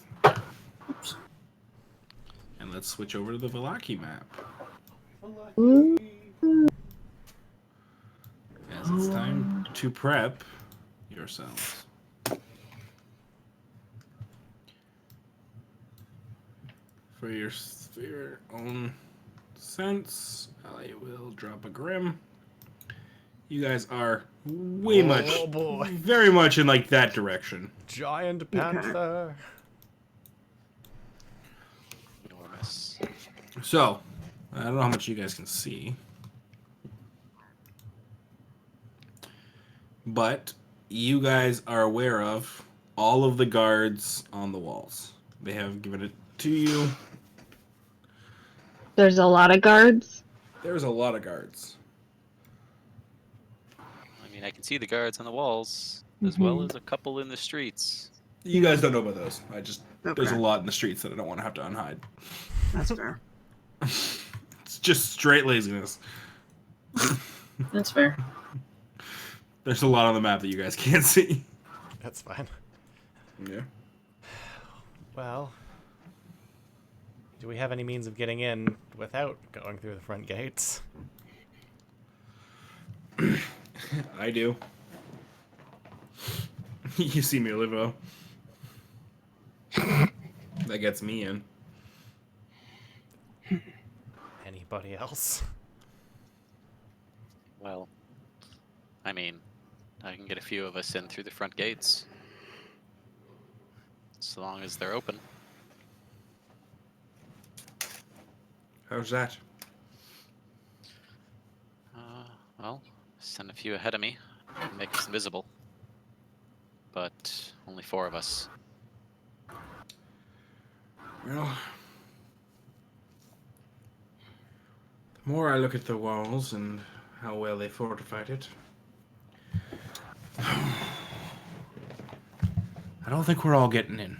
And let's switch over to the Valaki map. As it's time to prep yourselves. For your own sense, I will drop a Grim. You guys are way much, boy. very much in like that direction. Giant panther. enormous. So, I don't know how much you guys can see. But you guys are aware of all of the guards on the walls. They have given it to you. There's a lot of guards. There's a lot of guards. I mean, I can see the guards on the walls, as well as a couple in the streets. You guys don't know about those. There's a Okay. lot in the streets that I don't want to have to unhide. That's fair. It's just straight laziness. That's fair. There's a lot on the map that you guys can't see. That's fine. Yeah. Well, do we have any means of getting in without going through the front gates? I do. You see me, Olivo. That gets me in. Anybody else? Well, I mean, I can get a few of us in through the front gates. So long as they're open. How's that? Well, send a few ahead of me and make us invisible. But only 4 of us. Well, the more I look at the walls and how well they fortified it, I don't think we're all getting in.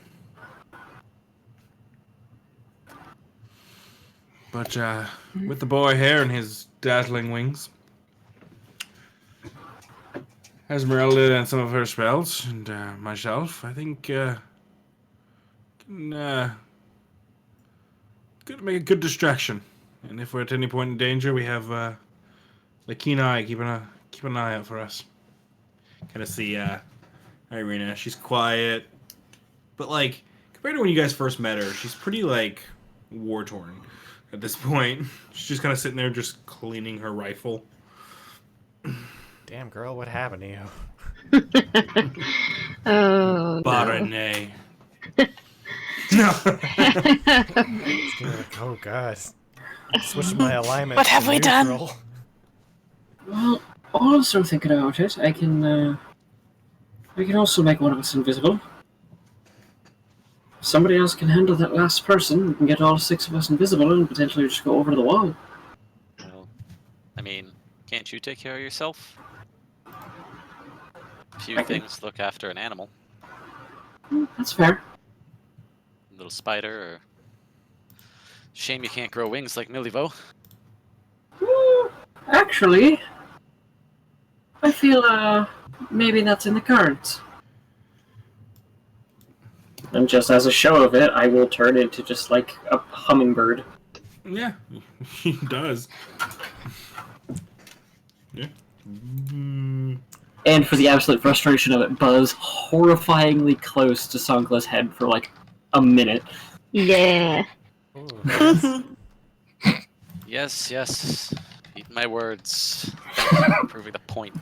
But with the boy here and his dazzling wings, Esmeralda and some of her spells, and myself, I think can could make a good distraction. And if we're at any point in danger, we have the keen eye keep an eye out for us. Kind of see Irina. She's quiet, but like compared to when you guys first met her, she's pretty like war torn at this point. She's just kind of sitting there, just cleaning her rifle. Damn, girl, what happened to you? Oh, no. Barene. No. It's gonna be like, oh god. Switch my alignment. What have to we done? neutral. Well, also thinking about it, I can also make one of us invisible. Somebody else can handle that last person. We can get all 6 of us invisible and potentially just go over the wall. Well, I mean, can't you take care of yourself? Few I can- things look after an animal. That's fair. A little spider, or... Shame you can't grow wings like Milivo. Actually, I feel maybe that's in the cards. And just as a show of it, I will turn into just like a hummingbird. Yeah, he does. Yeah. And for the absolute frustration of it, buzz horrifyingly close to Sankla's head for like a minute. Yeah. Ooh, Yes, yes. Eat my words. Thank you for proving the point.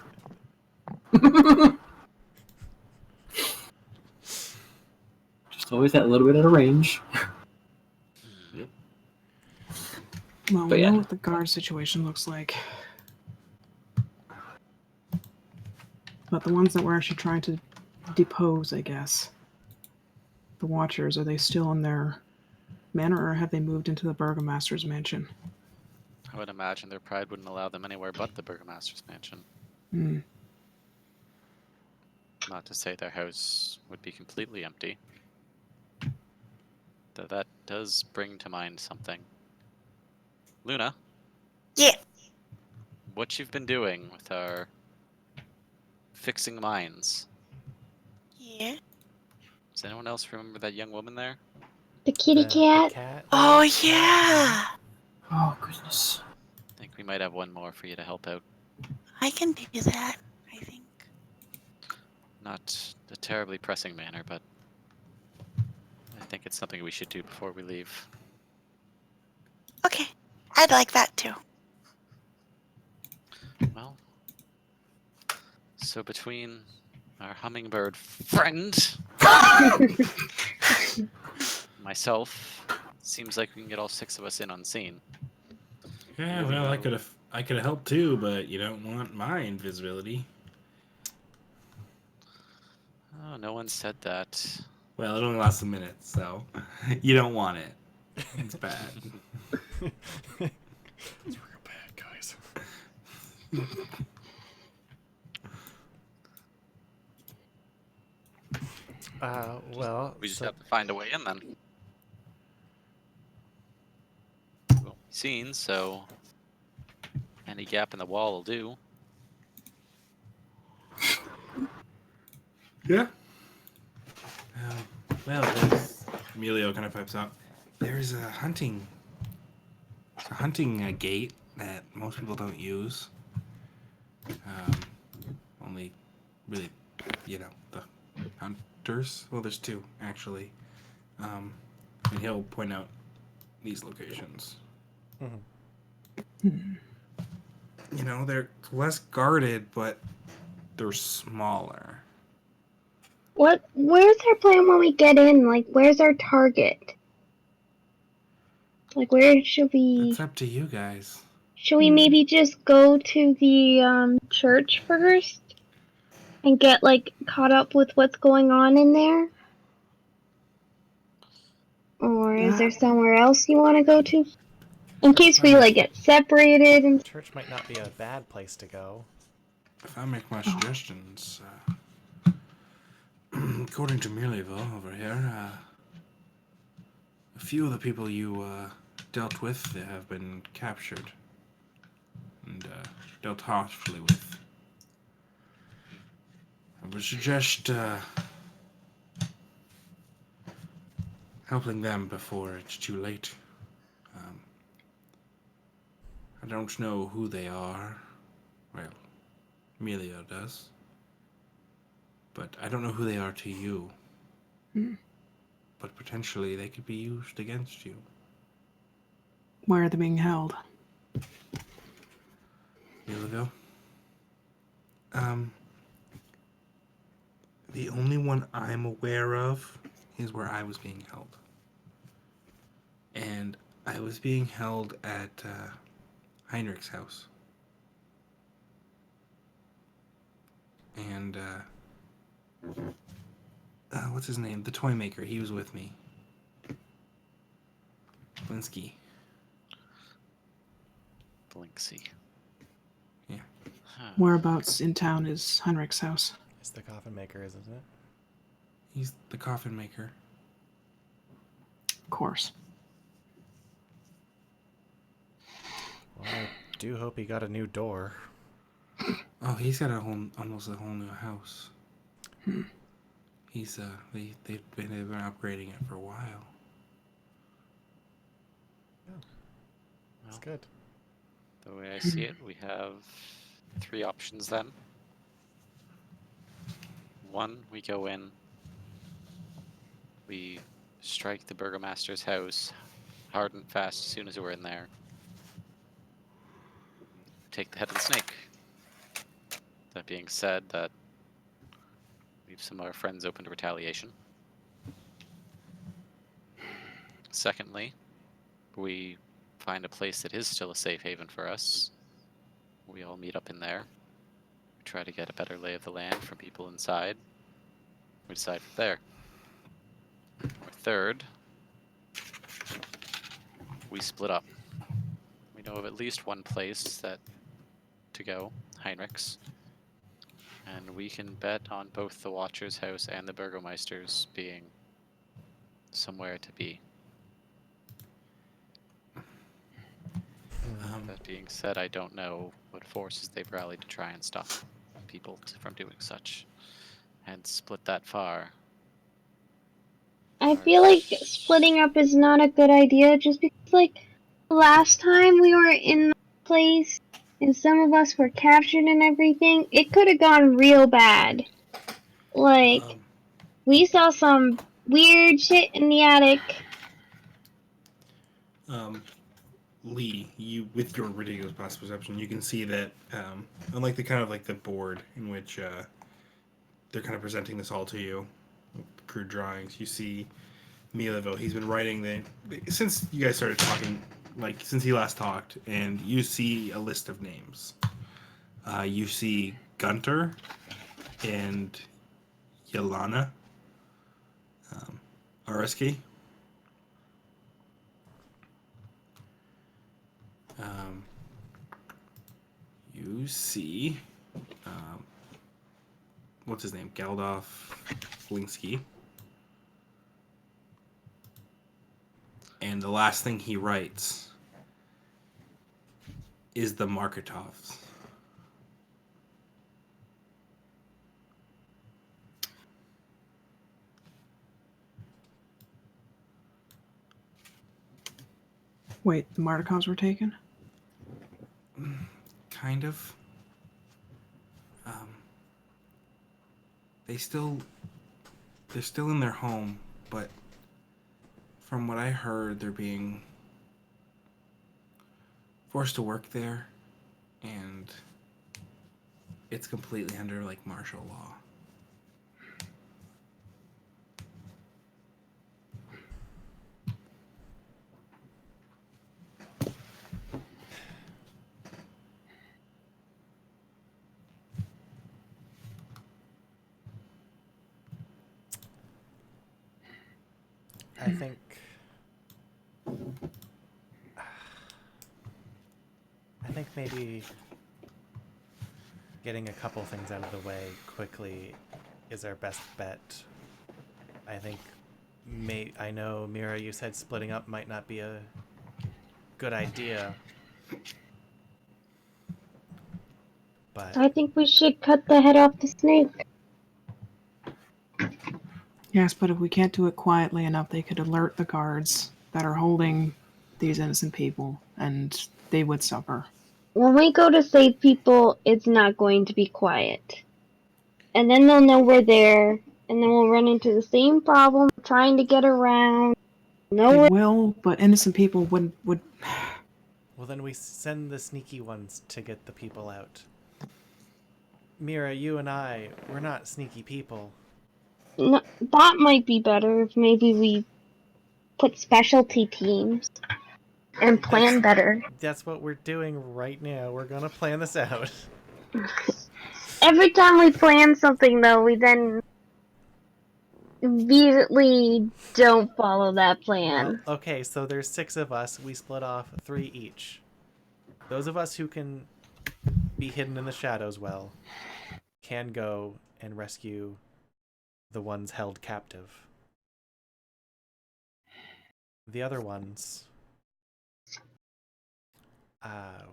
Just always that little bit out of range. Well, But we yeah. know what the guard situation looks like. But the ones that we're actually trying to depose, I guess. The Watchers, are they still in their manor, or have they moved into the Burgomaster's mansion? I would imagine their pride wouldn't allow them anywhere but the Burgomaster's mansion. Hmm. Not to say their house would be completely empty. Though that does bring to mind something. Luna, Yeah. what you've been doing with our fixing mines. Yeah. Does anyone else remember that young woman there? The kitty cat. cat. Oh, yeah. Oh, goodness. I think we might have one more for you to help out. I can do that, I think. Not a terribly pressing manner, but I think it's something we should do before we leave. Okay. I'd like that too. Well, so between our hummingbird friend, myself, seems like we can get all 6 of us in unseen. Yeah, well, I could have helped too, but you don't want my invisibility. Oh, no one said that. Well, it only lasts a minute, so you don't want it. It's bad. Let's bring her back. Well, We just so have to find a way in then. Won't be seen, so any gap in the wall will do. Yeah. Well, Emilio kind of pipes out. There's a hunting gate that most people don't use. Only really, the hunters. Well, there's two actually. And he'll point out these locations. They're less guarded, but they're smaller. Where's our plan when we get in? Like, where's our target? Like, where should we... That's up to you guys. Should we maybe just go to the, church first? And get, like, caught up with what's going on in there? Or is there somewhere else you want to go to? In case we, like, get separated and... church might not be a bad place to go. If I make my suggestions, according to Mirleyville over here, a few of the people you dealt with have been captured and dealt harshly with. I would suggest helping them before it's too late. I don't know who they are. Well, Emilio does. But I don't know who they are to you. But potentially they could be used against you. Where are they being held? Emilio? The only one I'm aware of is where I was being held. And I was being held at Heinrich's house. And, what's his name? The toy maker. He was with me. Blinsky. Blinksy. Yeah. Whereabouts in town is Heinrich's house? It's the coffin maker, isn't it? He's the coffin maker. Of course. Well, I do hope he got a new door. Oh, he's got almost a whole new house. He's they've been upgrading it for a while. That's good. The way I see it, we have 3 options then. 1, we go in, we strike the burgomaster's house hard and fast as soon as we're in there. Take the head of the snake. That being said, that leaves some of our friends open to retaliation. Secondly, we find a place that is still a safe haven for us. We all meet up in there. We try to get a better lay of the land from people inside. We decide from there. Or third, we split up. We know of at least one place to go, Heinrich's. And we can bet on both the Watcher's house and the Burgomeister's being somewhere to be. That being said, I don't know what forces they've rallied to try and stop people from doing such. And split that far. I feel like splitting up is not a good idea just because, like, last time we were in the place and some of us were captured and everything, it could have gone real bad. Like, we saw some weird shit in the attic. Lee, you with your ridiculous past perception, you can see that unlike the kind of like the board in which they're kind of presenting this all to you, crude drawings, you see Mileville. He's been writing since you guys started talking, like since he last talked, and you see a list of names. You see Gunter and Yelana, Araski. you see, what's his name? Geldof Blinsky. And the last thing he writes is the Marketovs. Wait, the Martikovs were taken? Kind of. They're still in their home, but from what I heard, they're being forced to work there, and it's completely under like martial law. I think maybe getting a couple things out of the way quickly is our best bet. I think I know, Mira, you said splitting up might not be a good idea. But I think we should cut the head off the snake. Yes, but if we can't do it quietly enough, they could alert the guards that are holding these innocent people, and they would suffer. When we go to save people, it's not going to be quiet. And then they'll know we're there, and then we'll run into the same problem trying to get around. They will, but innocent people would. well, then we send the sneaky ones to get the people out. Mira, you and I, we're not sneaky people. No, that might be better if maybe we put specialty teams and plan better. That's what we're doing right now. We're gonna plan this out. Every time we plan something, though, we then immediately don't follow that plan. Well, okay, so there's 6 of us. We split off 3 each. Those of us who can be hidden in the shadows well can go and rescue the ones held captive. The other ones,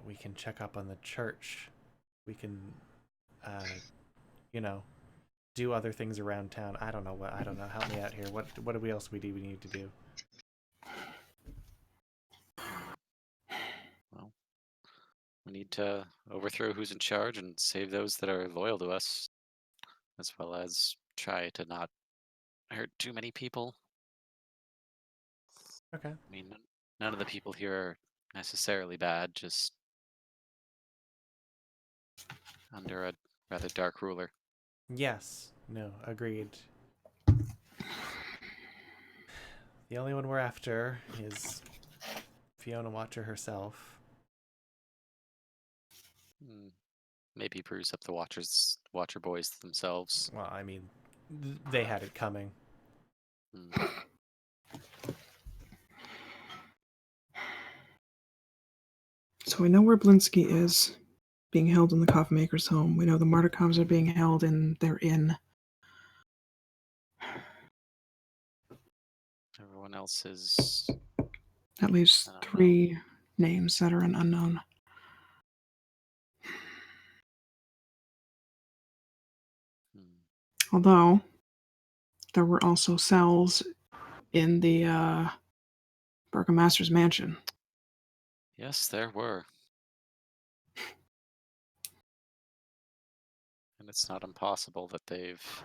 we can check up on the church. We can, do other things around town. I don't know. Help me out here. What else we need to do? Well, we need to overthrow who's in charge and save those that are loyal to us, as well as try to not hurt too many people. Okay. I mean, none of the people here are necessarily bad, just under a rather dark ruler. Yes. No. Agreed. The only one we're after is Fiona Watcher herself. Maybe bruise up the Watcher boys themselves. Well, I mean, they had it coming. So we know where Blinsky is, being held in the coffin maker's home. We know the Martikovs are being held in their inn. Everyone else is... At least 3 names that are an unknown. Although, there were also cells in the Burgomaster's mansion. Yes, there were. And it's not impossible that they've,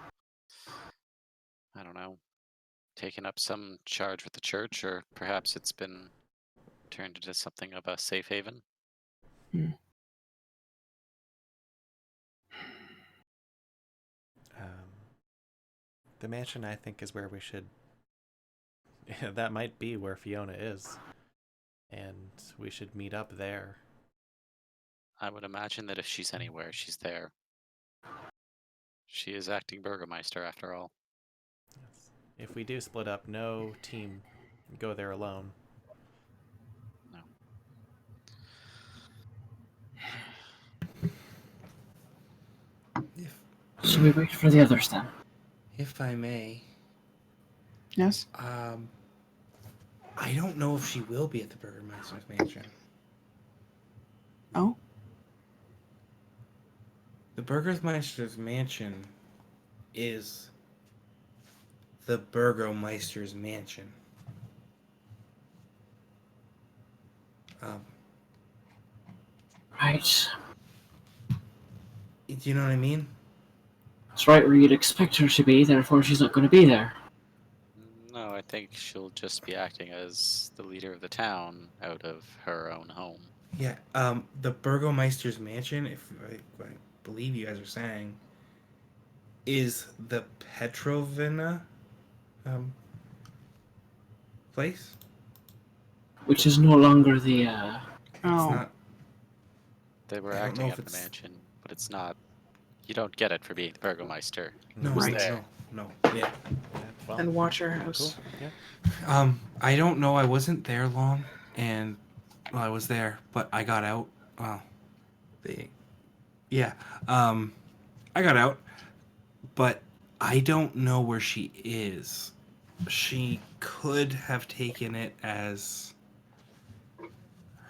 I don't know, taken up some charge with the church, or perhaps it's been turned into something of a safe haven. The mansion, I think, is where we should... that might be where Fiona is. And we should meet up there. I would imagine that if she's anywhere, she's there. She is acting Burgomeister, after all. Yes. If we do split up, no team go there alone. No. So we wait for the others then. If I may, Yes. I don't know if she will be at the Burgermeister's mansion. Oh. The Burgermeister's mansion is the Burgomeister's mansion. Right. Do you know what I mean? That's right where you'd expect her to be, therefore she's not going to be there. No, I think she'll just be acting as the leader of the town out of her own home. Yeah, the Burgomeister's mansion, if I believe you guys are saying, is the Petrovina place. Which is no longer the, It's Oh. not. They were I don't acting know at if the it's- mansion, but it's not. You don't get it for being the Burgomeister. No, Right. no. Yeah. Well, And watch our cool. house. Yeah. I don't know. I wasn't there long, and well, I was there, but I got out. Well, yeah. I got out, but I don't know where she is. She could have taken it as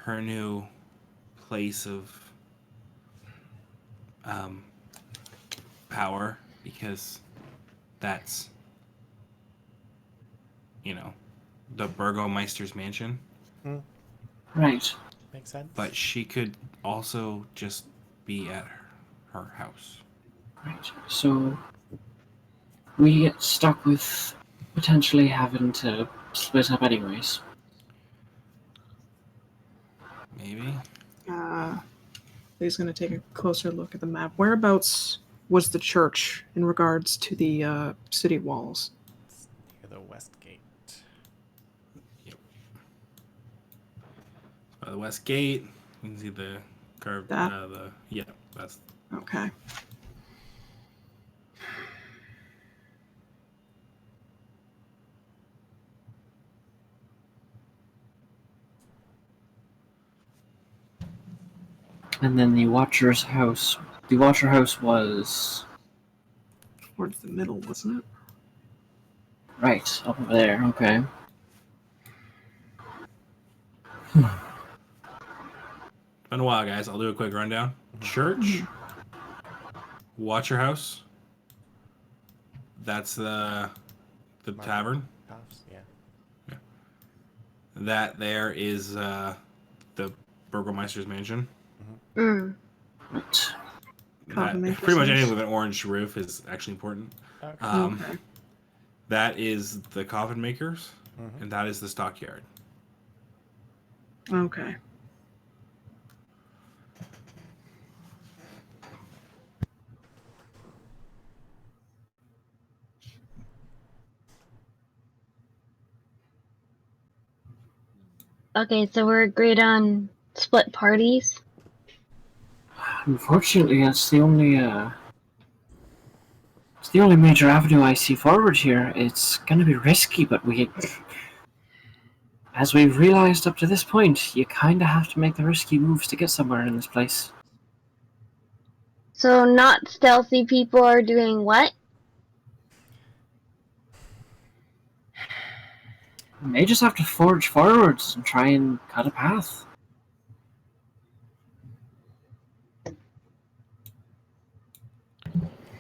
her new place of power, because that's, the Burgomeister's mansion. right. Makes sense. But she could also just be at her house. Right. So we get stuck with potentially having to split up anyways. Maybe. He's going to take a closer look at the map. Whereabouts was the church in regards to the city walls? It's near the west gate. By the west gate, you can see the curve. That? That's. Okay. And then the Watcher's house. The Watcher house was Towards the middle, wasn't it? right up over there. Okay. It's been a while, guys. I'll do a quick rundown. Church, Watcher House. That's the tavern. House, yeah. That there is the Burgomeister's mansion. Mm. Right. Coffin maker's Pretty much house. anything with an orange roof is actually important. Okay. Okay. That is the coffin makers, Mhm. and that is the stockyard. Okay. Okay, so we're agreed on split parties. Unfortunately, it's the only major avenue I see forward here. It's gonna be risky, but as we've realized up to this point, you kinda have to make the risky moves to get somewhere in this place. So not stealthy people are doing what? We may just have to forge forwards and try and cut a path.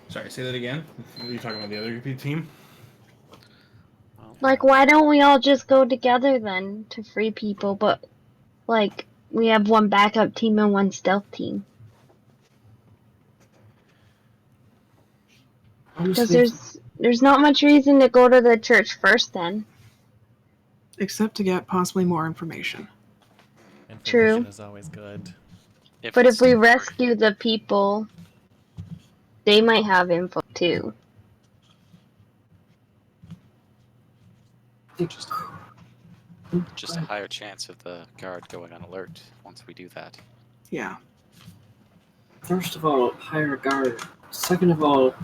Sorry, say that again. Are you talking about the other team? Like, why don't we all just go together then to free people? But, like, we have one backup team and one stealth team. Because Honestly, there's not much reason to go to the church first then. Except to get possibly more information. Information True. is always good. But if we rescue the people, they might have info too. just a higher chance of the guard going on alert once we do that. Yeah. first of all, hire a guard. Second of all,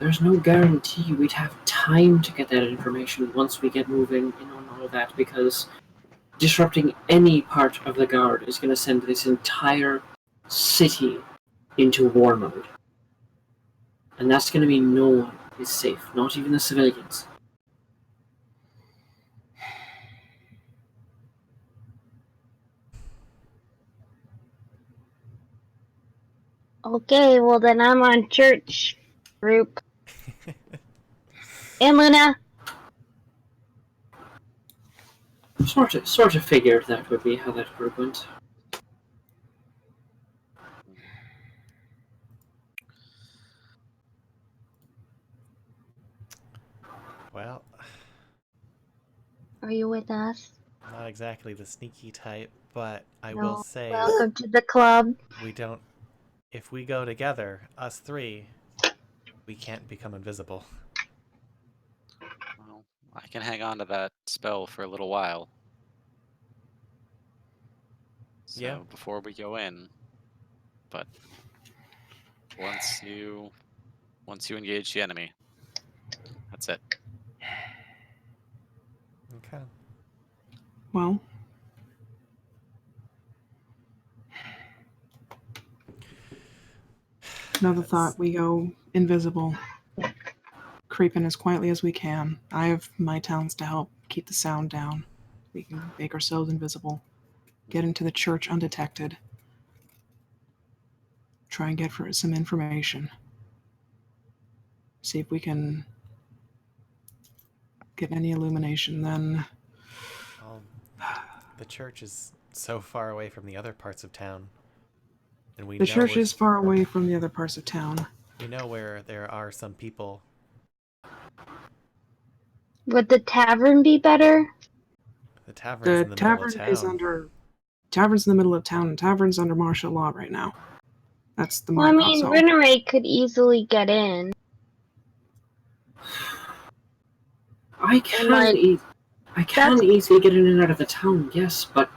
there's no guarantee we'd have time to get that information once we get moving in on all of that, because disrupting any part of the guard is going to send this entire city into war mode. And that's going to mean no one is safe, not even the civilians. Okay, well then I'm on church group. And Luna. Sort of figured that would be how that group went. Well, Are you with us? not exactly the sneaky type, but I No. will say Welcome to the club. we don't. If we go together, us three, we can't become invisible. Well, I can hang on to that spell for a little while. So Yeah. before we go in, but once you engage the enemy, that's it. Okay. Well, another thought, we go invisible, creeping as quietly as we can. I have my talents to help keep the sound down. We can make ourselves invisible, get into the church undetected, try and get for some information, see if we can get any illumination. Then The church is so far away from the other parts of town, and we the know church is far away from the other parts of town. we know where there are some people. Would the tavern be better? The tavern's The in the middle of tavern town. is under. Tavern's in the middle of town, and tavern's under martial law right now. That's the Well, I Mark mean, Hall. Rinneray could easily get in. I can easily get in and out of the town, yes, but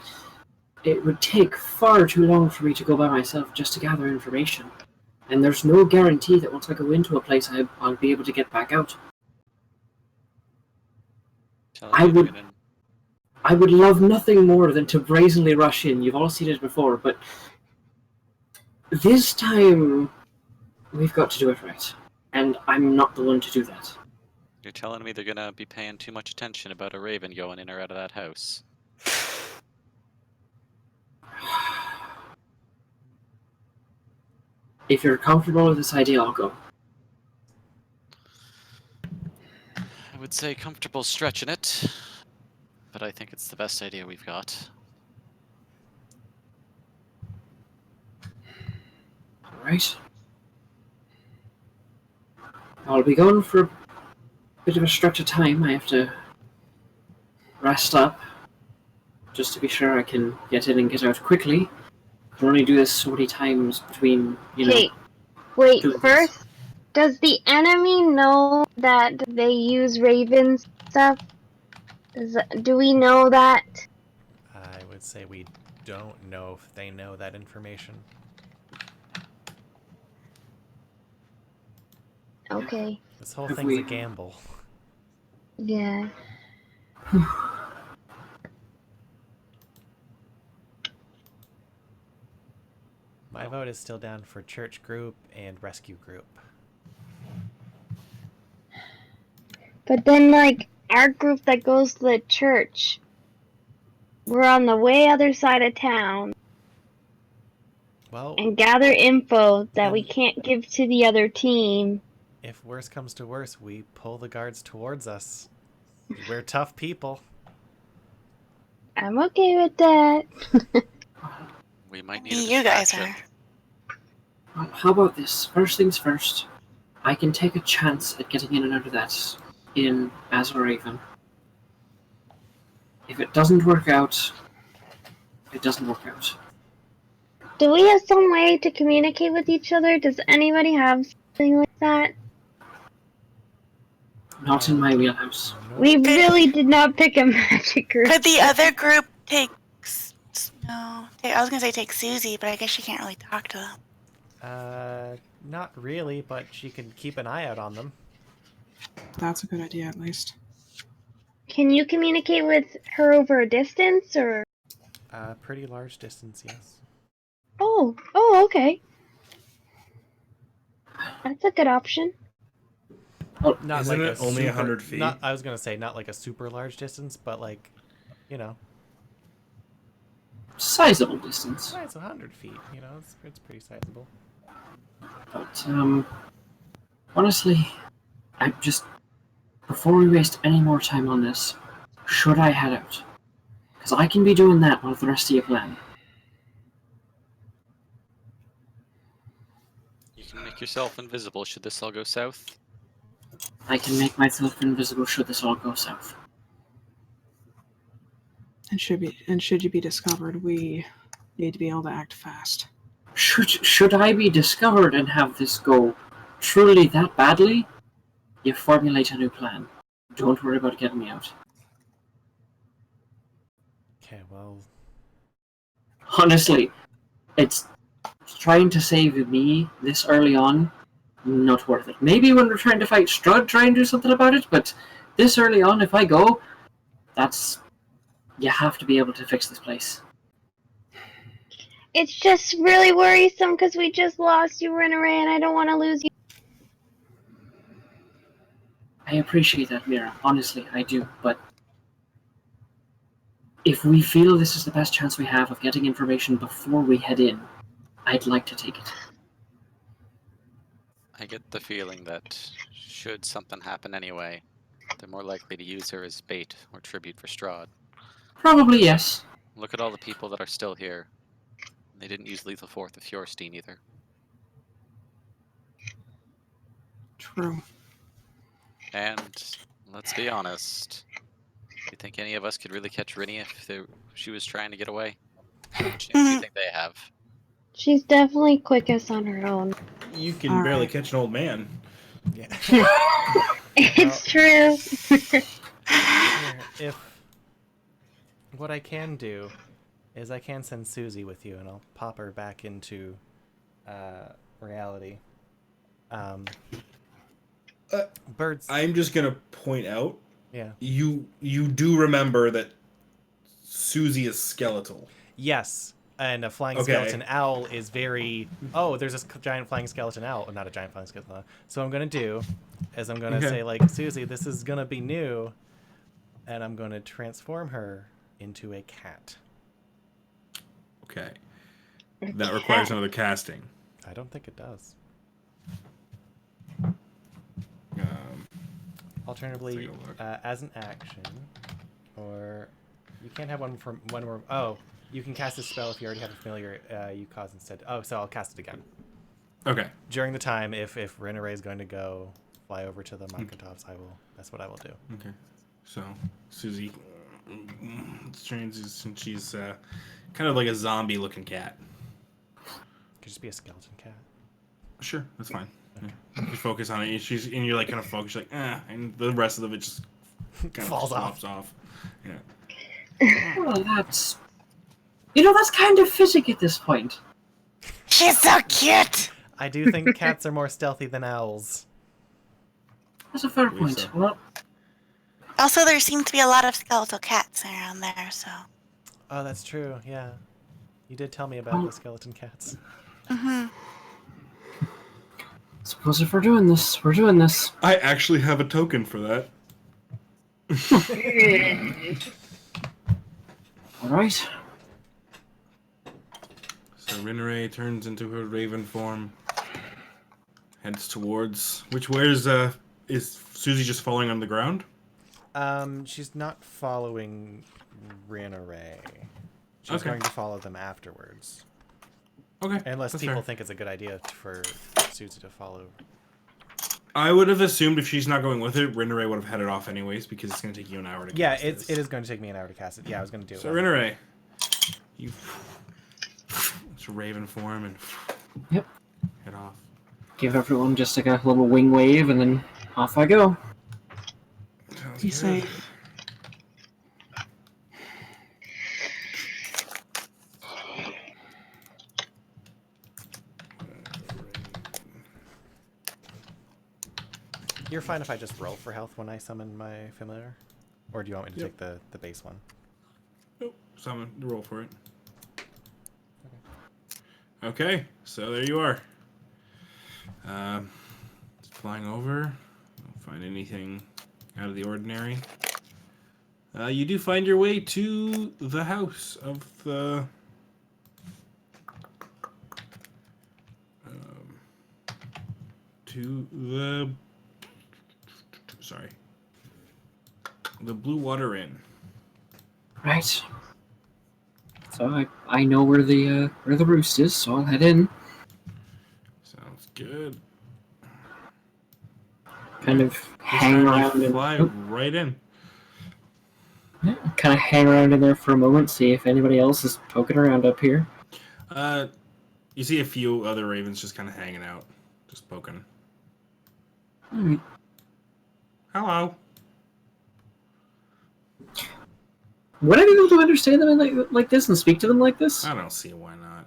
it would take far too long for me to go by myself just to gather information. And there's no guarantee that once I go into a place, I'll be able to get back out. I would love nothing more than to brazenly rush in. You've all seen it before, but this time we've got to do it right. And I'm not the one to do that. You're telling me they're gonna be paying too much attention about a raven going in or out of that house. If you're comfortable with this idea, I'll go. I would say comfortable stretching it, but I think it's the best idea we've got. Alright. I'll be gone for a bit of a stretch of time. I have to rest up, just to be sure I can get in and get out quickly. I can only do this so many times between, Okay, wait, doing first, does the enemy know that they use Raven's stuff? Do we know that? I would say we don't know if they know that information. Okay, This whole Have thing's we- a gamble. yeah. My vote is still down for church group and rescue group. But then, like, our group that goes to the church, we're on the way other side of town Well, and gather info that we And- can't give to the other team. if worse comes to worse, we pull the guards towards us. We're tough people. I'm okay with that. We might need a You guys distraction. are. How about this? First things first. I can take a chance at getting in and out of that inn as a raven. If it doesn't work out, it doesn't work out. Do we have some way to communicate with each other? Does anybody have something like that? Not in my wheelhouse. Nope. We really did not pick a magic group. Could the other group take? No, I was gonna say take Susie, but I guess she can't really talk to them. Not really, but she can keep an eye out on them. That's a good idea, at least. Can you communicate with her over a distance, or? Pretty large distance, yes. Oh, okay. That's a good option. Not Isn't like it a only super, 100 feet? Not, I was gonna say not like a super large distance, but like, you know, Sizable distance. it's 100 feet. You know, it's pretty sizable. But, honestly, I just, before we waste any more time on this, should I head out? Because I can be doing that while the rest of you plan. You can make yourself invisible should this all go south. I can make myself invisible should this all go south. And should you be discovered, we need to be able to act fast. Should I be discovered and have this go truly that badly, you formulate a new plan. Don't worry about getting me out. Okay, well, Honestly, it's trying to save me this early on, not worth it. Maybe when we're trying to fight Strahd, try and do something about it, but this early on, if I go, you have to be able to fix this place. It's just really worrisome because we just lost you, Rinneray, and I don't want to lose you. I appreciate that, Mira. Honestly, I do, but if we feel this is the best chance we have of getting information before we head in, I'd like to take it. I get the feeling that should something happen anyway, they're more likely to use her as bait or tribute for Strahd. Probably yes. Look at all the people that are still here. They didn't use lethal force of Fjorstein either. True. And let's be honest. You think any of us could really catch Rinny if she was trying to get away? How much chance do you think they have? She's definitely quickest on her own. You can All barely right. catch an old man. yeah. It's true. Here, if what I can do is I can send Susie with you, and I'll pop her back into reality. Birds. I'm just gonna point out, Yeah. you do remember that Susie is skeletal. Yes. And a flying Okay. skeleton owl is very. Oh, there's this giant flying skeleton owl. Not a giant flying skeleton owl. So what I'm gonna do is I'm gonna Okay. say like, Susie, this is gonna be new, and I'm gonna transform her into a cat. Okay. That requires another casting. I don't think it does. Alternatively, Take a look. as an action, or you can't have one from one more. Oh, you can cast a spell if you already have a familiar you cause instead. Oh, so I'll cast it again. Okay. During the time, if Rinneray is going to go fly over to the Markotovs, that's what I will do. Okay. So Susie changes, and she's kind of like a zombie-looking cat. Could just be a skeleton cat. Sure, that's fine. Yeah. You focus on it, and you're like kind of focused, like and the rest of it just kind of Falls flops off. Yeah. Well, that's kind of fitting at this point. She's so cute. I do think cats are more stealthy than owls. That's a fair believe point. so. Well, Also, there seem to be a lot of skeletal cats around there, so. Oh, that's true. Yeah, you did tell me about the skeleton cats. Mm-hmm. suppose if we're doing this, we're doing this. I actually have a token for that. All right. So Rinneray turns into her raven form, heads towards is Susie just falling on the ground? She's not following Rinneray. She's Okay. going to follow them afterwards. Okay. Unless that's people fair. think it's a good idea for Susie to follow. I would have assumed if she's not going with it, Rinneray would have headed off anyways because it's going to take you an hour to Yeah, cast it this. is going to take me an hour to cast it. Yeah, I was going to do So it. Rinneray, you it's a raven form and Yep. head off. Give everyone just like a little wing wave, and then off I go. Sounds Be good. safe. You're fine if I just roll for health when I summon my familiar? Or do you want me to Yep. take the base one? Nope. Summon. Roll for it. Okay, so there you are. Just flying over. Don't find anything out of the ordinary. You do find your way to the house of the... to the... Sorry. The Blue Water Inn. Right. So I know where the roost is, so I'll head in. Sounds good. Kind of This hang time around you and fly right in. kind of hang around in there for a moment, see if anybody else is poking around up here. You see a few other ravens just kind of hanging out, just poking. Alright. Hello. Would I be able to understand them like this and speak to them like this? I don't see why not.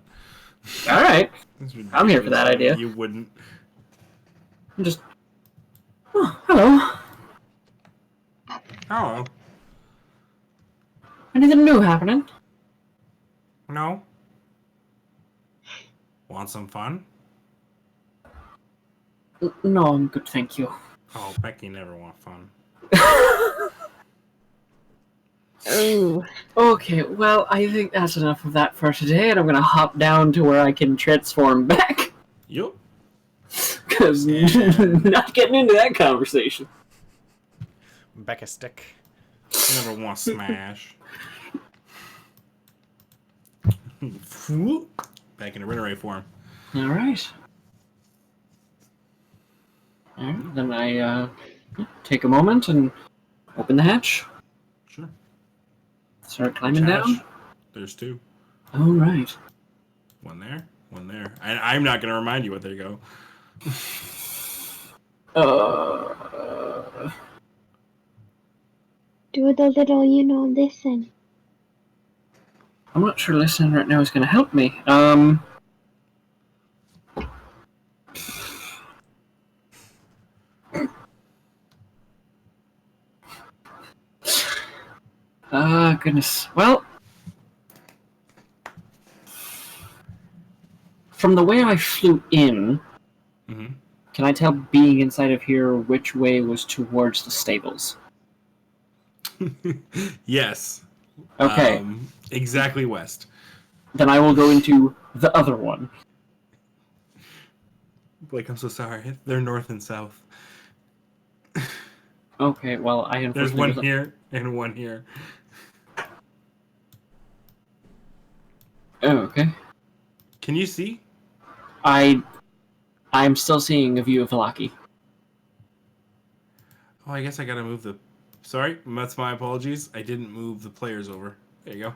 All right. It's I'm here for that ridiculous. idea. You wouldn't. I'm just. Oh, hello. Hello. Anything new happening? No. Want some fun? No, I'm good, thank you. Oh, Becky never want fun. Ooh. Okay, well, I think that's enough of that for today, and I'm gonna hop down to where I can transform back. Yup. Because not getting into that conversation. Becca stick. Never want smash. Back into Rinneray form. Alright. Alright, then I take a moment and open the hatch. Sure. Start climbing down. There's two. Alright. One there, one there. I'm not going to remind you what they go. Do the little, listen. I'm not sure listening right now is going to help me. Goodness. Well, from the way I flew in, can I tell being inside of here which way was towards the stables? Yes. Okay. Exactly west. Then I will go into the other one. Blake, I'm so sorry. They're north and south. Okay, well, I There's unfortunately one wasn't- here and one here. Oh, okay. Can you see? I'm still seeing a view of Velaki. Oh, I guess I gotta move the... Sorry, that's my apologies. I didn't move the players over. There you go.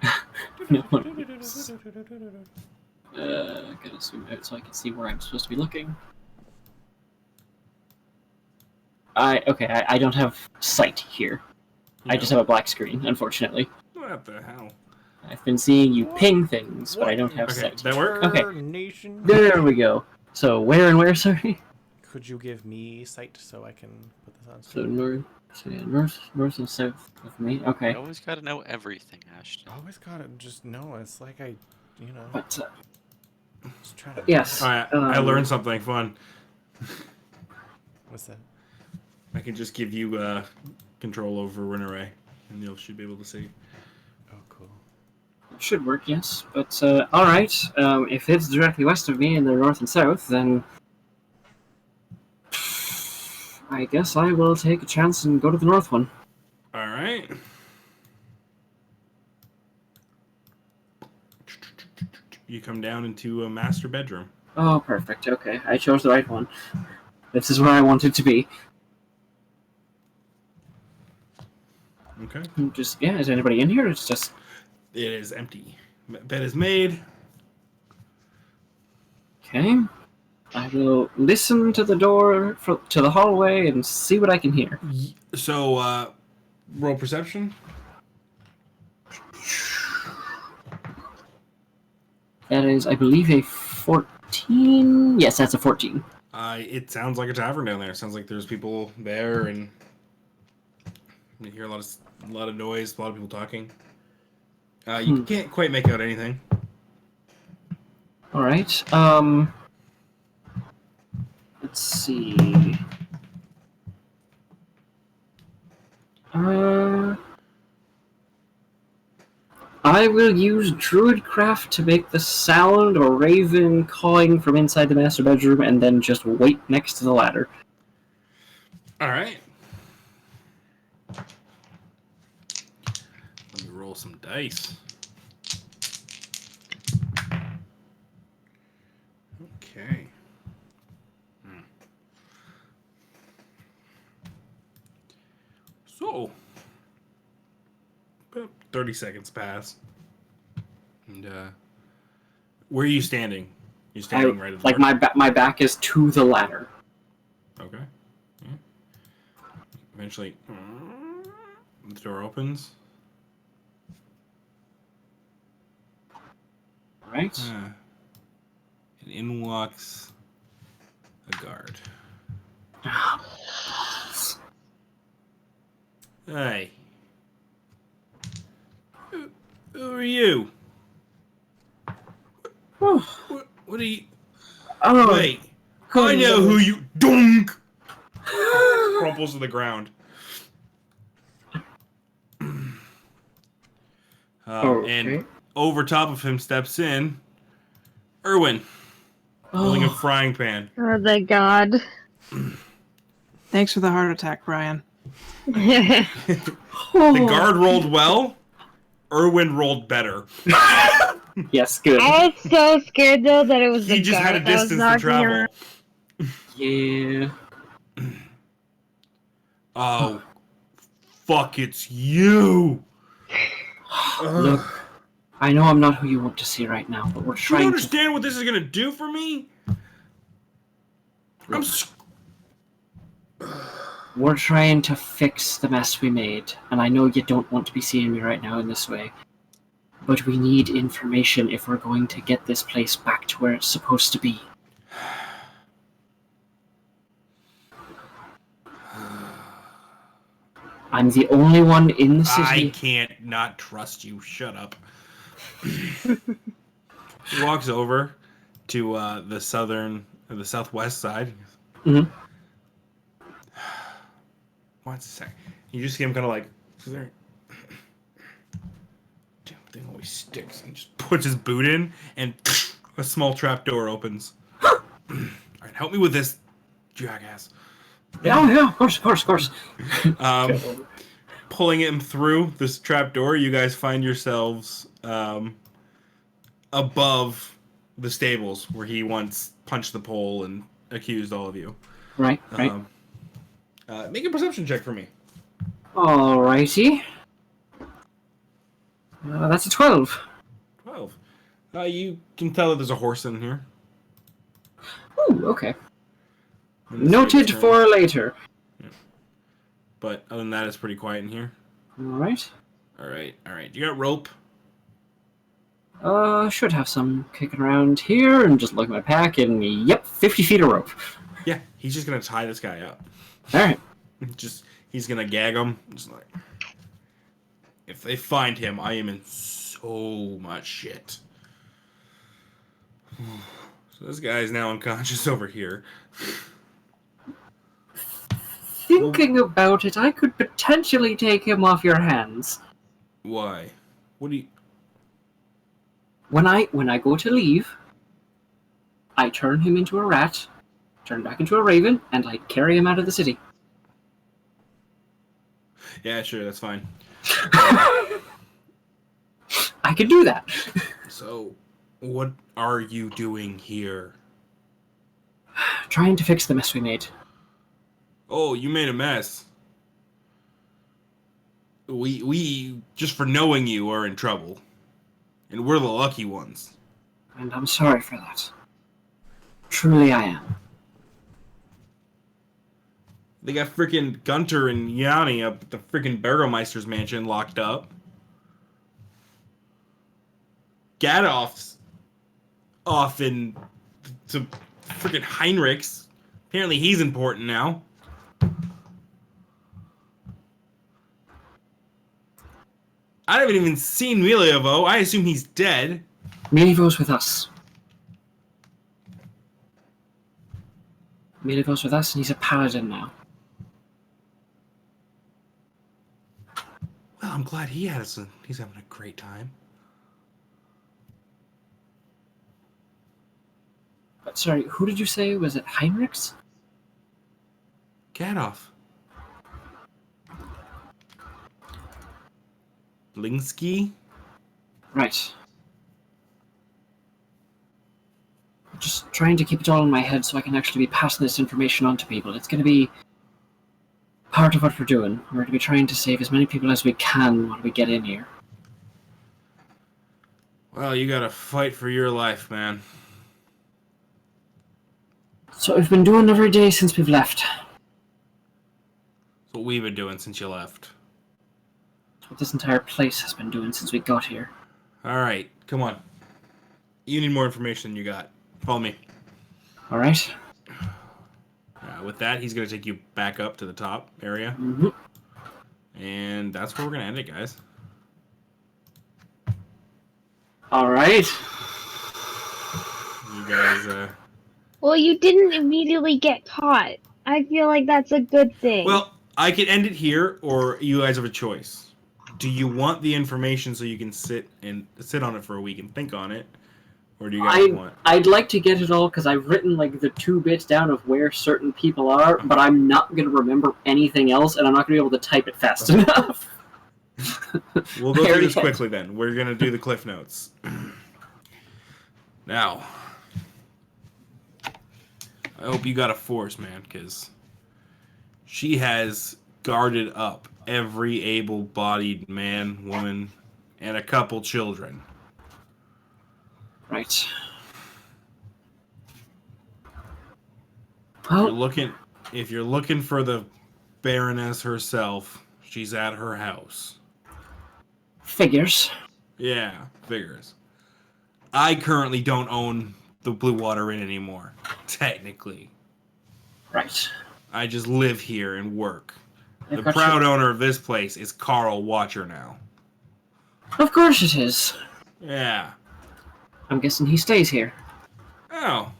Gotta zoom out so I can see where I'm supposed to be looking. I don't have sight here. I just have a black screen, unfortunately. What the hell? I've been seeing you ping things, but I don't have Okay, sight. that work? Okay. Nation. There we go. So where and where, sorry? Could you give me sight so I can put this on So screen? north and south of me. Okay. You always gotta know everything, Ashton. Always gotta just know. It's like But just trying to. yes. Alright, I learned something fun. What's that? I can just give you control over Rinneray, and you should be able to see. Oh, cool. Should work, yes. But all right. If it's directly west of me and they're north and south, then I guess I will take a chance and go to the north one. Alright. You come down into a master bedroom. Oh, perfect. Okay, I chose the right one. This is where I wanted to be. Okay. Just is anybody in here? It's just It is empty. Bed is made. okay. I will listen to the door to the hallway and see what I can hear. So, roll perception. That is, I believe, a 14. Yes, that's a 14. It sounds like a tavern down there. It sounds like there's people there, and you hear a lot of noise, a lot of people talking. You can't quite make out anything. Let's see. I will use Druidcraft to make the sound of a raven cawing from inside the master bedroom and then just wait next to the ladder. All right. Let me roll some dice. Okay. So, about 30 seconds pass. And, where are you standing? You're standing right at the Like door? my back is to the ladder. Okay. Yeah. Eventually, the door opens. Right? And in walks a guard. Hey. Who are you? What are you... Oh, Wait. good I know lord. who you... Dunk! Crumples to the ground. Okay. And over top of him steps in Erwin, holding a frying pan. Oh, the god. Thanks for the heart attack, Brian. The guard rolled well. Erwin rolled better. Yes, good. I was so scared though that it was He the just had a guard that was distance to knocking travel. around. Yeah. Oh, fuck, it's you. Look, I know I'm not who you want to see right now, but we're Do you trying to... understand what this is gonna do for me? We're trying to fix the mess we made, and I know you don't want to be seeing me right now in this way. But we need information if we're going to get this place back to where it's supposed to be. I'm the only one in the city. I can't not trust you. Shut up. He walks over to the southwest side. Mhm. One sec. You just see him kind of like, damn thing always sticks, and just puts his boot in, and a small trap door opens. All right, help me with this, jackass. Yeah, of course. Pulling him through this trap door, you guys find yourselves above the stables where he once punched the pole and accused all of you. Right. Make a perception check for me. Alrighty. That's a 12. 12. You can tell that there's a horse in here. Ooh, okay. And the Noted state's for later. But other than that, it's pretty quiet in here. Alright. All right. You got rope? Should have some kicking around here, and just look at my pack, and yep, 50 feet of rope. Yeah, he's just gonna tie this guy up. Alright. He's gonna gag him. Just like, if they find him, I am in so much shit. So this guy's now unconscious over here. Thinking about it, I could potentially take him off your hands. Why? What do you? When I go to leave, I turn him into a rat, turn back into a raven, and I carry him out of the city. Yeah, sure, that's fine. I can do that. So, what are you doing here? Trying to fix the mess we made. Oh, you made a mess. We just for knowing you are in trouble. And we're the lucky ones. And I'm sorry for that. Truly I am. They got freaking Gunter and Yanni up at the freaking Burgomeister's mansion locked up. Gadolf's off in to freaking Heinrich's. Apparently he's important now. I haven't even seen Miliovo. I assume he's dead. Milivo's with us. Mila goes with us, and he's a paladin now. Well, I'm glad he's having a great time. But sorry, who did you say? Was it Heinrichs? Gadoff. Blinsky? Right. I'm just trying to keep it all in my head so I can actually be passing this information on to people. It's going to be part of what we're doing. We're going to be trying to save as many people as we can when we get in here. Well, you gotta fight for your life, man. So we've been doing every day since we've left. That's what we've been doing since you left. That's what this entire place has been doing since we got here. Alright, come on. You need more information than you got. Follow me. Alright? With that, he's gonna take you back up to the top area. Mm-hmm. And that's where we're gonna end it, guys. Alright. You guys, Well, you didn't immediately get caught. I feel like that's a good thing. Well, I could end it here, or you guys have a choice. Do you want the information so you can sit on it for a week and think on it? Or do you guys want... I'd like to get it all, because I've written like the 2 bits down of where certain people are, but I'm not going to remember anything else, and I'm not going to be able to type it fast enough. We'll go through this quickly then. We're going to do the cliff notes. Now, I hope you got a force, man, because she has guarded up every able-bodied man, woman, and a couple children. Right. If you're looking for the Baroness herself, she's at her house. Figures. Yeah, figures. I currently don't own the Blue Water Inn anymore, technically. Right. I just live here and work. I've The got proud you. owner of this place is Carl Watcher now. Of course it is. Yeah. I'm guessing he stays here. Oh.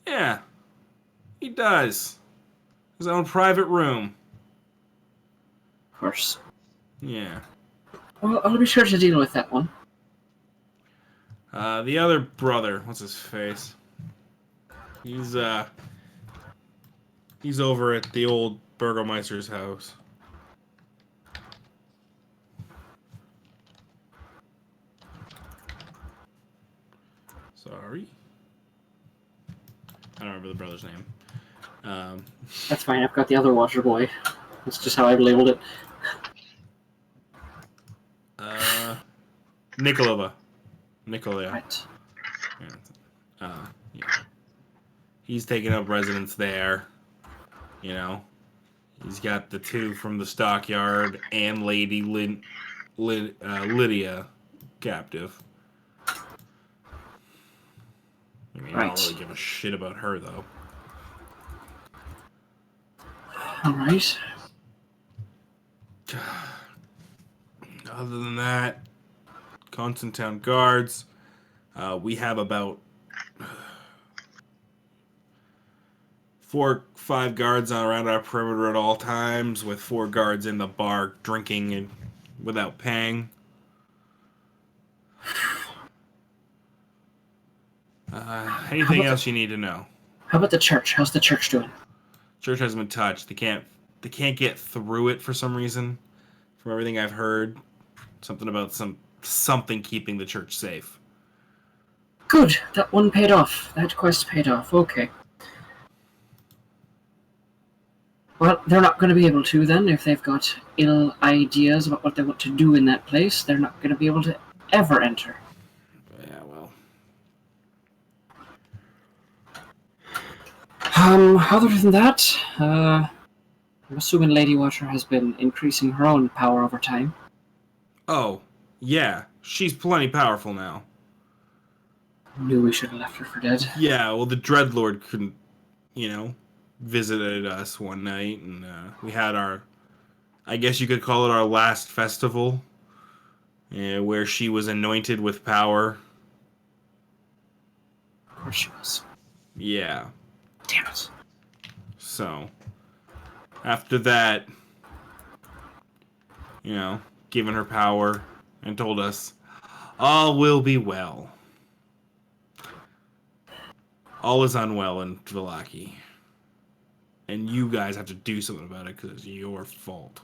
Yeah. He does. His own private room. Of course. Yeah. Well, I'll be sure to deal with that one. The other brother, what's his face? He's over at the old Burgomeister's house. Sorry. I don't remember the brother's name. That's fine, I've got the other Watcher boy. That's just how I've labeled it. Nikolaya. Right. Yeah. He's taking up residence there. You know, he's got the 2 from the stockyard and Lady Lydia captive. I mean, I don't really give a shit about her, though. Alright. Other than that, Constantine guards. We have about 4, 5 guards around our perimeter at all times, with 4 guards in the bar drinking and without paying. Anything else you need to know? How about the church? How's the church doing? Church hasn't been touched. They can't get through it for some reason. From everything I've heard, something about something keeping the church safe. Good. That one paid off. That quest paid off. Okay. Well, they're not going to be able to then. If they've got ill ideas about what they want to do in that place, they're not going to be able to ever enter. Yeah, well. Other than that, I'm assuming Lady Watcher has been increasing her own power over time. Oh, yeah. She's plenty powerful now. Knew we should have left her for dead. Yeah, well, the Dreadlord couldn't, visited us one night, and we had I guess you could call it our last festival, where she was anointed with power. Of course she was. Yeah. Damn it. So, after that, given her power and told us, all will be well. All is unwell in Vallaki. And you guys have to do something about it because it's your fault.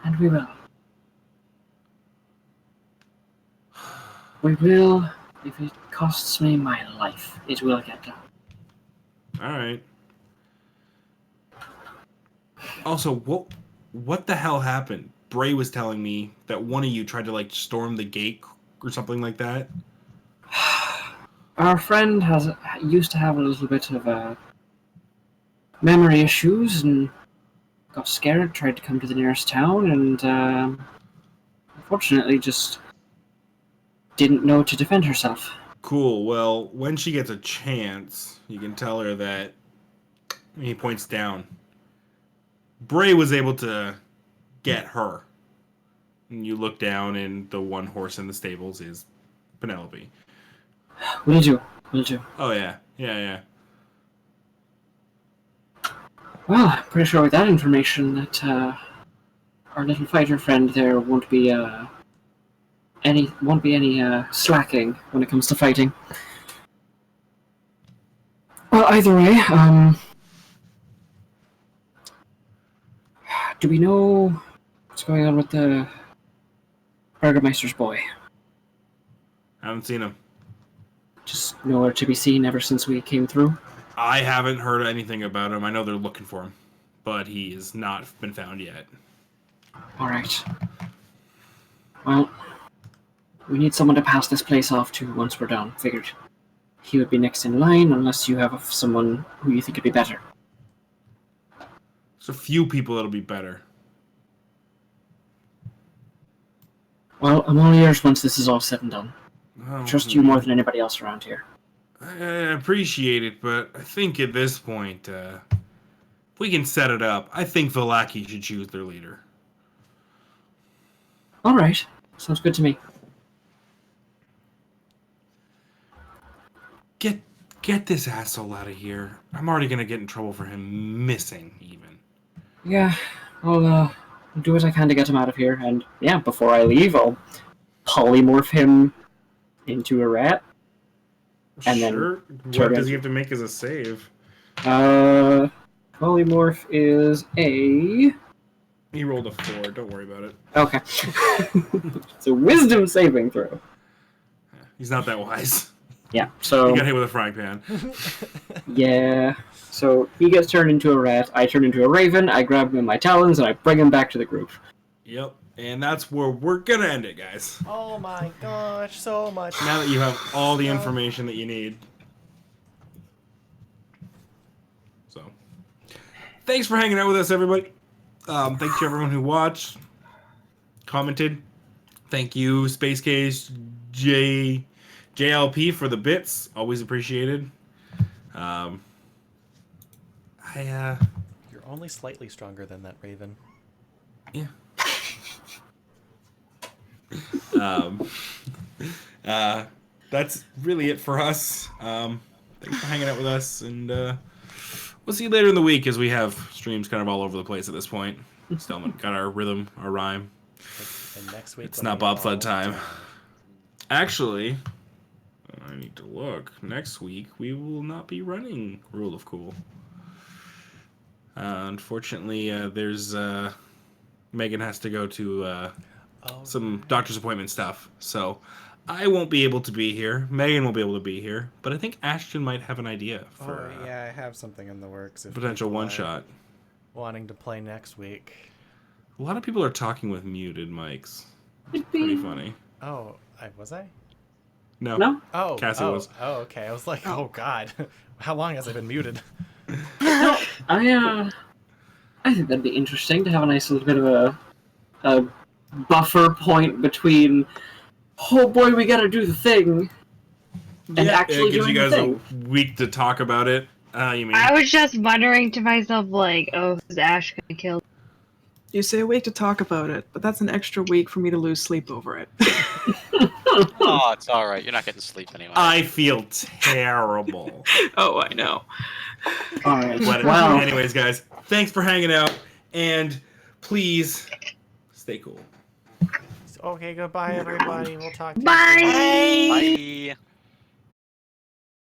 And we will. We will. If it costs me my life, it will get done. Alright. Also, what the hell happened? Bray was telling me that one of you tried to, storm the gate or something like that. Our friend used to have a little bit of memory issues and got scared, tried to come to the nearest town, and unfortunately just didn't know to defend herself. Cool. Well, when she gets a chance, you can tell her that... He points down. Bray was able to get her. And you look down, and the one horse in the stables is Penelope. Will do. Oh, yeah. Yeah. Well, I'm pretty sure with that information that our little fighter friend there won't be any slacking when it comes to fighting. Well, either way, do we know what's going on with the Burgermeister's boy? I haven't seen him. Just nowhere to be seen ever since we came through. I haven't heard anything about him. I know they're looking for him, but he has not been found yet. All right. Well, we need someone to pass this place off to once we're done. Figured he would be next in line unless you have someone who you think would be better. There's a few people that'll be better. Well, I'm all ears once this is all said and done. Oh, Trust you more than anybody else around here. I appreciate it, but I think at this point, if we can set it up, I think Vallaki should choose their leader. All right. Sounds good to me. Get this asshole out of here. I'm already gonna get in trouble for him missing, even. Yeah, I'll do what I can to get him out of here. And yeah, before I leave, I'll polymorph him into a rat. And sure. What does he have to make as a save? Polymorph is a... He rolled a 4. Don't worry about it. Okay. It's a wisdom saving throw. He's not that wise. Yeah, so... He got hit with a frying pan. Yeah. So he gets turned into a rat, I turn into a raven, I grab him in my talons, and I bring him back to the group. Yep. And that's where we're gonna end it, guys. Oh my gosh, so much. Now that you have all the information that you need. So, thanks for hanging out with us, everybody. Thanks to everyone who watched, commented. Thank you, Space Case JLP for the bits. Always appreciated. You're only slightly stronger than that raven. Yeah. That's really it for us. Thanks for hanging out with us, and we'll see you later in the week as we have streams kind of all over the place at this point. Still haven't got our rhythm, our rhyme. And next week It's not bobsled time. Actually, I need to look. Next week we will not be running Rule of Cool. Unfortunately, there's Megan has to go to some doctor's appointment stuff, so I won't be able to be here. Megan won't be able to be here, but I think Ashton might have an idea for yeah, I have something in the works. If potential people are one-shot. wanting to play next week. A lot of people are talking with muted mics. It's pretty funny. Oh, was I? No. No? Oh, Cassie was. Oh, okay. I was like, oh god, how long has I been muted? I think that'd be interesting to have a nice little bit of a buffer point between, oh boy, we gotta do the thing, and actually it gives doing you guys the thing. a week to talk about it. You mean? I was just wondering to myself, like, oh, who's Ash gonna kill? You say a week to talk about it, but that's an extra week for me to lose sleep over it. Oh, it's all right. You're not getting sleep anyway. I feel terrible. Oh, I know. All right. But Wow. anyways, guys, thanks for hanging out, and please stay cool. Okay, goodbye, everybody. We'll talk to you Bye. soon. Bye.